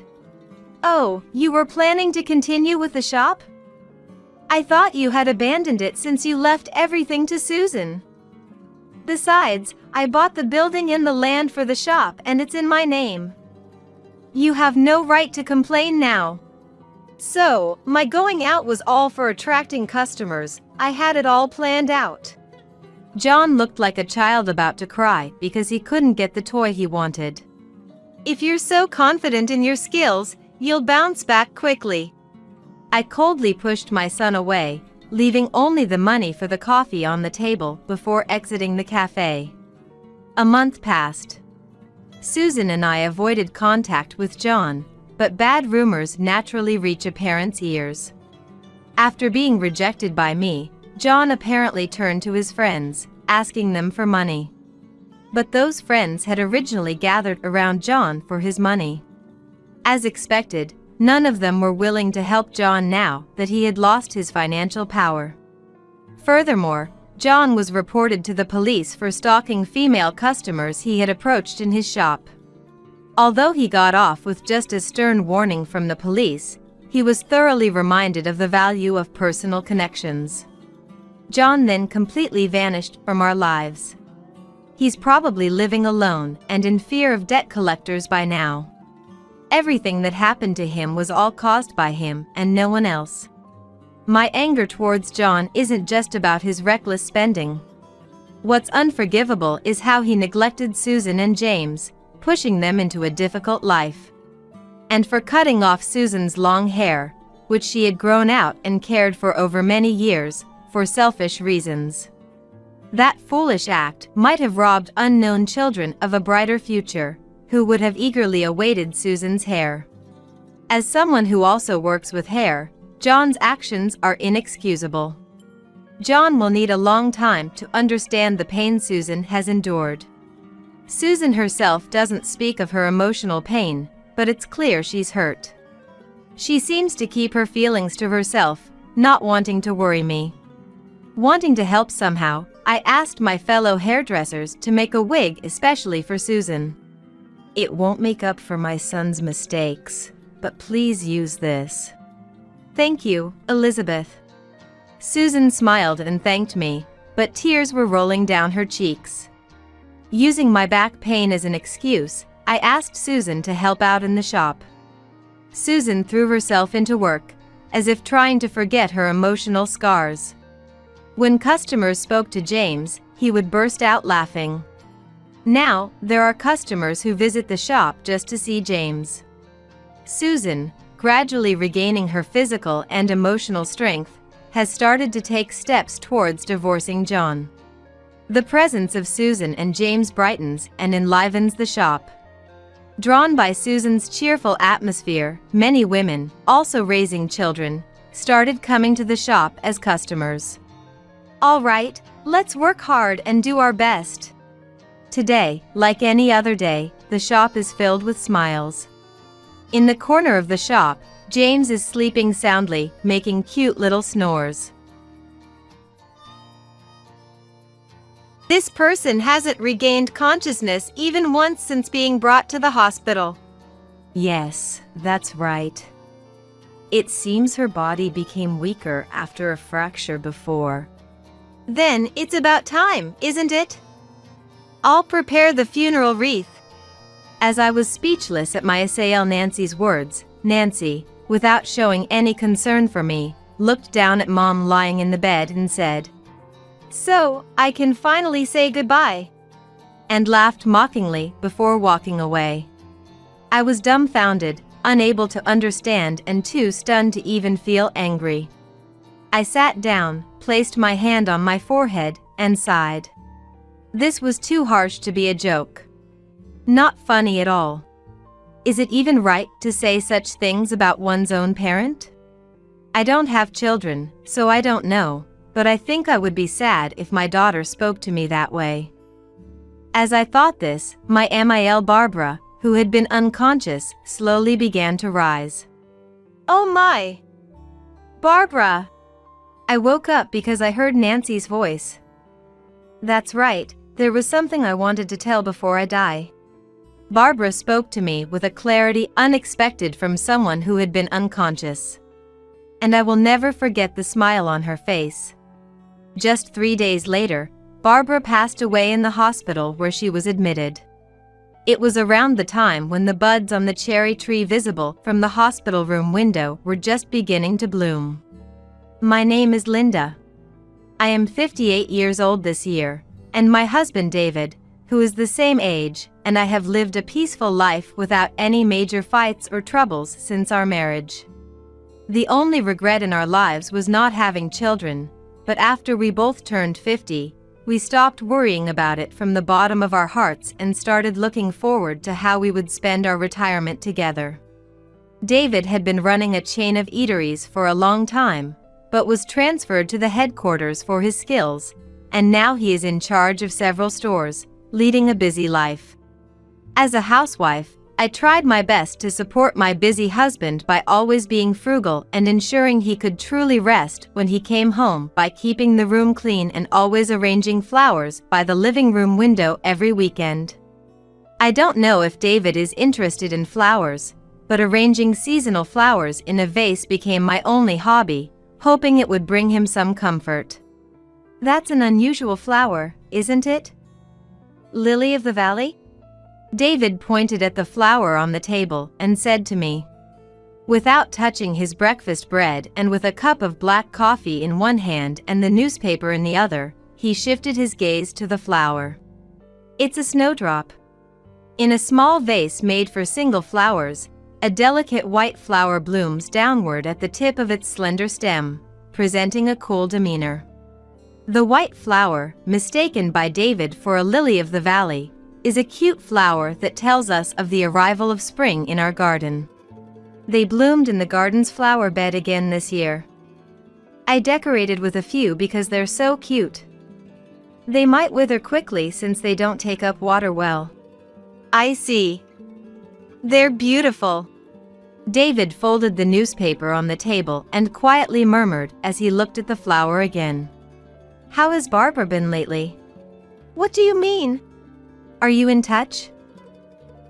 "Oh, you were planning to continue with the shop? I thought you had abandoned it since you left everything to Susan. Besides, I bought the building and the land for the shop and it's in my name. You have no right to complain now." "So, my going out was all for attracting customers. I had it all planned out." John looked like a child about to cry because he couldn't get the toy he wanted. "If you're so confident in your skills, you'll bounce back quickly." I coldly pushed my son away, leaving only the money for the coffee on the table before exiting the cafe. A month passed. Susan and I avoided contact with John, but bad rumors naturally reach a parent's ears. After being rejected by me, John apparently turned to his friends, asking them for money. But those friends had originally gathered around John for his money. As expected, none of them were willing to help John now that he had lost his financial power. Furthermore, John was reported to the police for stalking female customers he had approached in his shop. Although he got off with just a stern warning from the police, he was thoroughly reminded of the value of personal connections. John then completely vanished from our lives. He's probably living alone and in fear of debt collectors by now. Everything that happened to him was all caused by him and no one else. My anger towards John isn't just about his reckless spending. What's unforgivable is how he neglected Susan and James, pushing them into a difficult life. And for cutting off Susan's long hair, which she had grown out and cared for over many years, for selfish reasons. That foolish act might have robbed unknown children of a brighter future, who would have eagerly awaited Susan's hair. As someone who also works with hair, John's actions are inexcusable. John will need a long time to understand the pain Susan has endured. Susan herself doesn't speak of her emotional pain, but it's clear she's hurt. She seems to keep her feelings to herself, not wanting to worry me. Wanting to help somehow, I asked my fellow hairdressers to make a wig especially for Susan. It won't make up for my son's mistakes, but please use this. Thank you, Elizabeth. Susan smiled and thanked me, but tears were rolling down her cheeks. Using my back pain as an excuse, I asked Susan to help out in the shop. Susan threw herself into work, as if trying to forget her emotional scars. When customers spoke to James, he would burst out laughing. Now, there are customers who visit the shop just to see James. Susan, gradually regaining her physical and emotional strength, has started to take steps towards divorcing John. The presence of Susan and James brightens and enlivens the shop. Drawn by Susan's cheerful atmosphere, many women, also raising children, started coming to the shop as customers. All right, let's work hard and do our best. Today, like any other day, the shop is filled with smiles. In the corner of the shop, James is sleeping soundly, making cute little snores. This person hasn't regained consciousness even once since being brought to the hospital. Yes, that's right. It seems her body became weaker after a fracture before. Then it's about time, isn't it? I'll prepare the funeral wreath. As I was speechless at my assail Nancy's words, Nancy, without showing any concern for me, looked down at Mom lying in the bed and said, "So, I can finally say goodbye," and laughed mockingly before walking away. I was dumbfounded, unable to understand and too stunned to even feel angry. I sat down, placed my hand on my forehead, and sighed. This was too harsh to be a joke. Not funny at all. Is it even right to say such things about one's own parent? I don't have children, so I don't know, but I think I would be sad if my daughter spoke to me that way. As I thought this, my MIL Barbara, who had been unconscious, slowly began to rise. Oh my! Barbara! I woke up because I heard Nancy's voice. That's right, there was something I wanted to tell before I die. Barbara spoke to me with a clarity unexpected from someone who had been unconscious. And I will never forget the smile on her face. Just 3 days later, Barbara passed away in the hospital where she was admitted. It was around the time when the buds on the cherry tree visible from the hospital room window were just beginning to bloom. My name is Linda. I am 58 years old this year, and my husband David, who is the same age, and I have lived a peaceful life without any major fights or troubles since our marriage. The only regret in our lives was not having children, but after we both turned 50, we stopped worrying about it from the bottom of our hearts and started looking forward to how we would spend our retirement together. David had been running a chain of eateries for a long time, but was transferred to the headquarters for his skills, and now he is in charge of several stores, leading a busy life. As a housewife, I tried my best to support my busy husband by always being frugal and ensuring he could truly rest when he came home by keeping the room clean and always arranging flowers by the living room window every weekend. I don't know if David is interested in flowers, but arranging seasonal flowers in a vase became my only hobby, hoping it would bring him some comfort. That's an unusual flower, isn't it? Lily of the valley? David pointed at the flower on the table and said to me. Without touching his breakfast bread and with a cup of black coffee in one hand and the newspaper in the other, he shifted his gaze to the flower. It's a snowdrop. In a small vase made for single flowers, a delicate white flower blooms downward at the tip of its slender stem, presenting a cool demeanor. The white flower, mistaken by David for a lily of the valley, is a cute flower that tells us of the arrival of spring in our garden. They bloomed in the garden's flower bed again this year. I decorated with a few because they're so cute. They might wither quickly since they don't take up water well. I see. They're beautiful. David folded the newspaper on the table and quietly murmured as he looked at the flower again. How has Barbara been lately? What do you mean? Are you in touch?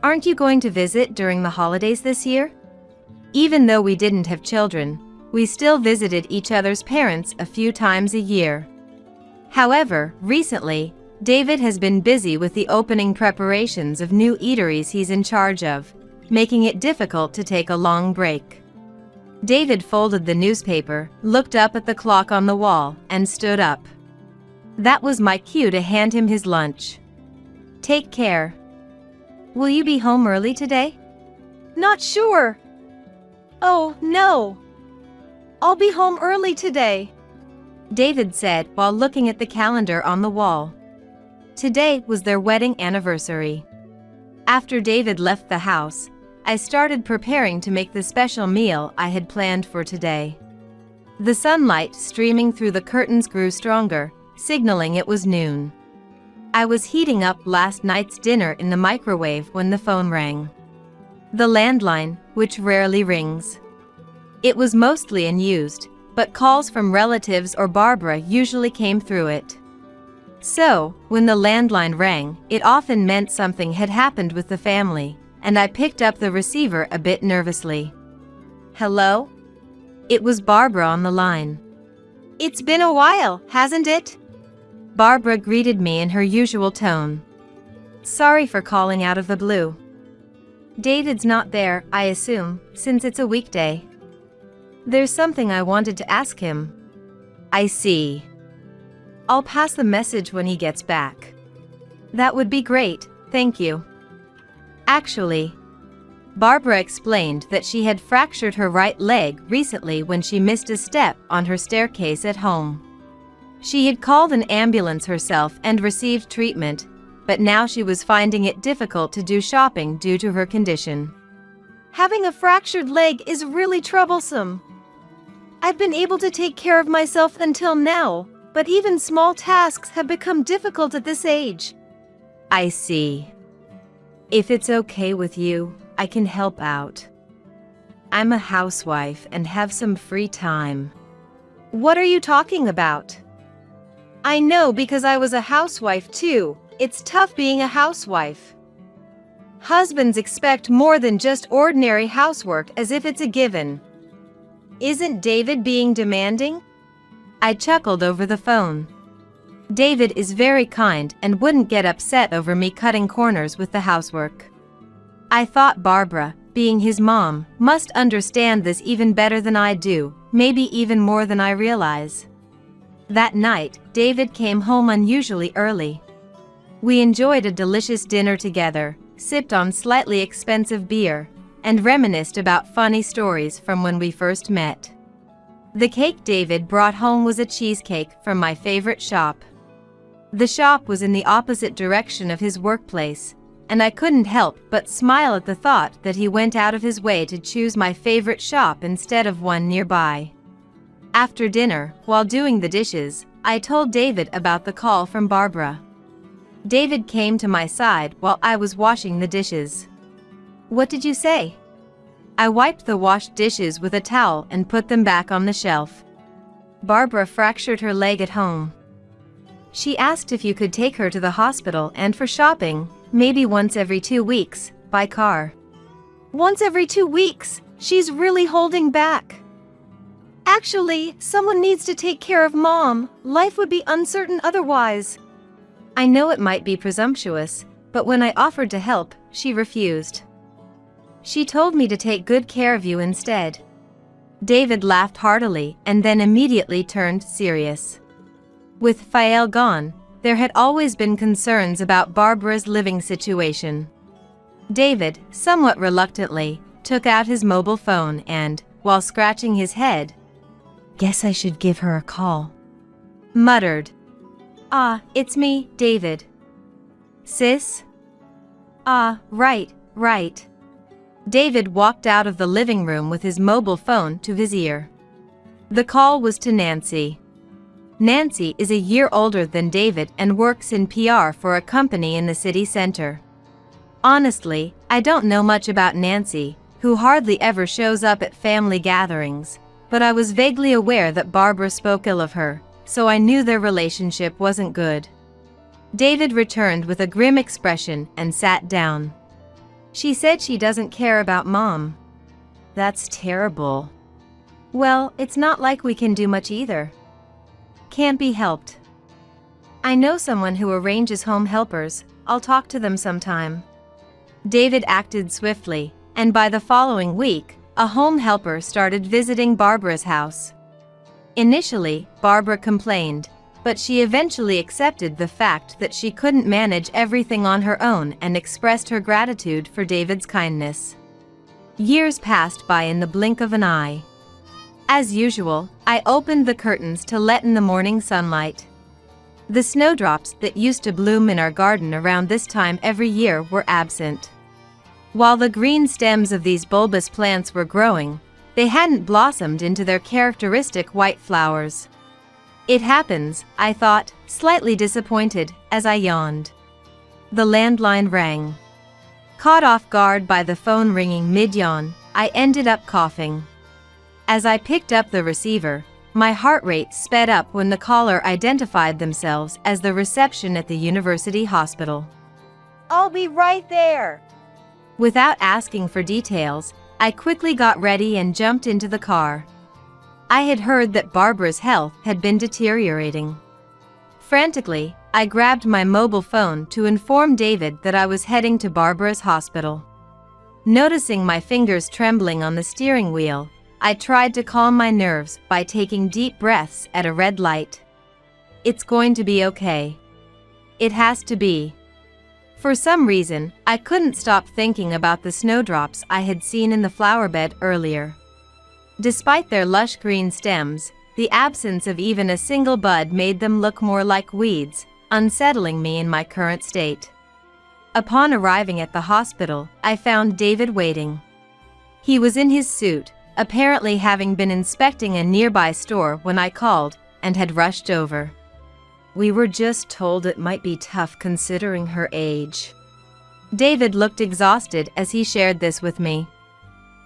Aren't you going to visit during the holidays this year? Even though we didn't have children, we still visited each other's parents a few times a year. However, recently, David has been busy with the opening preparations of new eateries he's in charge of, making it difficult to take a long break. David folded the newspaper, looked up at the clock on the wall, and stood up. That was my cue to hand him his lunch. Take care. Will you be home early today? Not sure. Oh, no. I'll be home early today, David said while looking at the calendar on the wall. Today was their wedding anniversary. After David left the house, I started preparing to make the special meal I had planned for today. The sunlight streaming through the curtains grew stronger, signaling it was noon. I was heating up last night's dinner in the microwave when the phone rang. The landline, which rarely rings. It was mostly unused, but calls from relatives or Barbara usually came through it. So, when the landline rang, it often meant something had happened with the family, and I picked up the receiver a bit nervously. Hello? It was Barbara on the line. It's been a while, hasn't it? Barbara greeted me in her usual tone. Sorry for calling out of the blue. David's not there, I assume, since it's a weekday. There's something I wanted to ask him. I see. I'll pass the message when he gets back. That would be great, thank you. Actually, Barbara explained that she had fractured her right leg recently when she missed a step on her staircase at home. She had called an ambulance herself and received treatment, but now she was finding it difficult to do shopping due to her condition. Having a fractured leg is really troublesome. I've been able to take care of myself until now, but even small tasks have become difficult at this age. I see. If it's okay with you, I can help out. I'm a housewife and have some free time. What are you talking about? I know because I was a housewife too. It's tough being a housewife. Husbands expect more than just ordinary housework as if it's a given. Isn't David being demanding? I chuckled over the phone. David is very kind and wouldn't get upset over me cutting corners with the housework. I thought Barbara, being his mom, must understand this even better than I do, maybe even more than I realize. That night, David came home unusually early. We enjoyed a delicious dinner together, sipped on slightly expensive beer, and reminisced about funny stories from when we first met. The cake David brought home was a cheesecake from my favorite shop. The shop was in the opposite direction of his workplace, and I couldn't help but smile at the thought that he went out of his way to choose my favorite shop instead of one nearby. After dinner, while doing the dishes, I told David about the call from Barbara. David came to my side while I was washing the dishes. "What did you say?" I wiped the washed dishes with a towel and put them back on the shelf. "Barbara fractured her leg at home. She asked if you could take her to the hospital and for shopping, maybe once every 2 weeks, by car." "Once every 2 weeks? She's really holding back. Actually, someone needs to take care of Mom. Life would be uncertain otherwise." I know it might be presumptuous, but when I offered to help, she refused. "She told me to take good care of you instead." David laughed heartily and then immediately turned serious. With Fael gone, there had always been concerns about Barbara's living situation. David, somewhat reluctantly, took out his mobile phone and, while scratching his head, "Guess I should give her a call," muttered. "Ah, it's me, David." "Sis?" "Ah, right. David walked out of the living room with his mobile phone to his ear. The call was to Nancy. Nancy is a year older than David and works in PR for a company in the city center. Honestly, I don't know much about Nancy, who hardly ever shows up at family gatherings, but I was vaguely aware that Barbara spoke ill of her, so I knew their relationship wasn't good. David returned with a grim expression and sat down. "She said she doesn't care about Mom." "That's terrible." "Well, it's not like we can do much either. Can't be helped. I know someone who arranges home helpers. I'll talk to them sometime." David acted swiftly, and by the following week, a home helper started visiting Barbara's house. Initially, Barbara complained, but she eventually accepted the fact that she couldn't manage everything on her own and expressed her gratitude for David's kindness. Years passed by in the blink of an eye. As usual, I opened the curtains to let in the morning sunlight. The snowdrops that used to bloom in our garden around this time every year were absent. While the green stems of these bulbous plants were growing, they hadn't blossomed into their characteristic white flowers. "It happens," I thought, slightly disappointed, as I yawned. The landline rang. Caught off guard by the phone ringing mid-yawn, I ended up coughing. As I picked up the receiver, my heart rate sped up when the caller identified themselves as the reception at the university hospital. "I'll be right there." Without asking for details, I quickly got ready and jumped into the car. I had heard that Barbara's health had been deteriorating. Frantically, I grabbed my mobile phone to inform David that I was heading to Barbara's hospital. Noticing my fingers trembling on the steering wheel, I tried to calm my nerves by taking deep breaths at a red light. "It's going to be okay. It has to be." For some reason, I couldn't stop thinking about the snowdrops I had seen in the flower bed earlier. Despite their lush green stems, the absence of even a single bud made them look more like weeds, unsettling me in my current state. Upon arriving at the hospital, I found David waiting. He was in his suit, apparently having been inspecting a nearby store when I called, and had rushed over. "We were just told it might be tough considering her age." David looked exhausted as he shared this with me.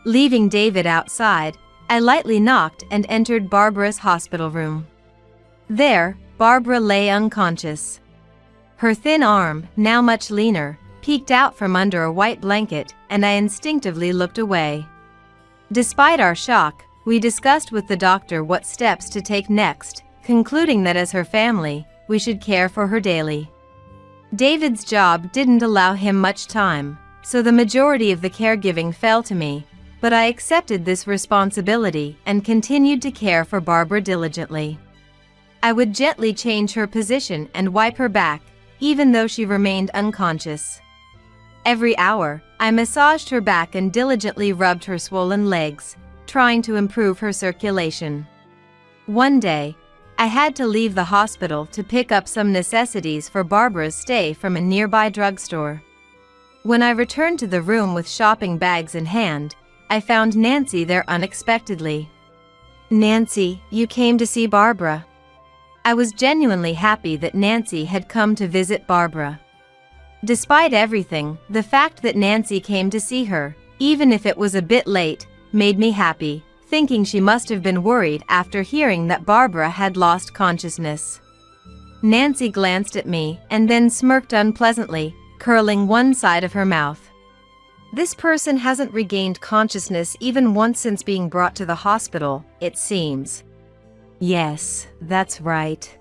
Leaving David outside, I lightly knocked and entered Barbara's hospital room. There, Barbara lay unconscious. Her thin arm, now much leaner, peeked out from under a white blanket, and I instinctively looked away. Despite our shock, we discussed with the doctor what steps to take next, concluding that as her family, we should care for her daily. David's job didn't allow him much time, so the majority of the caregiving fell to me, but I accepted this responsibility and continued to care for Barbara diligently. I would gently change her position and wipe her back, even though she remained unconscious. Every hour, I massaged her back and diligently rubbed her swollen legs, trying to improve her circulation. One day, I had to leave the hospital to pick up some necessities for Barbara's stay from a nearby drugstore. When I returned to the room with shopping bags in hand, I found Nancy there unexpectedly. Nancy, you came to see Barbara. I was genuinely happy that Nancy had come to visit Barbara. Despite everything, the fact that Nancy came to see her, even if it was a bit late, made me happy, thinking she must have been worried after hearing that Barbara had lost consciousness. Nancy glanced at me and then smirked unpleasantly, curling one side of her mouth. This person hasn't regained consciousness even once since being brought to the hospital, it seems. Yes, that's right.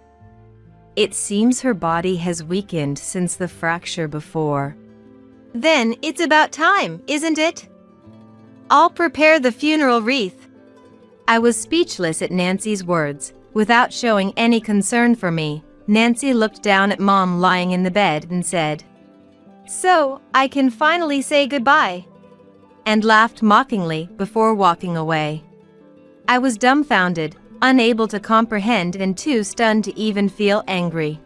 It seems her body has weakened since the fracture before. Then it's about time, isn't it? I'll prepare the funeral wreath. I was speechless at Nancy's words. Without showing any concern for me, Nancy looked down at Mom lying in the bed and said, "So, I can finally say goodbye," and laughed mockingly before walking away. I was dumbfounded, unable to comprehend and too stunned to even feel angry.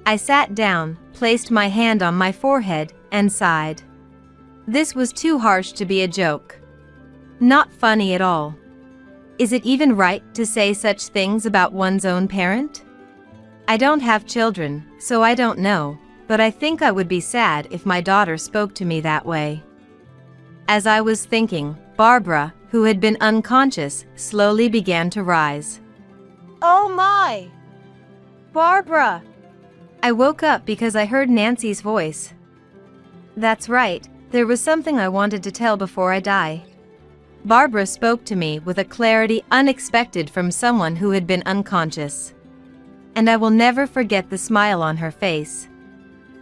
I sat down, placed my hand on my forehead, and sighed. This was too harsh to be a joke. Not funny at all. Is it even right to say such things about one's own parent? I don't have children, so I don't know, but I think I would be sad if my daughter spoke to me that way. As I was thinking, Barbara, who had been unconscious, slowly began to rise. Oh my! Barbara! I woke up because I heard Nancy's voice. That's right, there was something I wanted to tell before I die. Barbara spoke to me with a clarity unexpected from someone who had been unconscious. And I will never forget the smile on her face.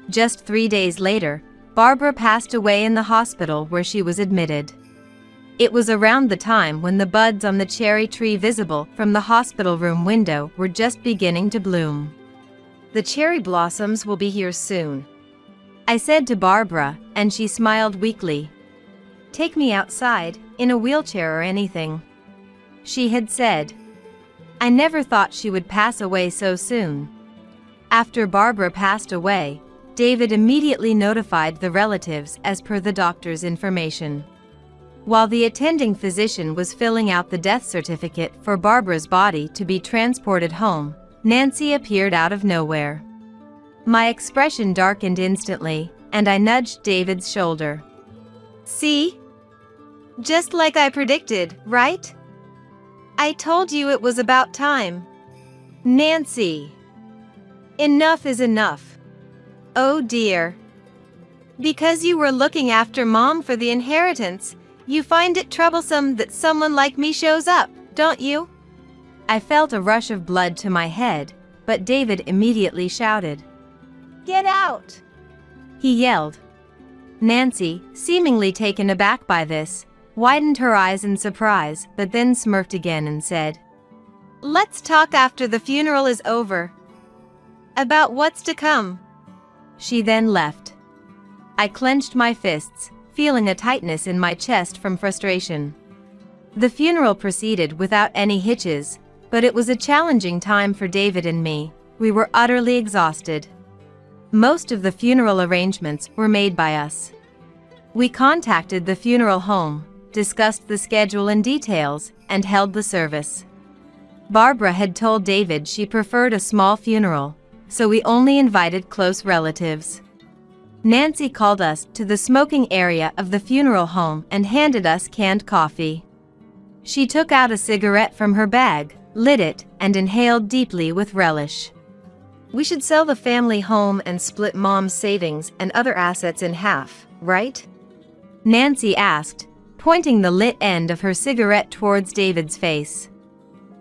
Just 3 days later, Barbara passed away in the hospital where she was admitted. It was around the time when the buds on the cherry tree visible from the hospital room window were just beginning to bloom. The cherry blossoms will be here soon, I said to Barbara, and she smiled weakly. Take me outside, in a wheelchair or anything, she had said. I never thought she would pass away so soon. After Barbara passed away, David immediately notified the relatives as per the doctor's information. While the attending physician was filling out the death certificate for Barbara's body to be transported home, Nancy appeared out of nowhere. My expression darkened instantly, and I nudged David's shoulder. See? Just like I predicted, right? I told you it was about time. Nancy! Enough is enough. Oh dear. Because you were looking after Mom for the inheritance, you find it troublesome that someone like me shows up, don't you? I felt a rush of blood to my head, but David immediately shouted. Get out! He yelled. Nancy, seemingly taken aback by this, widened her eyes in surprise, but then smirked again and said, Let's talk after the funeral is over. About what's to come. She then left. I clenched my fists, feeling a tightness in my chest from frustration. The funeral proceeded without any hitches, but it was a challenging time for David and me. We were utterly exhausted. Most of the funeral arrangements were made by us. We contacted the funeral home, discussed the schedule and details, and held the service. Barbara had told David she preferred a small funeral, so we only invited close relatives. Nancy called us to the smoking area of the funeral home and handed us canned coffee. She took out a cigarette from her bag, lit it, and inhaled deeply with relish. We should sell the family home and split Mom's savings and other assets in half, right? Nancy asked, pointing the lit end of her cigarette towards David's face.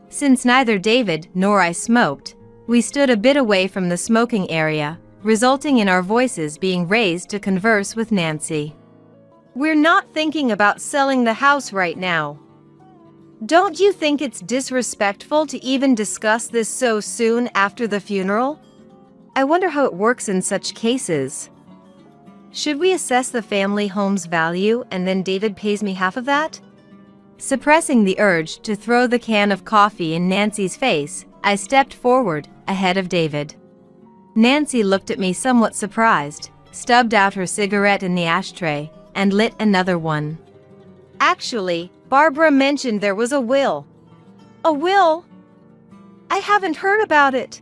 Since neither David nor I smoked, we stood a bit away from the smoking area, resulting in our voices being raised to converse with Nancy. We're not thinking about selling the house right now. Don't you think it's disrespectful to even discuss this so soon after the funeral? I wonder how it works in such cases. Should we assess the family home's value and then David pays me half of that? Suppressing the urge to throw the can of coffee in Nancy's face, I stepped forward, ahead of David. Nancy looked at me somewhat surprised, stubbed out her cigarette in the ashtray, and lit another one. Actually, Barbara mentioned there was a will. A will? I haven't heard about it.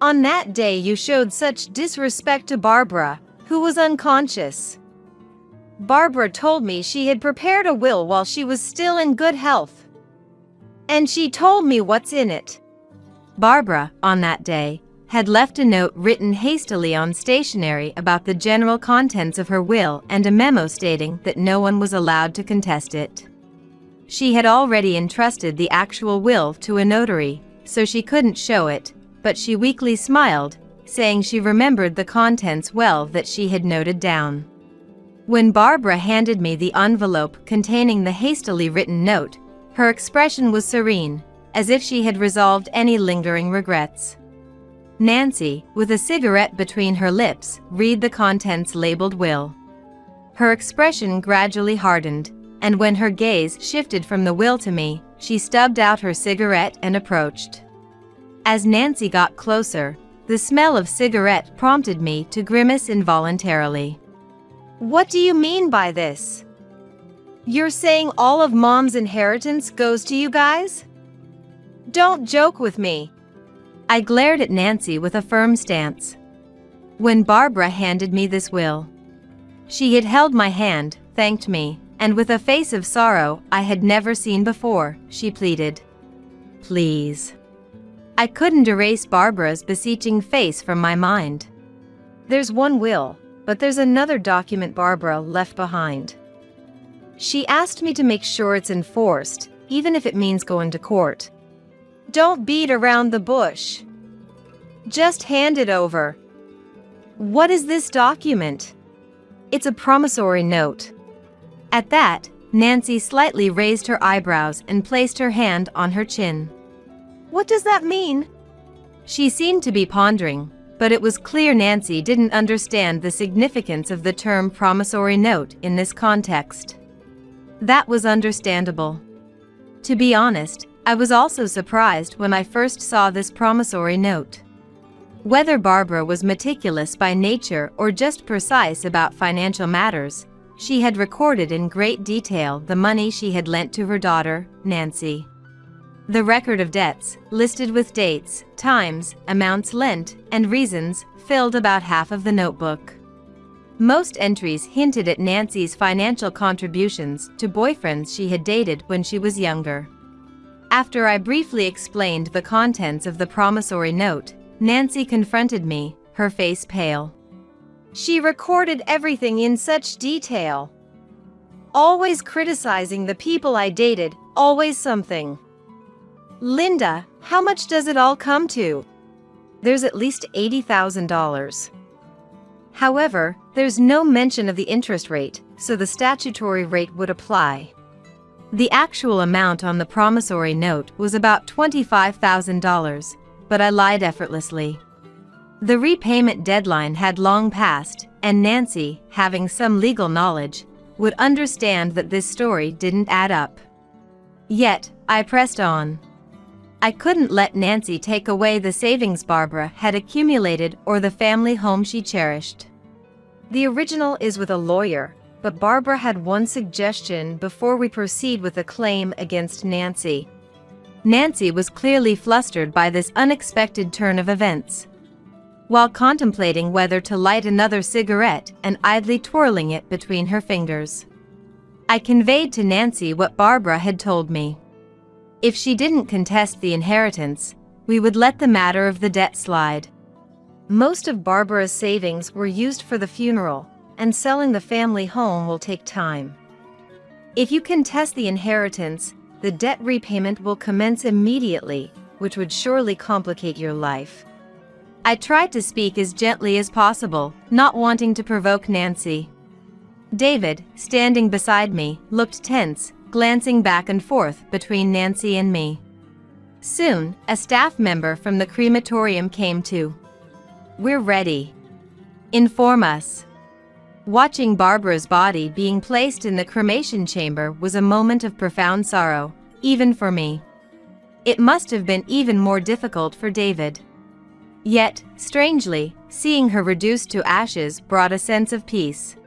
On that day you showed such disrespect to Barbara, who was unconscious. Barbara told me she had prepared a will while she was still in good health. And she told me what's in it. Barbara, on that day, had left a note written hastily on stationery about the general contents of her will and a memo stating that no one was allowed to contest it. She had already entrusted the actual will to a notary, so she couldn't show it, but she weakly smiled, saying she remembered the contents well that she had noted down. When Barbara handed me the envelope containing the hastily written note, her expression was serene, as if she had resolved any lingering regrets. Nancy, with a cigarette between her lips, read the contents labeled will. Her expression gradually hardened, and when her gaze shifted from the will to me, she stubbed out her cigarette and approached. As Nancy got closer, the smell of cigarette prompted me to grimace involuntarily. What do you mean by this? You're saying all of Mom's inheritance goes to you guys? Don't joke with me. I glared at Nancy with a firm stance. When Barbara handed me this will, she had held my hand, thanked me, and with a face of sorrow I had never seen before, she pleaded. Please. I couldn't erase Barbara's beseeching face from my mind. There's one will, but there's another document Barbara left behind. She asked me to make sure it's enforced, even if it means going to court. Don't beat around the bush. Just hand it over. What is this document? It's a promissory note. At that, Nancy slightly raised her eyebrows and placed her hand on her chin. What does that mean? She seemed to be pondering, but it was clear Nancy didn't understand the significance of the term promissory note in this context. That was understandable. To be honest, I was also surprised when I first saw this promissory note. Whether Barbara was meticulous by nature or just precise about financial matters, she had recorded in great detail the money she had lent to her daughter, Nancy. The record of debts, listed with dates, times, amounts lent, and reasons, filled about half of the notebook. Most entries hinted at Nancy's financial contributions to boyfriends she had dated when she was younger. After I briefly explained the contents of the promissory note, Nancy confronted me, her face pale. She recorded everything in such detail. Always criticizing the people I dated, always something. Linda, how much does it all come to? There's at least $80,000. However, there's no mention of the interest rate, so the statutory rate would apply. The actual amount on the promissory note was about $25,000, but I lied effortlessly. The repayment deadline had long passed, and Nancy, having some legal knowledge, would understand that this story didn't add up. Yet, I pressed on. I couldn't let Nancy take away the savings Barbara had accumulated or the family home she cherished. The original is with a lawyer, but Barbara had one suggestion before we proceed with a claim against Nancy. Nancy was clearly flustered by this unexpected turn of events. While contemplating whether to light another cigarette and idly twirling it between her fingers, I conveyed to Nancy what Barbara had told me. If she didn't contest the inheritance, we would let the matter of the debt slide. Most of Barbara's savings were used for the funeral, and selling the family home will take time. If you contest the inheritance, the debt repayment will commence immediately, which would surely complicate your life. I tried to speak as gently as possible, not wanting to provoke Nancy. David, standing beside me, looked tense, glancing back and forth between Nancy and me. Soon, a staff member from the crematorium came too. We're ready. Inform us. Watching Barbara's body being placed in the cremation chamber was a moment of profound sorrow, even for me. It must have been even more difficult for David. Yet, strangely, seeing her reduced to ashes brought a sense of peace.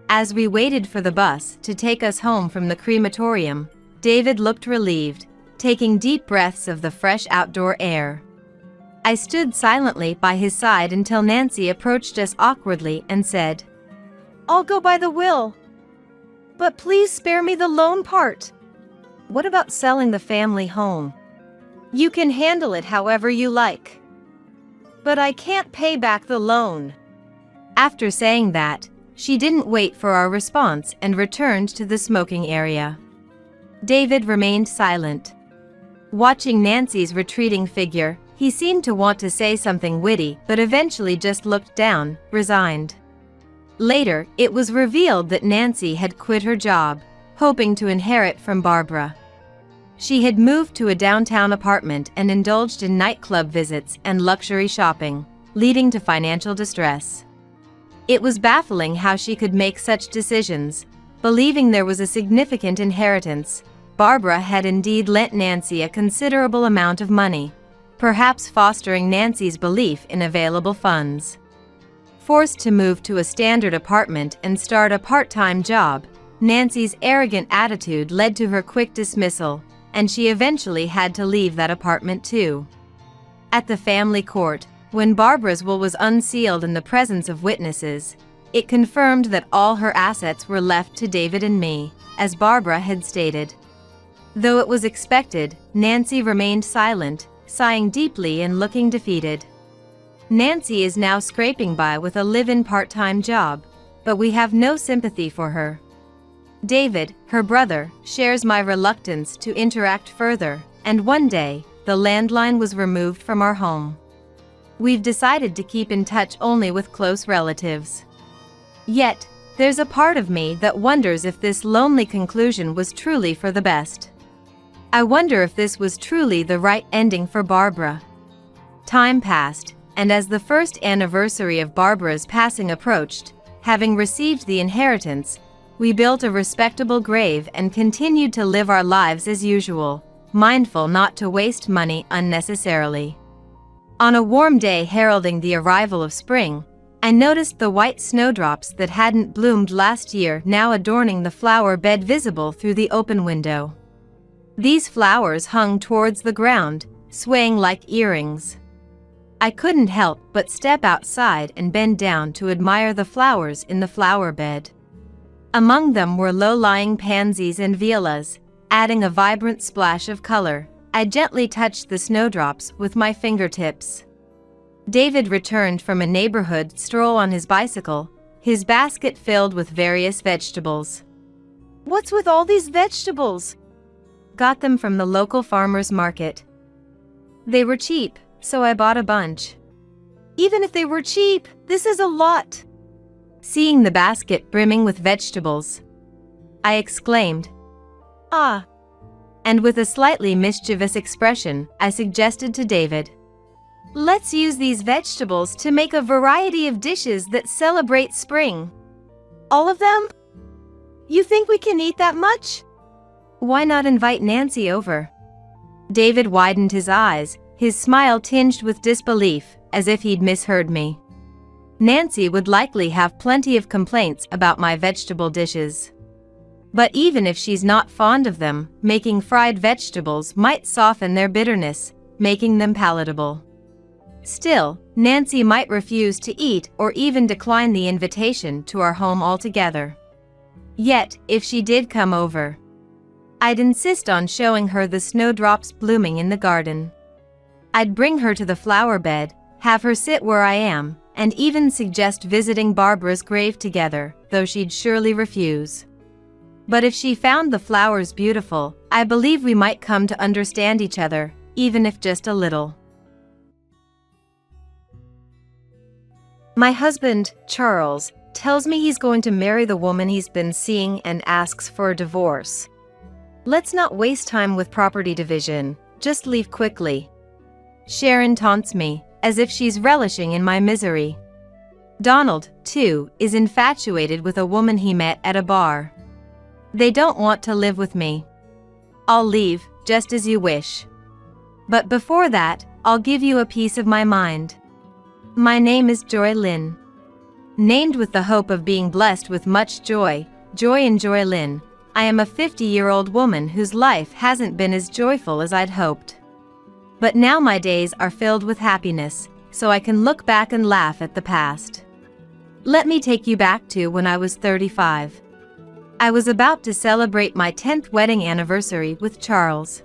As we waited for the bus to take us home from the crematorium, David looked relieved, taking deep breaths of the fresh outdoor air. I stood silently by his side until Nancy approached us awkwardly and said, "I'll go by the will. But please spare me the loan part. What about selling the family home? You can handle it however you like. But I can't pay back the loan." After saying that, she didn't wait for our response and returned to the smoking area. David remained silent. Watching Nancy's retreating figure, he seemed to want to say something witty but eventually just looked down, resigned. Later, it was revealed that Nancy had quit her job, hoping to inherit from Barbara. She had moved to a downtown apartment and indulged in nightclub visits and luxury shopping, leading to financial distress. It was baffling how she could make such decisions. Believing there was a significant inheritance, Barbara had indeed lent Nancy a considerable amount of money, perhaps fostering Nancy's belief in available funds. Forced to move to a standard apartment and start a part-time job, Nancy's arrogant attitude led to her quick dismissal, and she eventually had to leave that apartment too. At the family court, when Barbara's will was unsealed in the presence of witnesses, it confirmed that all her assets were left to David and me, as Barbara had stated. Though it was expected, Nancy remained silent, sighing deeply and looking defeated. Nancy is now scraping by with a live-in part-time job, but we have no sympathy for her. David, her brother, shares my reluctance to interact further, and one day, the landline was removed from our home. We've decided to keep in touch only with close relatives. Yet, there's a part of me that wonders if this lonely conclusion was truly for the best. I wonder if this was truly the right ending for Barbara. Time passed, and as the first anniversary of Barbara's passing approached, having received the inheritance, we built a respectable grave and continued to live our lives as usual, mindful not to waste money unnecessarily. On a warm day heralding the arrival of spring, I noticed the white snowdrops that hadn't bloomed last year now adorning the flower bed visible through the open window. These flowers hung towards the ground, swaying like earrings. I couldn't help but step outside and bend down to admire the flowers in the flower bed. Among them were low-lying pansies and violas, adding a vibrant splash of color. I gently touched the snowdrops with my fingertips. David returned from a neighborhood stroll on his bicycle, his basket filled with various vegetables. "What's with all these vegetables?" "Got them from the local farmer's market. They were cheap, so I bought a bunch." "Even if they were cheap, this is a lot." Seeing the basket brimming with vegetables, I exclaimed, "Ah!" And with a slightly mischievous expression, I suggested to David, "Let's use these vegetables to make a variety of dishes that celebrate spring." "All of them? You think we can eat that much?" "Why not invite Nancy over?" David widened his eyes, his smile tinged with disbelief, as if he'd misheard me. Nancy would likely have plenty of complaints about my vegetable dishes. But even if she's not fond of them, making fried vegetables might soften their bitterness, making them palatable. Still, Nancy might refuse to eat or even decline the invitation to our home altogether. Yet, if she did come over, I'd insist on showing her the snowdrops blooming in the garden. I'd bring her to the flower bed, have her sit where I am, and even suggest visiting Barbara's grave together, though she'd surely refuse. But if she found the flowers beautiful, I believe we might come to understand each other, even if just a little. My husband, Charles, tells me he's going to marry the woman he's been seeing and asks for a divorce. Let's not waste time with property division, just leave quickly. Sharon taunts me, as if she's relishing in my misery. Donald, too, is infatuated with a woman he met at a bar. They don't want to live with me. I'll leave, just as you wish. But before that, I'll give you a piece of my mind. My name is Joy Lynn. Named with the hope of being blessed with much joy, Joy and Joy Lynn, I am a 50-year-old woman whose life hasn't been as joyful as I'd hoped. But now my days are filled with happiness, so I can look back and laugh at the past. Let me take you back to when I was 35. I was about to celebrate my 10th wedding anniversary with Charles.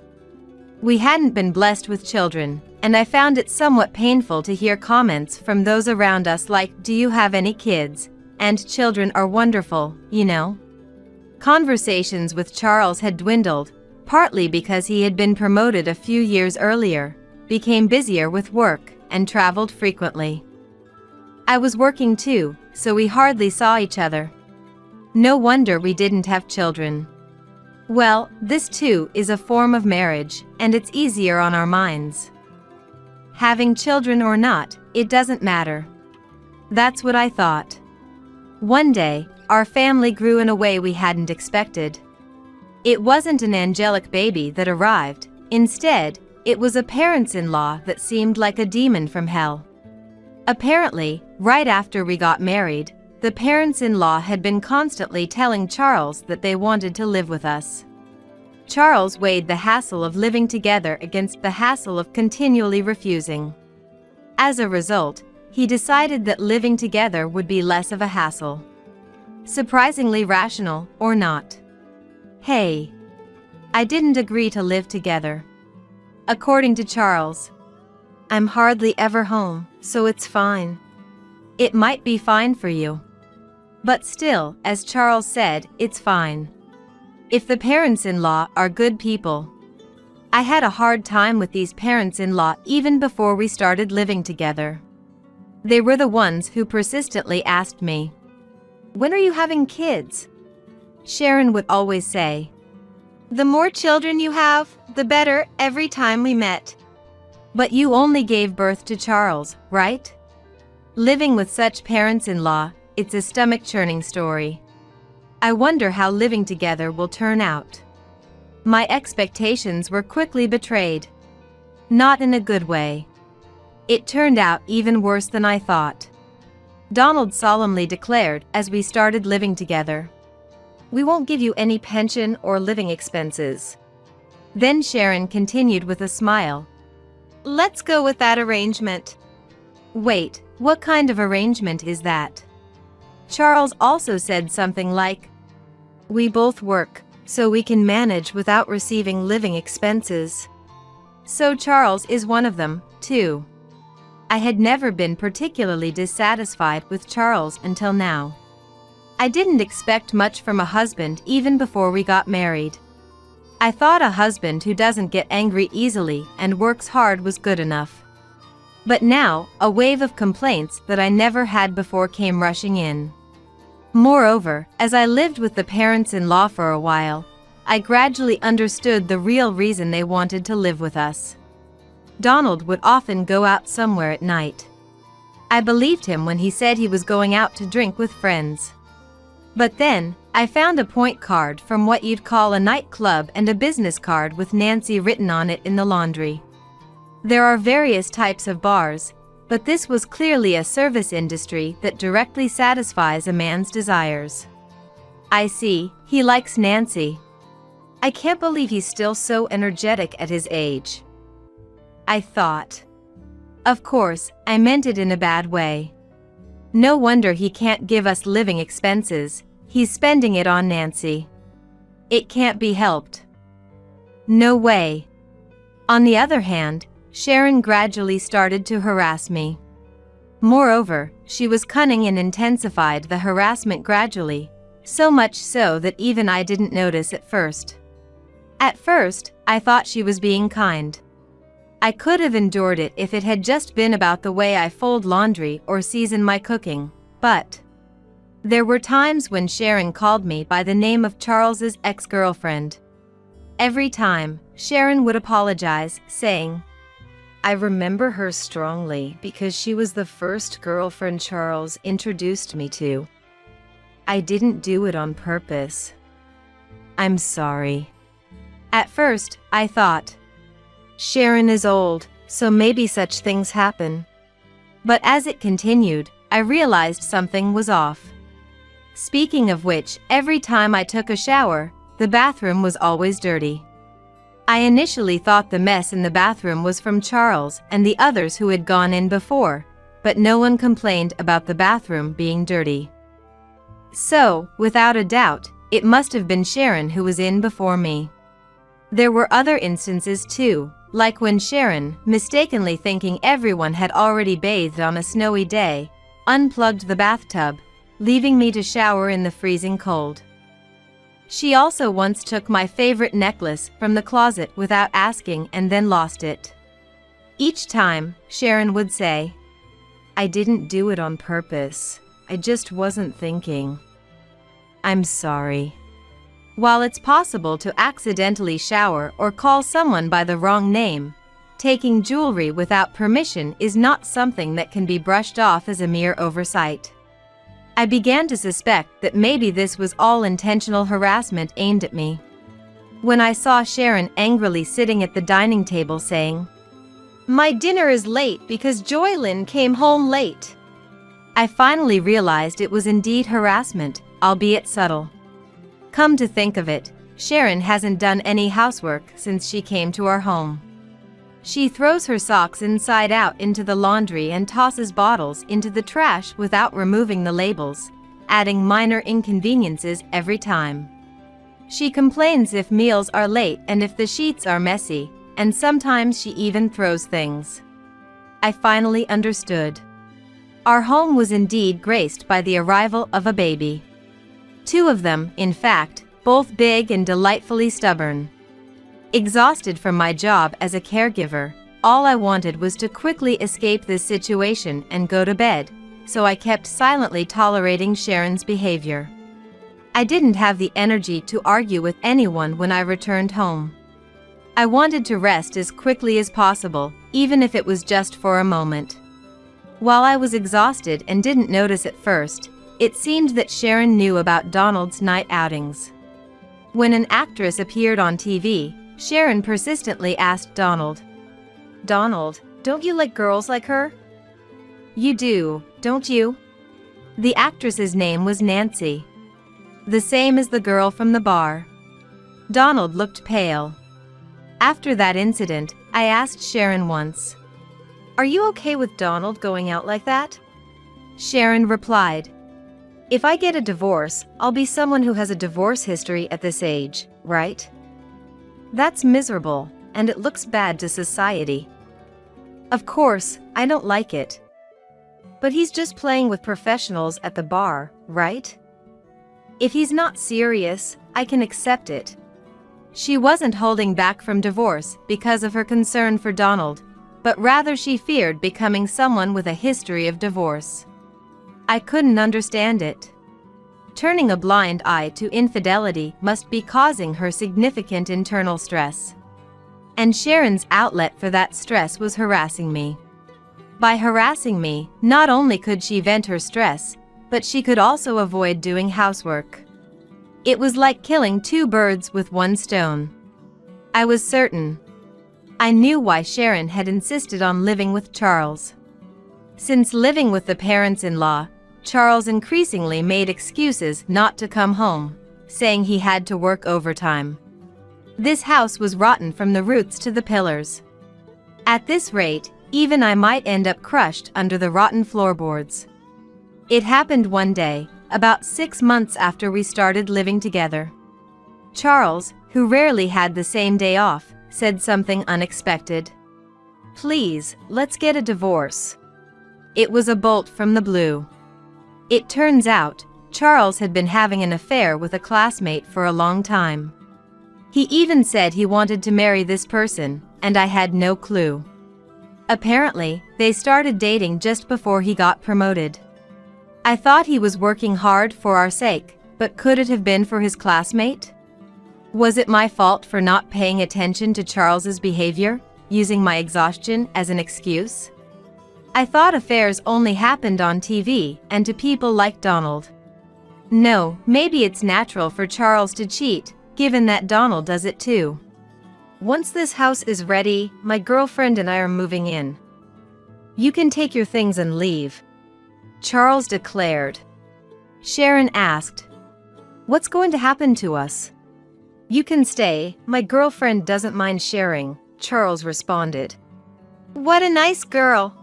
We hadn't been blessed with children, and I found it somewhat painful to hear comments from those around us like, "Do you have any kids? And children are wonderful, you know." Conversations with Charles had dwindled, partly because he had been promoted a few years earlier, became busier with work, and traveled frequently. I was working too, so we hardly saw each other. No wonder we didn't have children. Well, this too is a form of marriage, and it's easier on our minds. Having children or not, it doesn't matter. That's what I thought. One day, our family grew in a way we hadn't expected. It wasn't an angelic baby that arrived. Instead, it was a parents-in-law that seemed like a demon from hell. Apparently, right after we got married, the parents-in-law had been constantly telling Charles that they wanted to live with us. Charles weighed the hassle of living together against the hassle of continually refusing. As a result, he decided that living together would be less of a hassle. Surprisingly rational, or not? Hey, I didn't agree to live together. According to Charles, I'm hardly ever home, so it's fine. It might be fine for you. But still, as Charles said, it's fine. If the parents-in-law are good people. I had a hard time with these parents-in-law even before we started living together. They were the ones who persistently asked me, "When are you having kids?" Sharon would always say, "The more children you have, the better," every time we met. But you only gave birth to Charles, right? Living with such parents-in-law, it's a stomach-churning story. I wonder how living together will turn out. My expectations were quickly betrayed. Not in a good way. It turned out even worse than I thought. Donald solemnly declared as we started living together, "We won't give you any pension or living expenses." Then Sharon continued with a smile, "Let's go with that arrangement." Wait, what kind of arrangement is that? Charles also said something like, "We both work, so we can manage without receiving living expenses." So Charles is one of them, too. I had never been particularly dissatisfied with Charles until now. I didn't expect much from a husband even before we got married. I thought a husband who doesn't get angry easily and works hard was good enough. But now, a wave of complaints that I never had before came rushing in. Moreover, as I lived with the parents-in-law for a while, I gradually understood the real reason they wanted to live with us. Donald would often go out somewhere at night. I believed him when he said he was going out to drink with friends. But then, I found a point card from what you'd call a nightclub and a business card with Nancy written on it in the laundry. There are various types of bars, but this was clearly a service industry that directly satisfies a man's desires. I see, he likes Nancy. I can't believe he's still so energetic at his age. I thought. Of course, I meant it in a bad way. No wonder he can't give us living expenses, he's spending it on Nancy. It can't be helped. No way. On the other hand, Sharon gradually started to harass me. Moreover, she was cunning and intensified the harassment gradually, so much so that even I didn't notice at first. At first, I thought she was being kind. I could have endured it if it had just been about the way I fold laundry or season my cooking, but there were times when Sharon called me by the name of Charles's ex-girlfriend. Every time, Sharon would apologize, saying, "I remember her strongly because she was the first girlfriend Charles introduced me to. I didn't do it on purpose. I'm sorry." At first, I thought, Sharon is old, so maybe such things happen. But as it continued, I realized something was off. Speaking of which, every time I took a shower, the bathroom was always dirty. I initially thought the mess in the bathroom was from Charles and the others who had gone in before, but no one complained about the bathroom being dirty. So, without a doubt, it must have been Sharon who was in before me. There were other instances too, like when Sharon, mistakenly thinking everyone had already bathed on a snowy day, unplugged the bathtub, leaving me to shower in the freezing cold. She also once took my favorite necklace from the closet without asking and then lost it. Each time, Sharon would say, "I didn't do it on purpose. I just wasn't thinking. I'm sorry." While it's possible to accidentally shower or call someone by the wrong name, taking jewelry without permission is not something that can be brushed off as a mere oversight. I began to suspect that maybe this was all intentional harassment aimed at me. When I saw Sharon angrily sitting at the dining table saying, "My dinner is late because Joylyn came home late," I finally realized it was indeed harassment, albeit subtle. Come to think of it, Sharon hasn't done any housework since she came to our home. She throws her socks inside out into the laundry and tosses bottles into the trash without removing the labels, adding minor inconveniences every time. She complains if meals are late and if the sheets are messy, and sometimes she even throws things. I finally understood. Our home was indeed graced by the arrival of a baby. 2 of them, in fact, both big and delightfully stubborn. Exhausted from my job as a caregiver, all I wanted was to quickly escape this situation and go to bed, so I kept silently tolerating Sharon's behavior. I didn't have the energy to argue with anyone when I returned home. I wanted to rest as quickly as possible, even if it was just for a moment. While I was exhausted and didn't notice at first, it seemed that Sharon knew about Donald's night outings. When an actress appeared on TV, Sharon persistently asked Donald, "Donald, don't you like girls like her?" "You do, don't you?" The actress's name was Nancy. The same as the girl from the bar. Donald looked pale. After that incident, I asked Sharon once, "Are you okay with Donald going out like that?" Sharon replied, "If I get a divorce, I'll be someone who has a divorce history at this age, right? That's miserable, and it looks bad to society. Of course, I don't like it. But he's just playing with professionals at the bar, right? If he's not serious, I can accept it." She wasn't holding back from divorce because of her concern for Donald, but rather she feared becoming someone with a history of divorce. I couldn't understand it. Turning a blind eye to infidelity must be causing her significant internal stress. And Sharon's outlet for that stress was harassing me. By harassing me, not only could she vent her stress, but she could also avoid doing housework. It was like killing 2 birds with 1 stone. I was certain. I knew why Sharon had insisted on living with Charles. Since living with the parents-in-law, Charles increasingly made excuses not to come home, saying he had to work overtime. This house was rotten from the roots to the pillars. At this rate, even I might end up crushed under the rotten floorboards. It happened one day, about 6 months after we started living together. Charles, who rarely had the same day off, said something unexpected. "Please, let's get a divorce." It was a bolt from the blue. It turns out, Charles had been having an affair with a classmate for a long time. He even said he wanted to marry this person, and I had no clue. Apparently, they started dating just before he got promoted. I thought he was working hard for our sake, but could it have been for his classmate? Was it my fault for not paying attention to Charles's behavior, using my exhaustion as an excuse? I thought affairs only happened on TV and to people like Donald. No, maybe it's natural for Charles to cheat, given that Donald does it too. "Once this house is ready, my girlfriend and I are moving in. You can take your things and leave," Charles declared. Sharon asked, "What's going to happen to us?" You can stay, my girlfriend doesn't mind sharing, Charles responded. What a nice girl.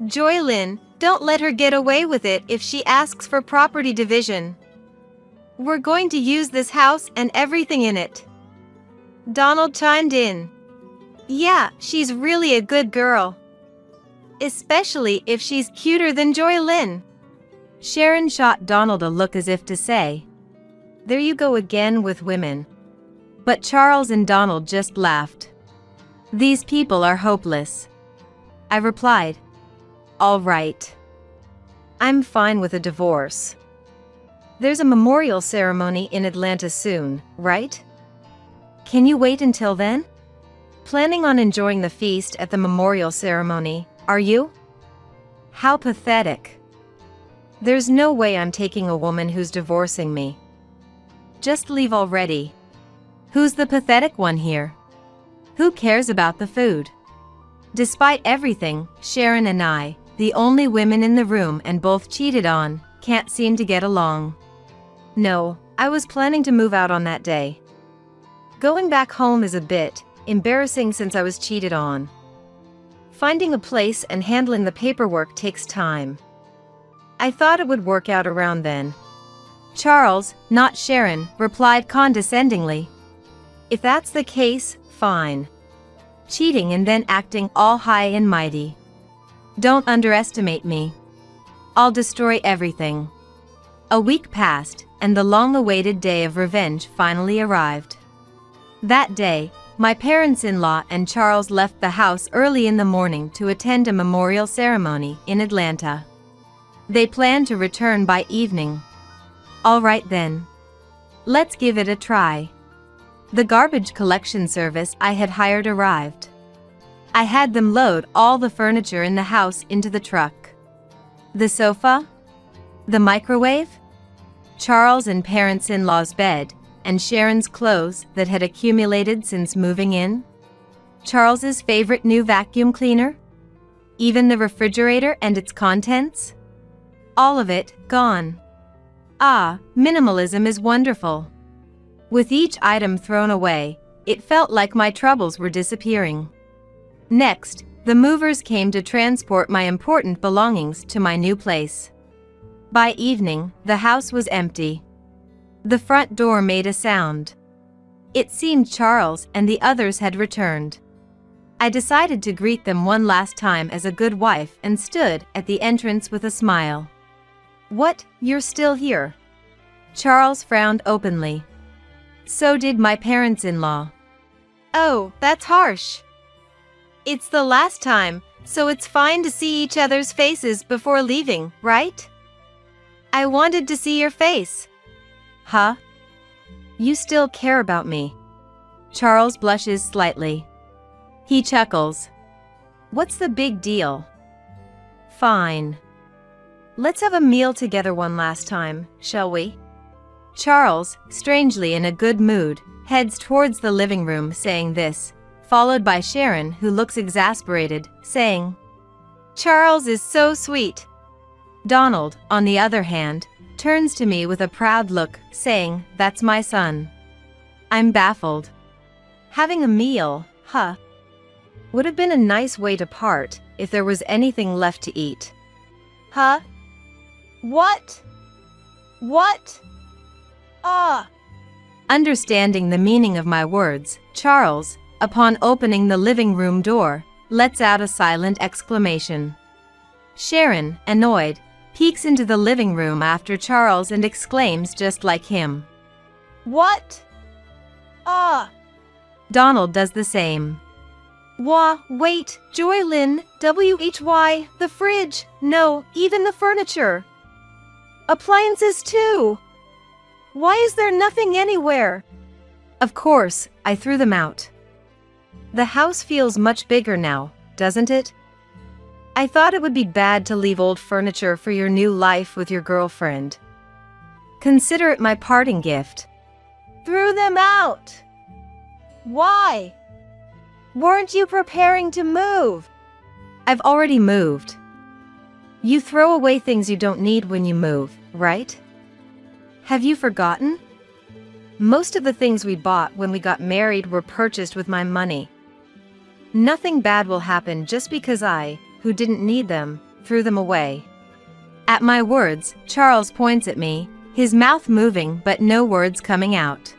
Joylyn, don't let her get away with it if she asks for property division. We're going to use this house and everything in it. Donald chimed in. Yeah, she's really a good girl. Especially if she's cuter than Joylyn. Sharon shot Donald a look as if to say, there you go again with women. But Charles and Donald just laughed. These people are hopeless. I replied, all right. I'm fine with a divorce. There's a memorial ceremony in Atlanta soon, right? Can you wait until then? Planning on enjoying the feast at the memorial ceremony, are you? How pathetic. There's no way I'm taking a woman who's divorcing me. Just leave already. Who's the pathetic one here? Who cares about the food? Despite everything, Sharon and I, the only women in the room and both cheated on, can't seem to get along. No, I was planning to move out on that day. Going back home is a bit embarrassing since I was cheated on. Finding a place and handling the paperwork takes time. I thought it would work out around then. Charles, not Sharon, replied condescendingly. If that's the case, fine. Cheating and then acting all high and mighty. Don't underestimate me. I'll destroy everything. A week passed, and the long-awaited day of revenge finally arrived. That day, my parents-in-law and Charles left the house early in the morning to attend a memorial ceremony in Atlanta. They planned to return by evening. All right then. Let's give it a try. The garbage collection service I had hired arrived. I had them load all the furniture in the house into the truck. The sofa, the microwave, Charles and parents-in-law's bed, and Sharon's clothes that had accumulated since moving in, Charles's favorite new vacuum cleaner, even the refrigerator and its contents. All of it gone. Ah, minimalism is wonderful. With each item thrown away, it felt like my troubles were disappearing. Next, the movers came to transport my important belongings to my new place. By evening, the house was empty. The front door made a sound. It seemed Charles and the others had returned. I decided to greet them one last time as a good wife and stood at the entrance with a smile. What, you're still here? Charles frowned openly. So did my parents-in-law. Oh, that's harsh. It's the last time, so it's fine to see each other's faces before leaving, right? I wanted to see your face. Huh? You still care about me. Charles blushes slightly. He chuckles. What's the big deal? Fine. Let's have a meal together one last time, shall we? Charles, strangely in a good mood, heads towards the living room saying this, followed by Sharon, who looks exasperated, saying, Charles is so sweet. Donald, on the other hand, turns to me with a proud look, saying, that's my son. I'm baffled. Having a meal, huh? Would have been a nice way to part, if there was anything left to eat. Huh? What? What? Ah! Understanding the meaning of my words, Charles, upon opening the living room door, lets out a silent exclamation. Sharon, annoyed, peeks into the living room after Charles and exclaims just like him. What? Ah! Donald does the same. Wah, wait, Joylyn, WHY, the fridge, no, even the furniture. Appliances too. Why is there nothing anywhere? Of course, I threw them out. The house feels much bigger now, doesn't it? I thought it would be bad to leave old furniture for your new life with your girlfriend. Consider it my parting gift. Threw them out. Why? Weren't you preparing to move? I've already moved. You throw away things you don't need when you move, right? Have you forgotten? Most of the things we bought when we got married were purchased with my money. Nothing bad will happen just because I, who didn't need them, threw them away." At my words, Charles points at me, his mouth moving but no words coming out.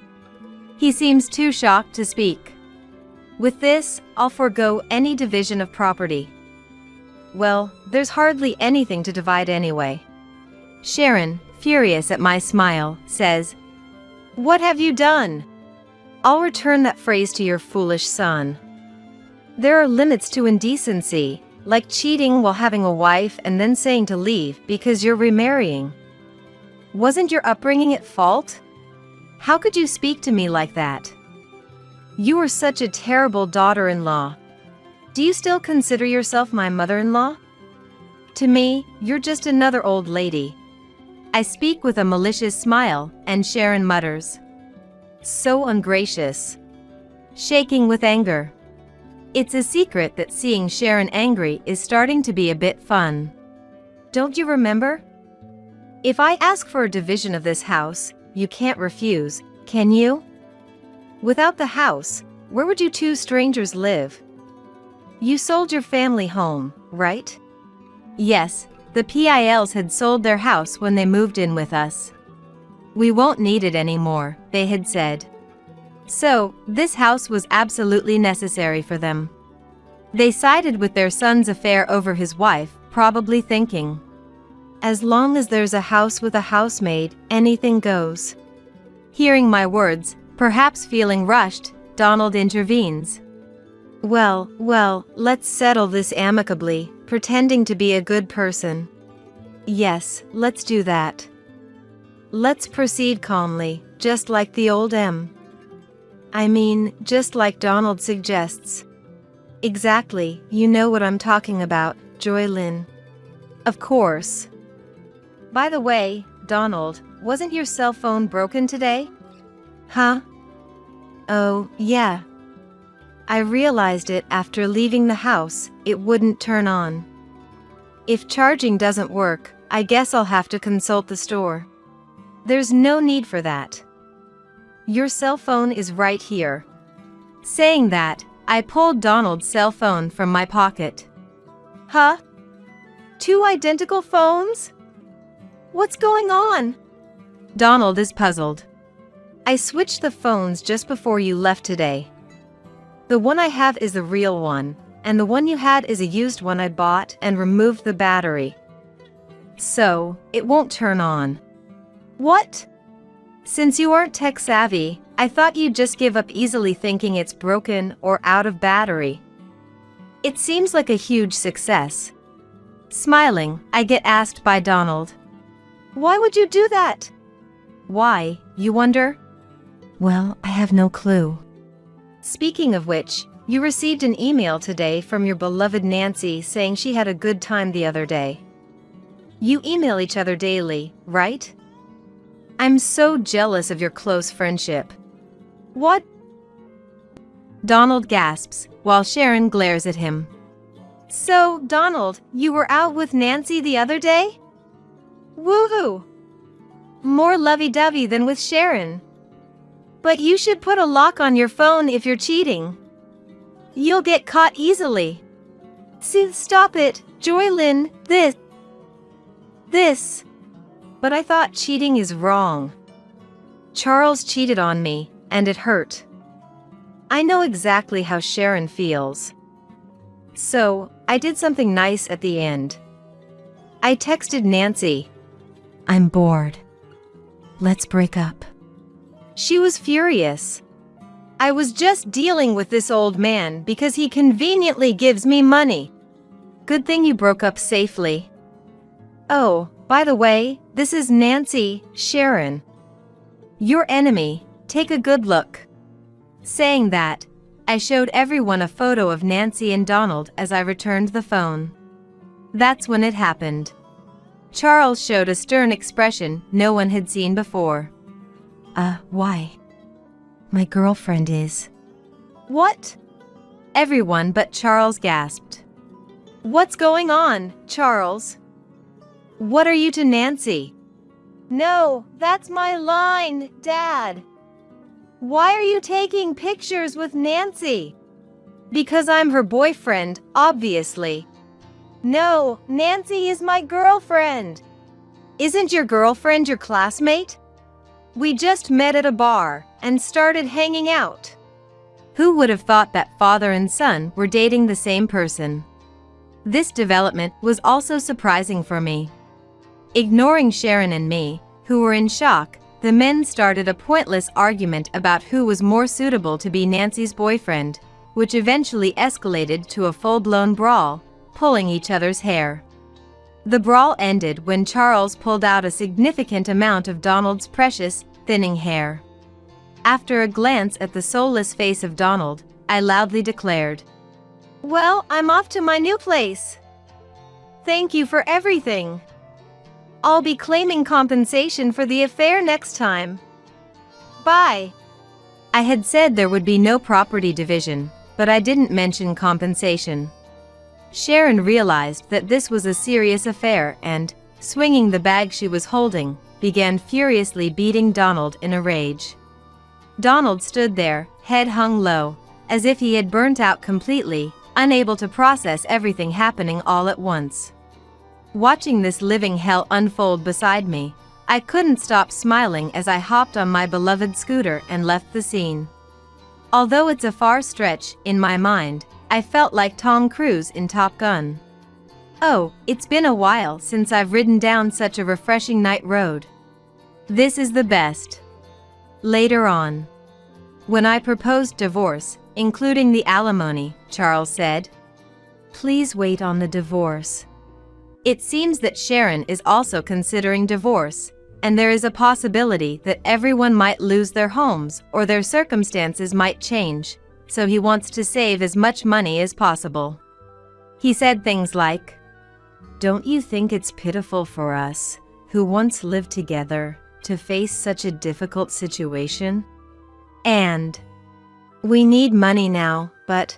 He seems too shocked to speak. "With this, I'll forego any division of property." Well, there's hardly anything to divide anyway. Sharon, furious at my smile, says, "What have you done?" I'll return that phrase to your foolish son. There are limits to indecency, like cheating while having a wife and then saying to leave because you're remarrying. Wasn't your upbringing at fault? How could you speak to me like that? You were such a terrible daughter-in-law. Do you still consider yourself my mother-in-law? To me, you're just another old lady. I speak with a malicious smile, and Sharon mutters, "So ungracious." Shaking with anger. It's a secret that seeing Sharon angry is starting to be a bit fun. Don't you remember? If I ask for a division of this house, you can't refuse, can you? Without the house, where would you two strangers live? You sold your family home, right? Yes, the PILs had sold their house when they moved in with us. We won't need it anymore, they had said. So, this house was absolutely necessary for them. They sided with their son's affair over his wife, probably thinking, as long as there's a house with a housemaid, anything goes. Hearing my words, perhaps feeling rushed, Donald intervenes. Well, let's settle this amicably, pretending to be a good person. Yes, let's do that. Let's proceed calmly, just like the old just like Donald suggests. Exactly, you know what I'm talking about, Joy Lynn. Of course. By the way, Donald, wasn't your cell phone broken today? Huh? Oh, yeah. I realized it after leaving the house, it wouldn't turn on. If charging doesn't work, I guess I'll have to consult the store. There's no need for that. Your cell phone is right here. Saying that, I pulled Donald's cell phone from my pocket. Huh? 2 identical phones? What's going on? Donald is puzzled. I switched the phones just before you left today. The one I have is the real one, and the one you had is a used one I bought and removed the battery. So, it won't turn on. What? Since you aren't tech savvy, I thought you'd just give up easily thinking it's broken or out of battery. It seems like a huge success. Smiling, I get asked by Donald, "Why would you do that?" Why, you wonder? Well, I have no clue. Speaking of which, you received an email today from your beloved Nancy saying she had a good time the other day. You email each other daily, right? I'm so jealous of your close friendship. What? Donald gasps, while Sharon glares at him. So, Donald, you were out with Nancy the other day? Woohoo! More lovey-dovey than with Sharon. But you should put a lock on your phone if you're cheating. You'll get caught easily. See, stop it, Joylyn, this. But I thought cheating is wrong. Charles cheated on me, and it hurt. I know exactly how Sharon feels. So, I did something nice at the end. I texted Nancy. I'm bored. Let's break up. She was furious. I was just dealing with this old man because he conveniently gives me money. Good thing you broke up safely. Oh, by the way, this is Nancy, Sharon. Your enemy, take a good look. Saying that, I showed everyone a photo of Nancy and Donald as I returned the phone. That's when it happened. Charles showed a stern expression no one had seen before. Why? My girlfriend is. What? Everyone but Charles gasped. What's going on, Charles? What are you to Nancy? No, that's my line, Dad. Why are you taking pictures with Nancy? Because I'm her boyfriend, obviously. No, Nancy is my girlfriend. Isn't your girlfriend your classmate? We just met at a bar and started hanging out. Who would have thought that father and son were dating the same person? This development was also surprising for me. Ignoring Sharon and me, who were in shock, the men started a pointless argument about who was more suitable to be Nancy's boyfriend, which eventually escalated to a full-blown brawl, pulling each other's hair. The brawl ended when Charles pulled out a significant amount of Donald's precious, thinning hair. After a glance at the soulless face of Donald, I loudly declared, "Well, I'm off to my new place. Thank you for everything. I'll be claiming compensation for the affair next time. Bye." I had said there would be no property division, but I didn't mention compensation. Sharon realized that this was a serious affair and, swinging the bag she was holding, began furiously beating Donald in a rage. Donald stood there, head hung low, as if he had burnt out completely, unable to process everything happening all at once. Watching this living hell unfold beside me, I couldn't stop smiling as I hopped on my beloved scooter and left the scene. Although it's a far stretch, in my mind, I felt like Tom Cruise in Top Gun. Oh, it's been a while since I've ridden down such a refreshing night road. This is the best. Later on, when I proposed divorce, including the alimony, Charles said, "Please wait on the divorce. It seems that Sharon is also considering divorce, and there is a possibility that everyone might lose their homes or their circumstances might change, so he wants to save as much money as possible." He said things like, "Don't you think it's pitiful for us, who once lived together, to face such a difficult situation? And we need money now, but..."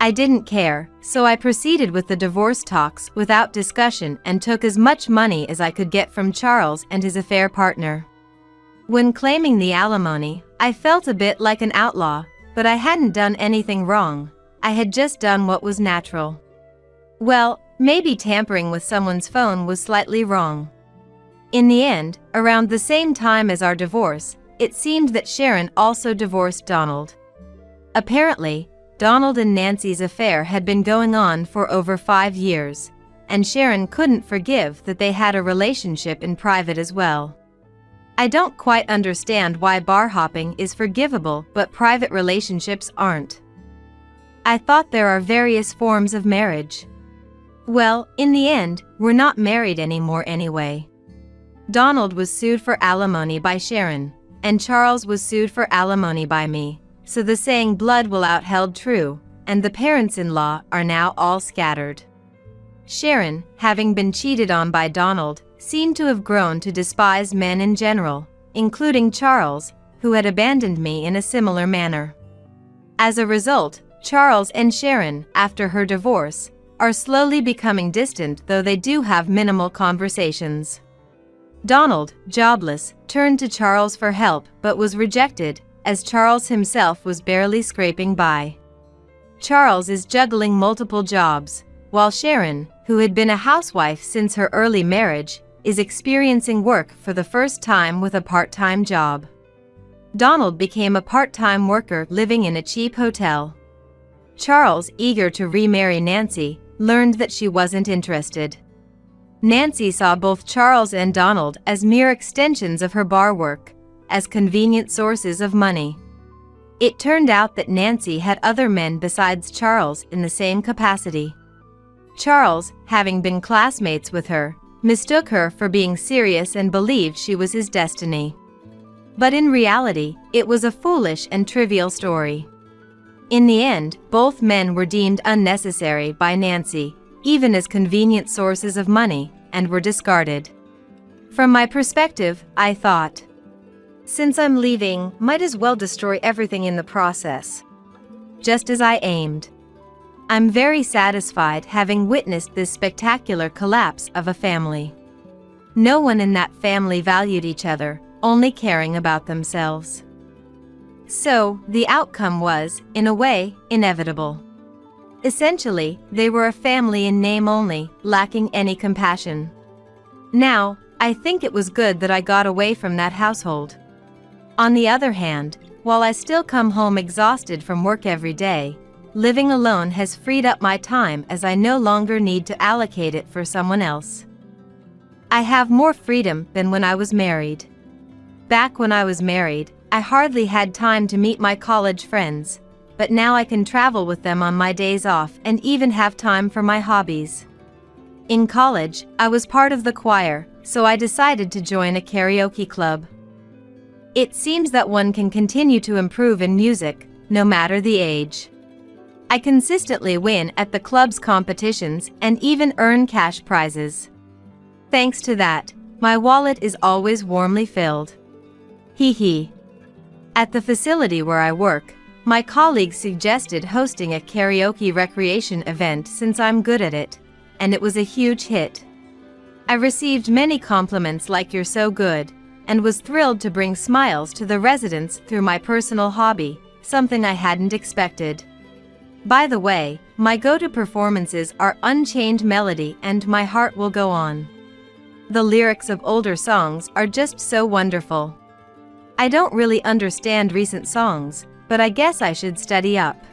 I didn't care, so I proceeded with the divorce talks without discussion and took as much money as I could get from Charles and his affair partner. When claiming the alimony, I felt a bit like an outlaw, but I hadn't done anything wrong. I had just done what was natural. Well, maybe tampering with someone's phone was slightly wrong. In the end, around the same time as our divorce, it seemed that Sharon also divorced Donald. Apparently, Donald and Nancy's affair had been going on for over 5 years, and Sharon couldn't forgive that they had a relationship in private as well. I don't quite understand why bar hopping is forgivable but private relationships aren't. I thought there are various forms of marriage. Well, in the end, we're not married anymore anyway. Donald was sued for alimony by Sharon, and Charles was sued for alimony by me. So the saying blood will out held true, and the parents-in-law are now all scattered. Sharon, having been cheated on by Donald, seemed to have grown to despise men in general, including Charles, who had abandoned me in a similar manner. As a result, Charles and Sharon, after her divorce, are slowly becoming distant, though they do have minimal conversations. Donald, jobless, turned to Charles for help but was rejected, as Charles himself was barely scraping by. Charles is juggling multiple jobs, while Sharon, who had been a housewife since her early marriage, is experiencing work for the first time with a part-time job. Donald became a part-time worker living in a cheap hotel. Charles, eager to remarry Nancy, learned that she wasn't interested. Nancy saw both Charles and Donald as mere extensions of her bar work, as convenient sources of money. It turned out that Nancy had other men besides Charles in the same capacity. Charles, having been classmates with her, mistook her for being serious and believed she was his destiny. But in reality, it was a foolish and trivial story. In the end, both men were deemed unnecessary by Nancy, even as convenient sources of money, and were discarded. From my perspective, I thought, since I'm leaving, might as well destroy everything in the process. Just as I aimed. I'm very satisfied having witnessed this spectacular collapse of a family. No one in that family valued each other, only caring about themselves. So, the outcome was, in a way, inevitable. Essentially, they were a family in name only, lacking any compassion. Now, I think it was good that I got away from that household. On the other hand, while I still come home exhausted from work every day, living alone has freed up my time as I no longer need to allocate it for someone else. I have more freedom than when I was married. Back when I was married, I hardly had time to meet my college friends, but now I can travel with them on my days off and even have time for my hobbies. In college, I was part of the choir, so I decided to join a karaoke club. It seems that one can continue to improve in music, no matter the age. I consistently win at the club's competitions and even earn cash prizes. Thanks to that, my wallet is always warmly filled. Hee hee. At the facility where I work, my colleagues suggested hosting a karaoke recreation event since I'm good at it, and it was a huge hit. I received many compliments like "you're so good," and was thrilled to bring smiles to the residents through my personal hobby, something I hadn't expected. By the way, my go-to performances are Unchained Melody and My Heart Will Go On. The lyrics of older songs are just so wonderful. I don't really understand recent songs, but I guess I should study up.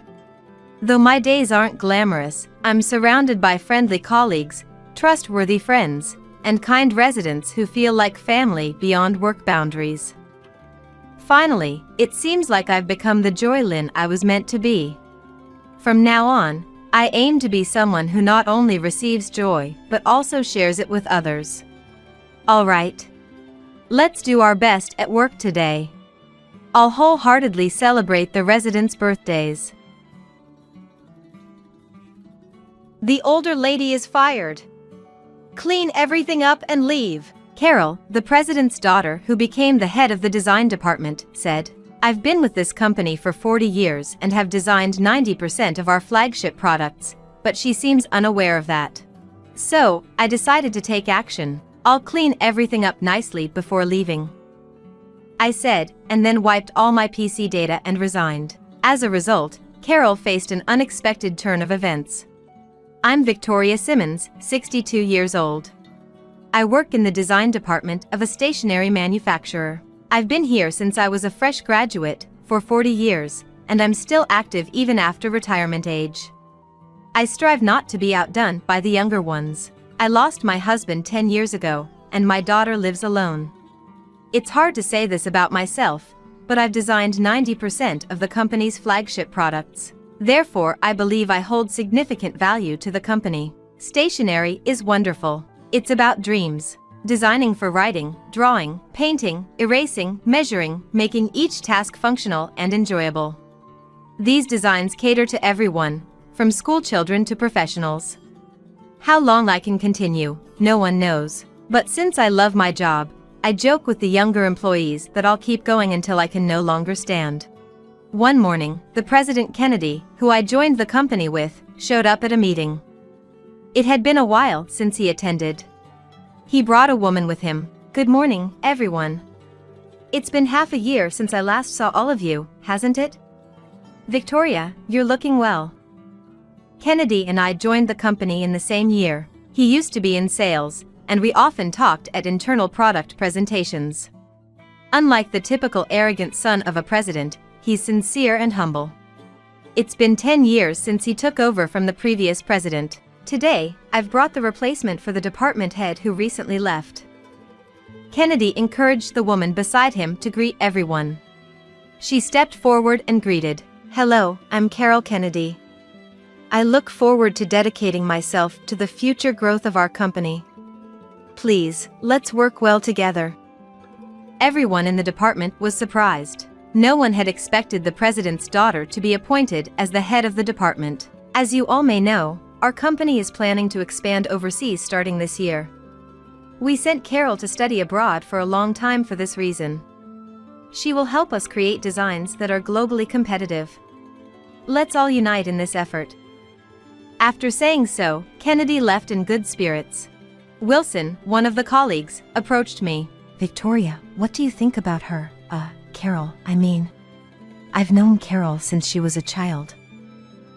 Though my days aren't glamorous, I'm surrounded by friendly colleagues, trustworthy friends, and kind residents who feel like family beyond work boundaries. Finally, it seems like I've become the Joylyn I was meant to be. From now on, I aim to be someone who not only receives joy, but also shares it with others. Alright. Let's do our best at work today. I'll wholeheartedly celebrate the residents' birthdays. The older lady is fired. Clean everything up and leave. Carol, the president's daughter who became the head of the design department, said, "I've been with this company for 40 years and have designed 90% of our flagship products, but she seems unaware of that. So, I decided to take action. I'll clean everything up nicely before leaving," I said, and then wiped all my PC data and resigned. As a result, Carol faced an unexpected turn of events. I'm Victoria Simmons, 62 years old. I work in the design department of a stationery manufacturer. I've been here since I was a fresh graduate, for 40 years, and I'm still active even after retirement age. I strive not to be outdone by the younger ones. I lost my husband 10 years ago, and my daughter lives alone. It's hard to say this about myself, but I've designed 90% of the company's flagship products. Therefore, I believe I hold significant value to the company. Stationery is wonderful. It's about dreams. Designing for writing, drawing, painting, erasing, measuring, making each task functional and enjoyable. These designs cater to everyone, from schoolchildren to professionals. How long I can continue, no one knows. But since I love my job, I joke with the younger employees that I'll keep going until I can no longer stand. One morning, the President Kennedy, who I joined the company with, showed up at a meeting. It had been a while since he attended. He brought a woman with him. "Good morning, everyone. It's been half a year since I last saw all of you, hasn't it? Victoria, you're looking well." Kennedy and I joined the company in the same year. He used to be in sales, and we often talked at internal product presentations. Unlike the typical arrogant son of a president, he's sincere and humble. It's been 10 years since he took over from the previous president. Today, I've brought the replacement for the department head who recently left. Kennedy encouraged the woman beside him to greet everyone. She stepped forward and greeted, "Hello, I'm Carol Kennedy. I look forward to dedicating myself to the future growth of our company. Please, let's work well together." Everyone in the department was surprised. No one had expected the president's daughter to be appointed as the head of the department. As you all may know, our company is planning to expand overseas starting this year. We sent Carol to study abroad for a long time for this reason. She will help us create designs that are globally competitive. Let's all unite in this effort. After saying so, Kennedy left in good spirits. Wilson, one of the colleagues, approached me. "Victoria, what do you think about her? Carol, I mean. I've known Carol since she was a child.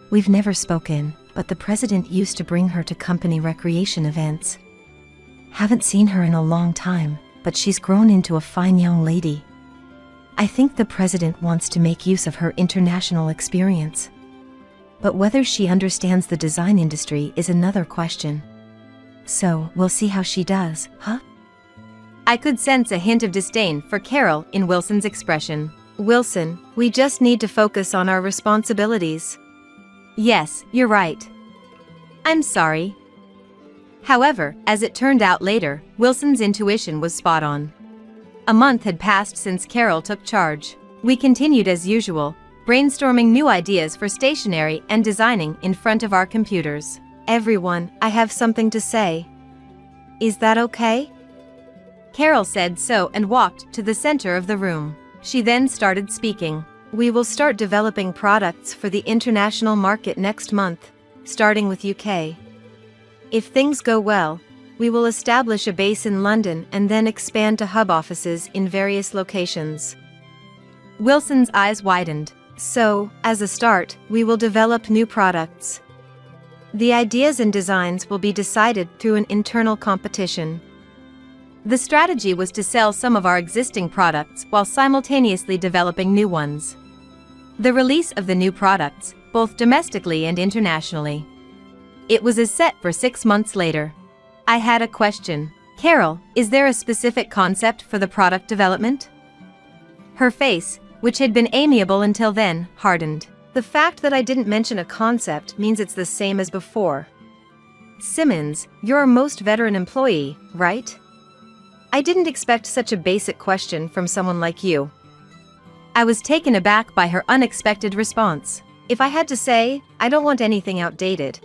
We've never spoken, but the president used to bring her to company recreation events. Haven't seen her in a long time, but she's grown into a fine young lady. I think the president wants to make use of her international experience. But whether she understands the design industry is another question. So, we'll see how she does, huh? I could sense a hint of disdain for Carol in Wilson's expression. Wilson, we just need to focus on our responsibilities. Yes, you're right. I'm sorry. However, as it turned out later, Wilson's intuition was spot on. A month had passed since Carol took charge. We continued as usual, brainstorming new ideas for stationery and designing in front of our computers. Everyone, I have something to say. Is that okay? Carol said so and walked to the center of the room. She then started speaking. We will start developing products for the international market next month, starting with UK. If things go well, we will establish a base in London and then expand to hub offices in various locations. Wilson's eyes widened. So, as a start, we will develop new products. The ideas and designs will be decided through an internal competition. The strategy was to sell some of our existing products while simultaneously developing new ones. The release of the new products, both domestically and internationally. It was set for 6 months later. I had a question. Carol, is there a specific concept for the product development? Her face, which had been amiable until then, hardened. The fact that I didn't mention a concept means it's the same as before. Simmons, you're our most veteran employee, right? I didn't expect such a basic question from someone like you. I was taken aback by her unexpected response. If I had to say, I don't want anything outdated.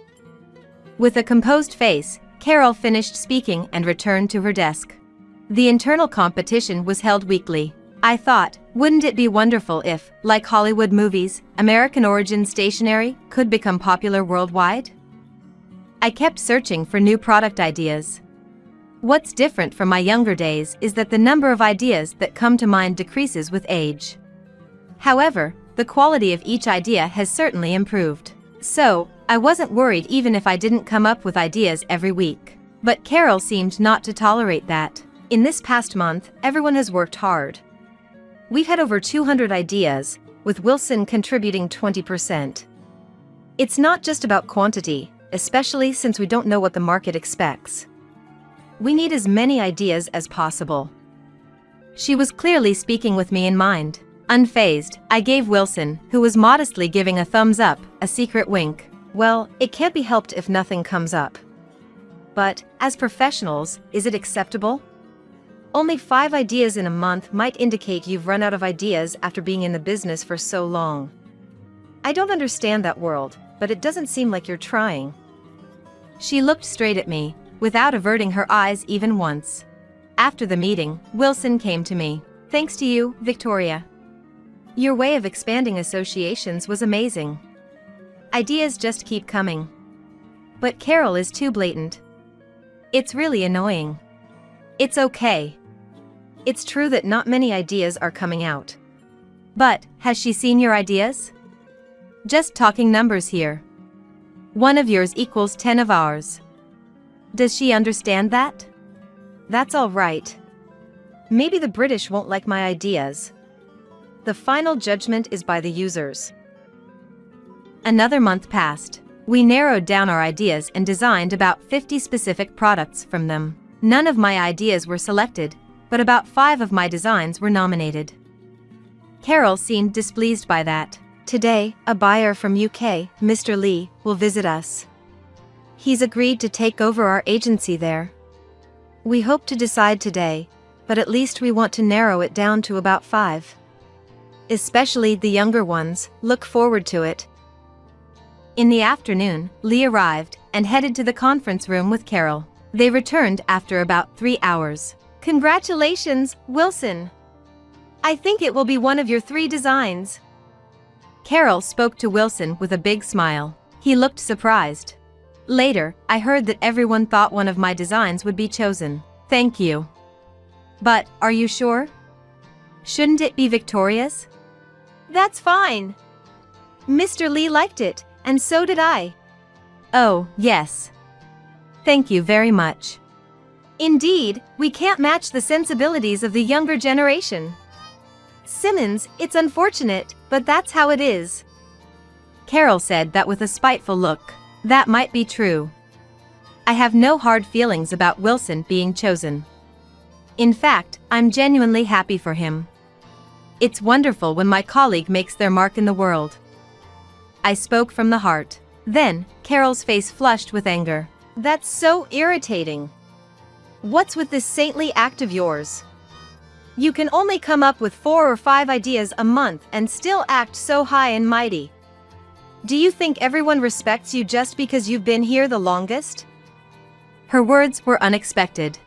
With a composed face, Carol finished speaking and returned to her desk. The internal competition was held weekly. I thought, wouldn't it be wonderful if, like Hollywood movies, American origin stationery could become popular worldwide? I kept searching for new product ideas. What's different from my younger days is that the number of ideas that come to mind decreases with age. However, the quality of each idea has certainly improved. So, I wasn't worried even if I didn't come up with ideas every week. But Carol seemed not to tolerate that. In this past month, everyone has worked hard. We've had over 200 ideas, with Wilson contributing 20%. It's not just about quantity, especially since we don't know what the market expects. We need as many ideas as possible. She was clearly speaking with me in mind. Unfazed, I gave Wilson, who was modestly giving a thumbs up, a secret wink. Well, it can't be helped if nothing comes up. But, as professionals, is it acceptable? Only 5 ideas in a month might indicate you've run out of ideas after being in the business for so long. I don't understand that world, but it doesn't seem like you're trying. She looked straight at me, without averting her eyes even once. After the meeting, Wilson came to me. Thanks to you, Victoria. Your way of expanding associations was amazing. Ideas just keep coming. But Carol is too blatant. It's really annoying. It's okay. It's true that not many ideas are coming out. But, has she seen your ideas? Just talking numbers here. 1 of yours equals 10 of ours. Does she understand that? That's all right. Maybe the British won't like my ideas. The final judgment is by the users. Another month passed. We narrowed down our ideas and designed about 50 specific products from them. None of my ideas were selected, but about 5 of my designs were nominated. Carol seemed displeased by that. Today, a buyer from UK, Mr. Lee, will visit us. He's agreed to take over our agency there. We hope to decide today, but at least we want to narrow it down to about 5. Especially the younger ones, look forward to it. In the afternoon, Lee arrived and headed to the conference room with Carol. They returned after about 3 hours. Congratulations, Wilson! I think it will be one of your 3 designs. Carol spoke to Wilson with a big smile. He looked surprised. Later, I heard that everyone thought one of my designs would be chosen. Thank you. But, are you sure? Shouldn't it be Victoria's? That's fine. Mr. Lee liked it, and so did I. Oh, yes. Thank you very much. Indeed, we can't match the sensibilities of the younger generation. Simmons, it's unfortunate, but that's how it is. Carol said that with a spiteful look. That might be true. I have no hard feelings about Wilson being chosen. In fact, I'm genuinely happy for him. It's wonderful when my colleague makes their mark in the world. I spoke from the heart. Then, Carol's face flushed with anger. That's so irritating. What's with this saintly act of yours? You can only come up with 4 or 5 ideas a month and still act so high and mighty. Do you think everyone respects you just because you've been here the longest? Her words were unexpected.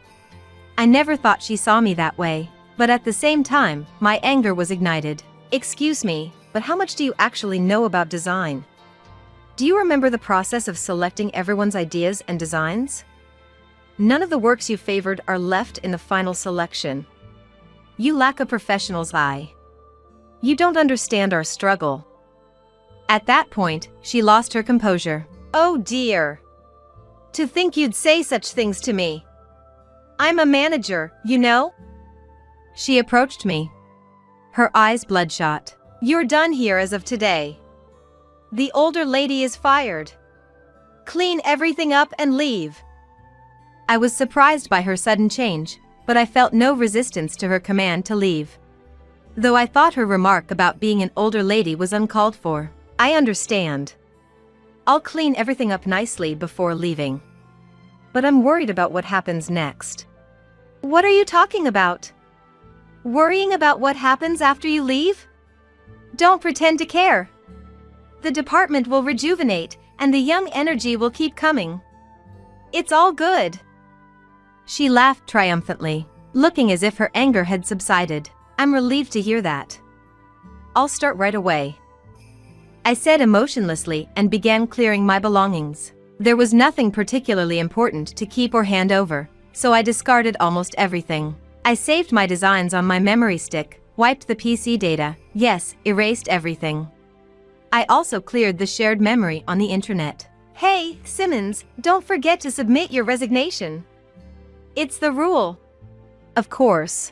I never thought she saw me that way, but at the same time, my anger was ignited. Excuse me, but how much do you actually know about design? Do you remember the process of selecting everyone's ideas and designs? None of the works you favored are left in the final selection. You lack a professional's eye. You don't understand our struggle. At that point, she lost her composure. Oh dear. To think you'd say such things to me. I'm a manager, you know? She approached me. Her eyes bloodshot. You're done here as of today. The older lady is fired. Clean everything up and leave. I was surprised by her sudden change, but I felt no resistance to her command to leave. Though I thought her remark about being an older lady was uncalled for. I understand. I'll clean everything up nicely before leaving. But I'm worried about what happens next. What are you talking about? Worrying about what happens after you leave? Don't pretend to care. The department will rejuvenate, and the young energy will keep coming. It's all good. She laughed triumphantly, looking as if her anger had subsided. I'm relieved to hear that. I'll start right away. I said emotionlessly and began clearing my belongings. There was nothing particularly important to keep or hand over, so I discarded almost everything. I saved my designs on my memory stick, wiped the PC data, yes, erased everything. I also cleared the shared memory on the internet. Hey, Simmons, don't forget to submit your resignation. It's the rule. Of course.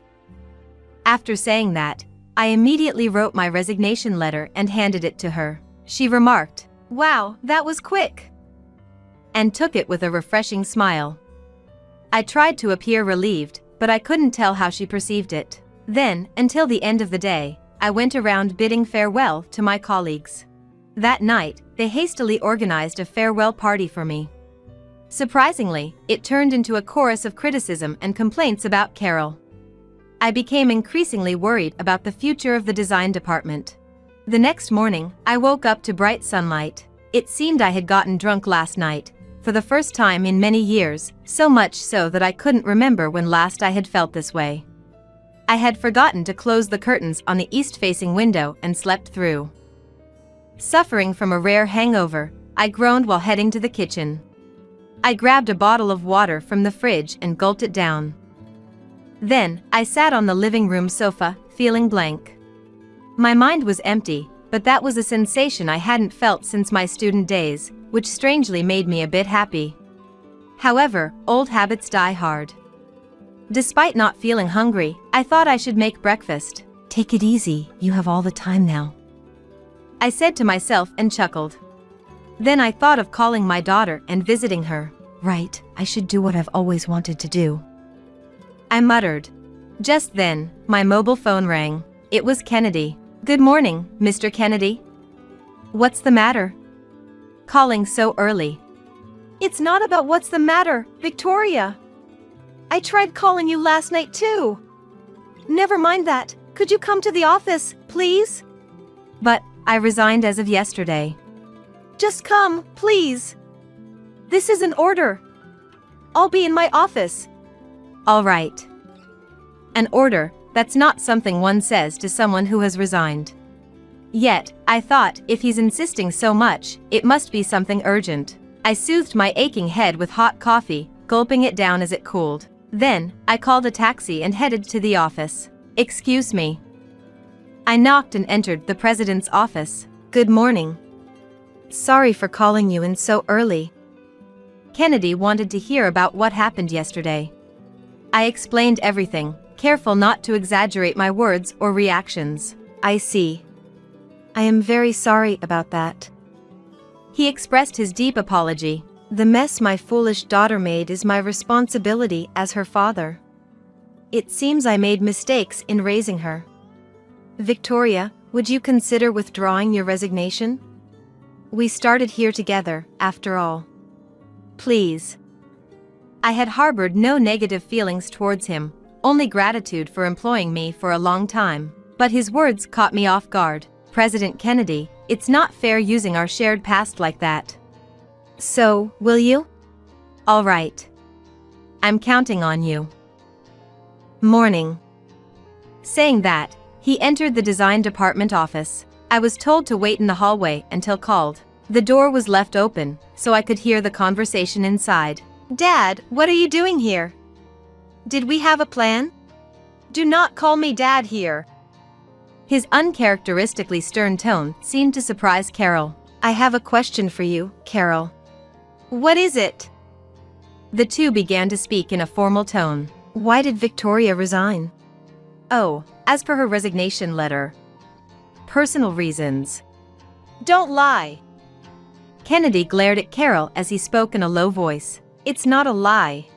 After saying that, I immediately wrote my resignation letter and handed it to her. She remarked, "Wow, that was quick," and took it with a refreshing smile. I tried to appear relieved, but I couldn't tell how she perceived it. Then, until the end of the day, I went around bidding farewell to my colleagues. That night, they hastily organized a farewell party for me. Surprisingly, it turned into a chorus of criticism and complaints about Carol. I became increasingly worried about the future of the design department. The next morning, I woke up to bright sunlight. It seemed I had gotten drunk last night, for the first time in many years, so much so that I couldn't remember when last I had felt this way. I had forgotten to close the curtains on the east-facing window and slept through. Suffering from a rare hangover, I groaned while heading to the kitchen. I grabbed a bottle of water from the fridge and gulped it down. Then, I sat on the living room sofa, feeling blank. My mind was empty, but that was a sensation I hadn't felt since my student days, which strangely made me a bit happy. However, old habits die hard. Despite not feeling hungry, I thought I should make breakfast. Take it easy, you have all the time now, I said to myself and chuckled. Then I thought of calling my daughter and visiting her. Right, I should do what I've always wanted to do, I muttered. Just then, my mobile phone rang. It was Kennedy. Good morning, Mr. Kennedy. What's the matter? Calling so early. It's not about what's the matter, Victoria. I tried calling you last night too. Never mind that. Could you come to the office, please? But I resigned as of yesterday. Just come, please. This is an order. I'll be in my office. All right. An order, that's not something one says to someone who has resigned. Yet, I thought, if he's insisting so much, it must be something urgent. I soothed my aching head with hot coffee, gulping it down as it cooled. Then, I called a taxi and headed to the office. Excuse me. I knocked and entered the president's office. Good morning. Sorry for calling you in so early. Kennedy wanted to hear about what happened yesterday. I explained everything, careful not to exaggerate my words or reactions. I see. I am very sorry about that. He expressed his deep apology. The mess my foolish daughter made is my responsibility as her father. It seems I made mistakes in raising her. Victoria, would you consider withdrawing your resignation? We started here together, after all. Please. I had harbored no negative feelings towards him, only gratitude for employing me for a long time. But his words caught me off guard. President Kennedy, it's not fair using our shared past like that. So, will you? All right. I'm counting on you. Morning. Saying that, he entered the design department office. I was told to wait in the hallway until called. The door was left open, so I could hear the conversation inside. Dad, what are you doing here? Did we have a plan? Do not call me Dad here. His uncharacteristically stern tone seemed to surprise Carol. I have a question for you, Carol. What is it? The two began to speak in a formal tone. Why did Victoria resign? Oh, as per her resignation letter. Personal reasons. Don't lie. Kennedy glared at Carol as he spoke in a low voice. It's not a lie.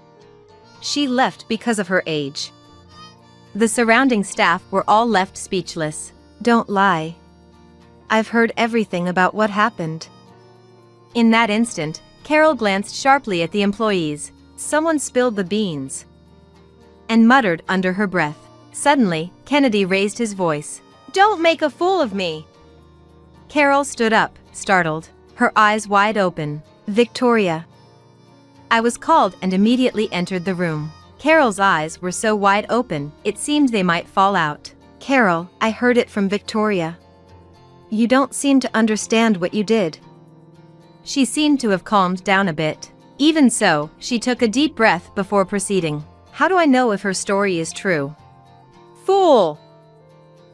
She left because of her age. The surrounding staff were all left speechless. Don't lie. I've heard everything about what happened. In that instant, Carol glanced sharply at the employees. Someone spilled the beans. And muttered under her breath. Suddenly, Kennedy raised his voice. Don't make a fool of me. Carol stood up, startled, her eyes wide open. Victoria. I was called and immediately entered the room. Carol's eyes were so wide open, it seemed they might fall out. Carol, I heard it from Victoria. You don't seem to understand what you did. She seemed to have calmed down a bit. Even so, she took a deep breath before proceeding. How do I know if her story is true? Fool!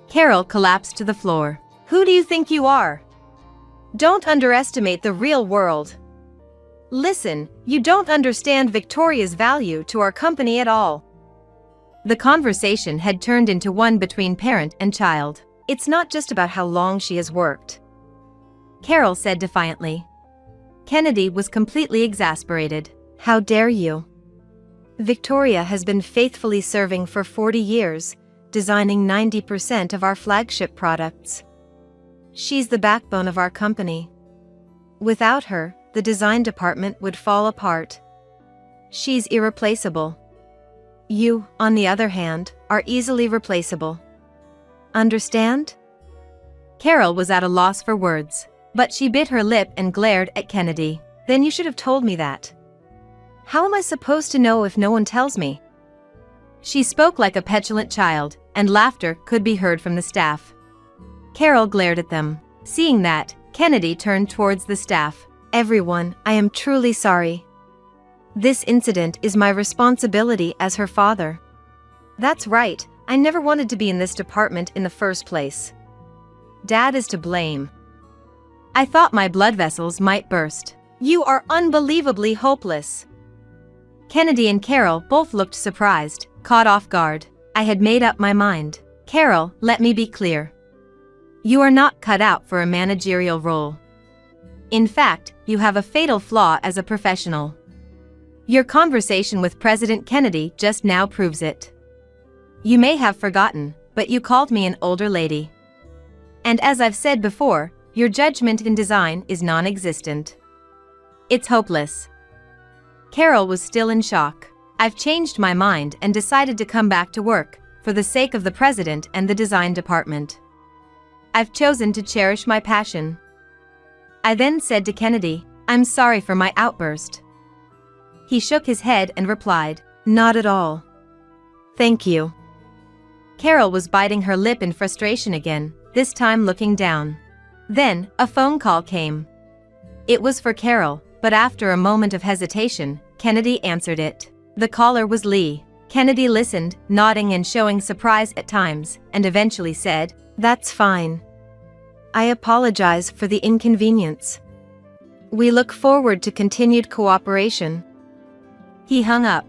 Carol collapsed to the floor. Who do you think you are? Don't underestimate the real world. Listen, you don't understand Victoria's value to our company at all. The conversation had turned into one between parent and child. It's not just about how long she has worked, Carol said defiantly. Kennedy was completely exasperated. How dare you? Victoria has been faithfully serving for 40 years, designing 90% of our flagship products. She's the backbone of our company. Without her, the design department would fall apart. She's irreplaceable. You, on the other hand, are easily replaceable. Understand? Carol was at a loss for words, but she bit her lip and glared at Kennedy. Then you should have told me that. How am I supposed to know if no one tells me? She spoke like a petulant child, and laughter could be heard from the staff. Carol glared at them. Seeing that, Kennedy turned towards the staff. Everyone, I am truly sorry. This incident is my responsibility as her father. That's right, I never wanted to be in this department in the first place. Dad is to blame. I thought my blood vessels might burst. You are unbelievably hopeless. Kennedy and Carol both looked surprised, caught off guard. I had made up my mind. Carol, let me be clear. You are not cut out for a managerial role. In fact, you have a fatal flaw as a professional. Your conversation with President Kennedy just now proves it. You may have forgotten, but you called me an older lady. And as I've said before, your judgment in design is non-existent. It's hopeless. Carol was still in shock. I've changed my mind and decided to come back to work, for the sake of the president and the design department. I've chosen to cherish my passion. I then said to Kennedy, I'm sorry for my outburst. He shook his head and replied, not at all. Thank you. Carol was biting her lip in frustration again, this time looking down. Then, a phone call came. It was for Carol, but after a moment of hesitation, Kennedy answered it. The caller was Lee. Kennedy listened, nodding and showing surprise at times, and eventually said, "That's fine. I apologize for the inconvenience. We look forward to continued cooperation." He hung up.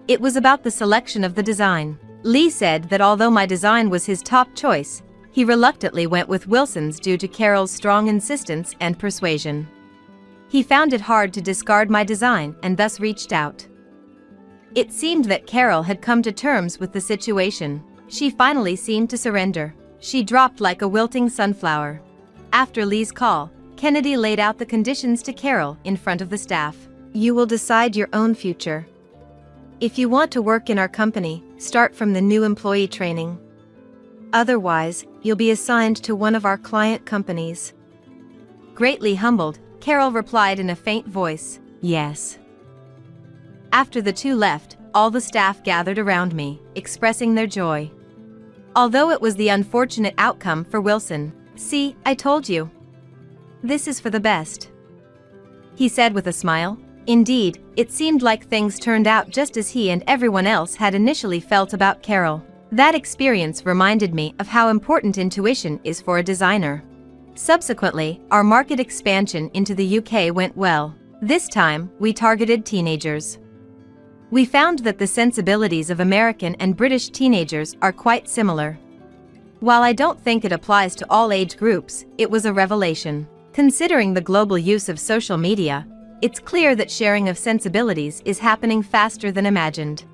It was about the selection of the design. Lee said that although my design was his top choice, he reluctantly went with Wilson's due to Carol's strong insistence and persuasion. He found it hard to discard my design and thus reached out. It seemed that Carol had come to terms with the situation. She finally seemed to surrender. She dropped like a wilting sunflower. After Lee's call, Kennedy laid out the conditions to Carol in front of the staff. "You will decide your own future. If you want to work in our company, start from the new employee training. Otherwise, you'll be assigned to one of our client companies." Greatly humbled, Carol replied in a faint voice, "Yes." After the two left, all the staff gathered around me, expressing their joy. Although it was the unfortunate outcome for Wilson, "See, I told you. This is for the best," he said with a smile. Indeed, it seemed like things turned out just as he and everyone else had initially felt about Carol. That experience reminded me of how important intuition is for a designer. Subsequently, our market expansion into the UK went well. This time, we targeted teenagers. We found that the sensibilities of American and British teenagers are quite similar. While I don't think it applies to all age groups, it was a revelation. Considering the global use of social media, it's clear that sharing of sensibilities is happening faster than imagined.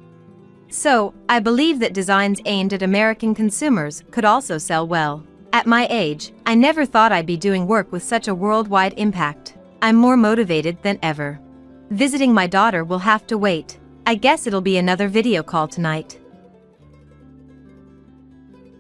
So, I believe that designs aimed at American consumers could also sell well. At my age, I never thought I'd be doing work with such a worldwide impact. I'm more motivated than ever. Visiting my daughter will have to wait. I guess it'll be another video call tonight.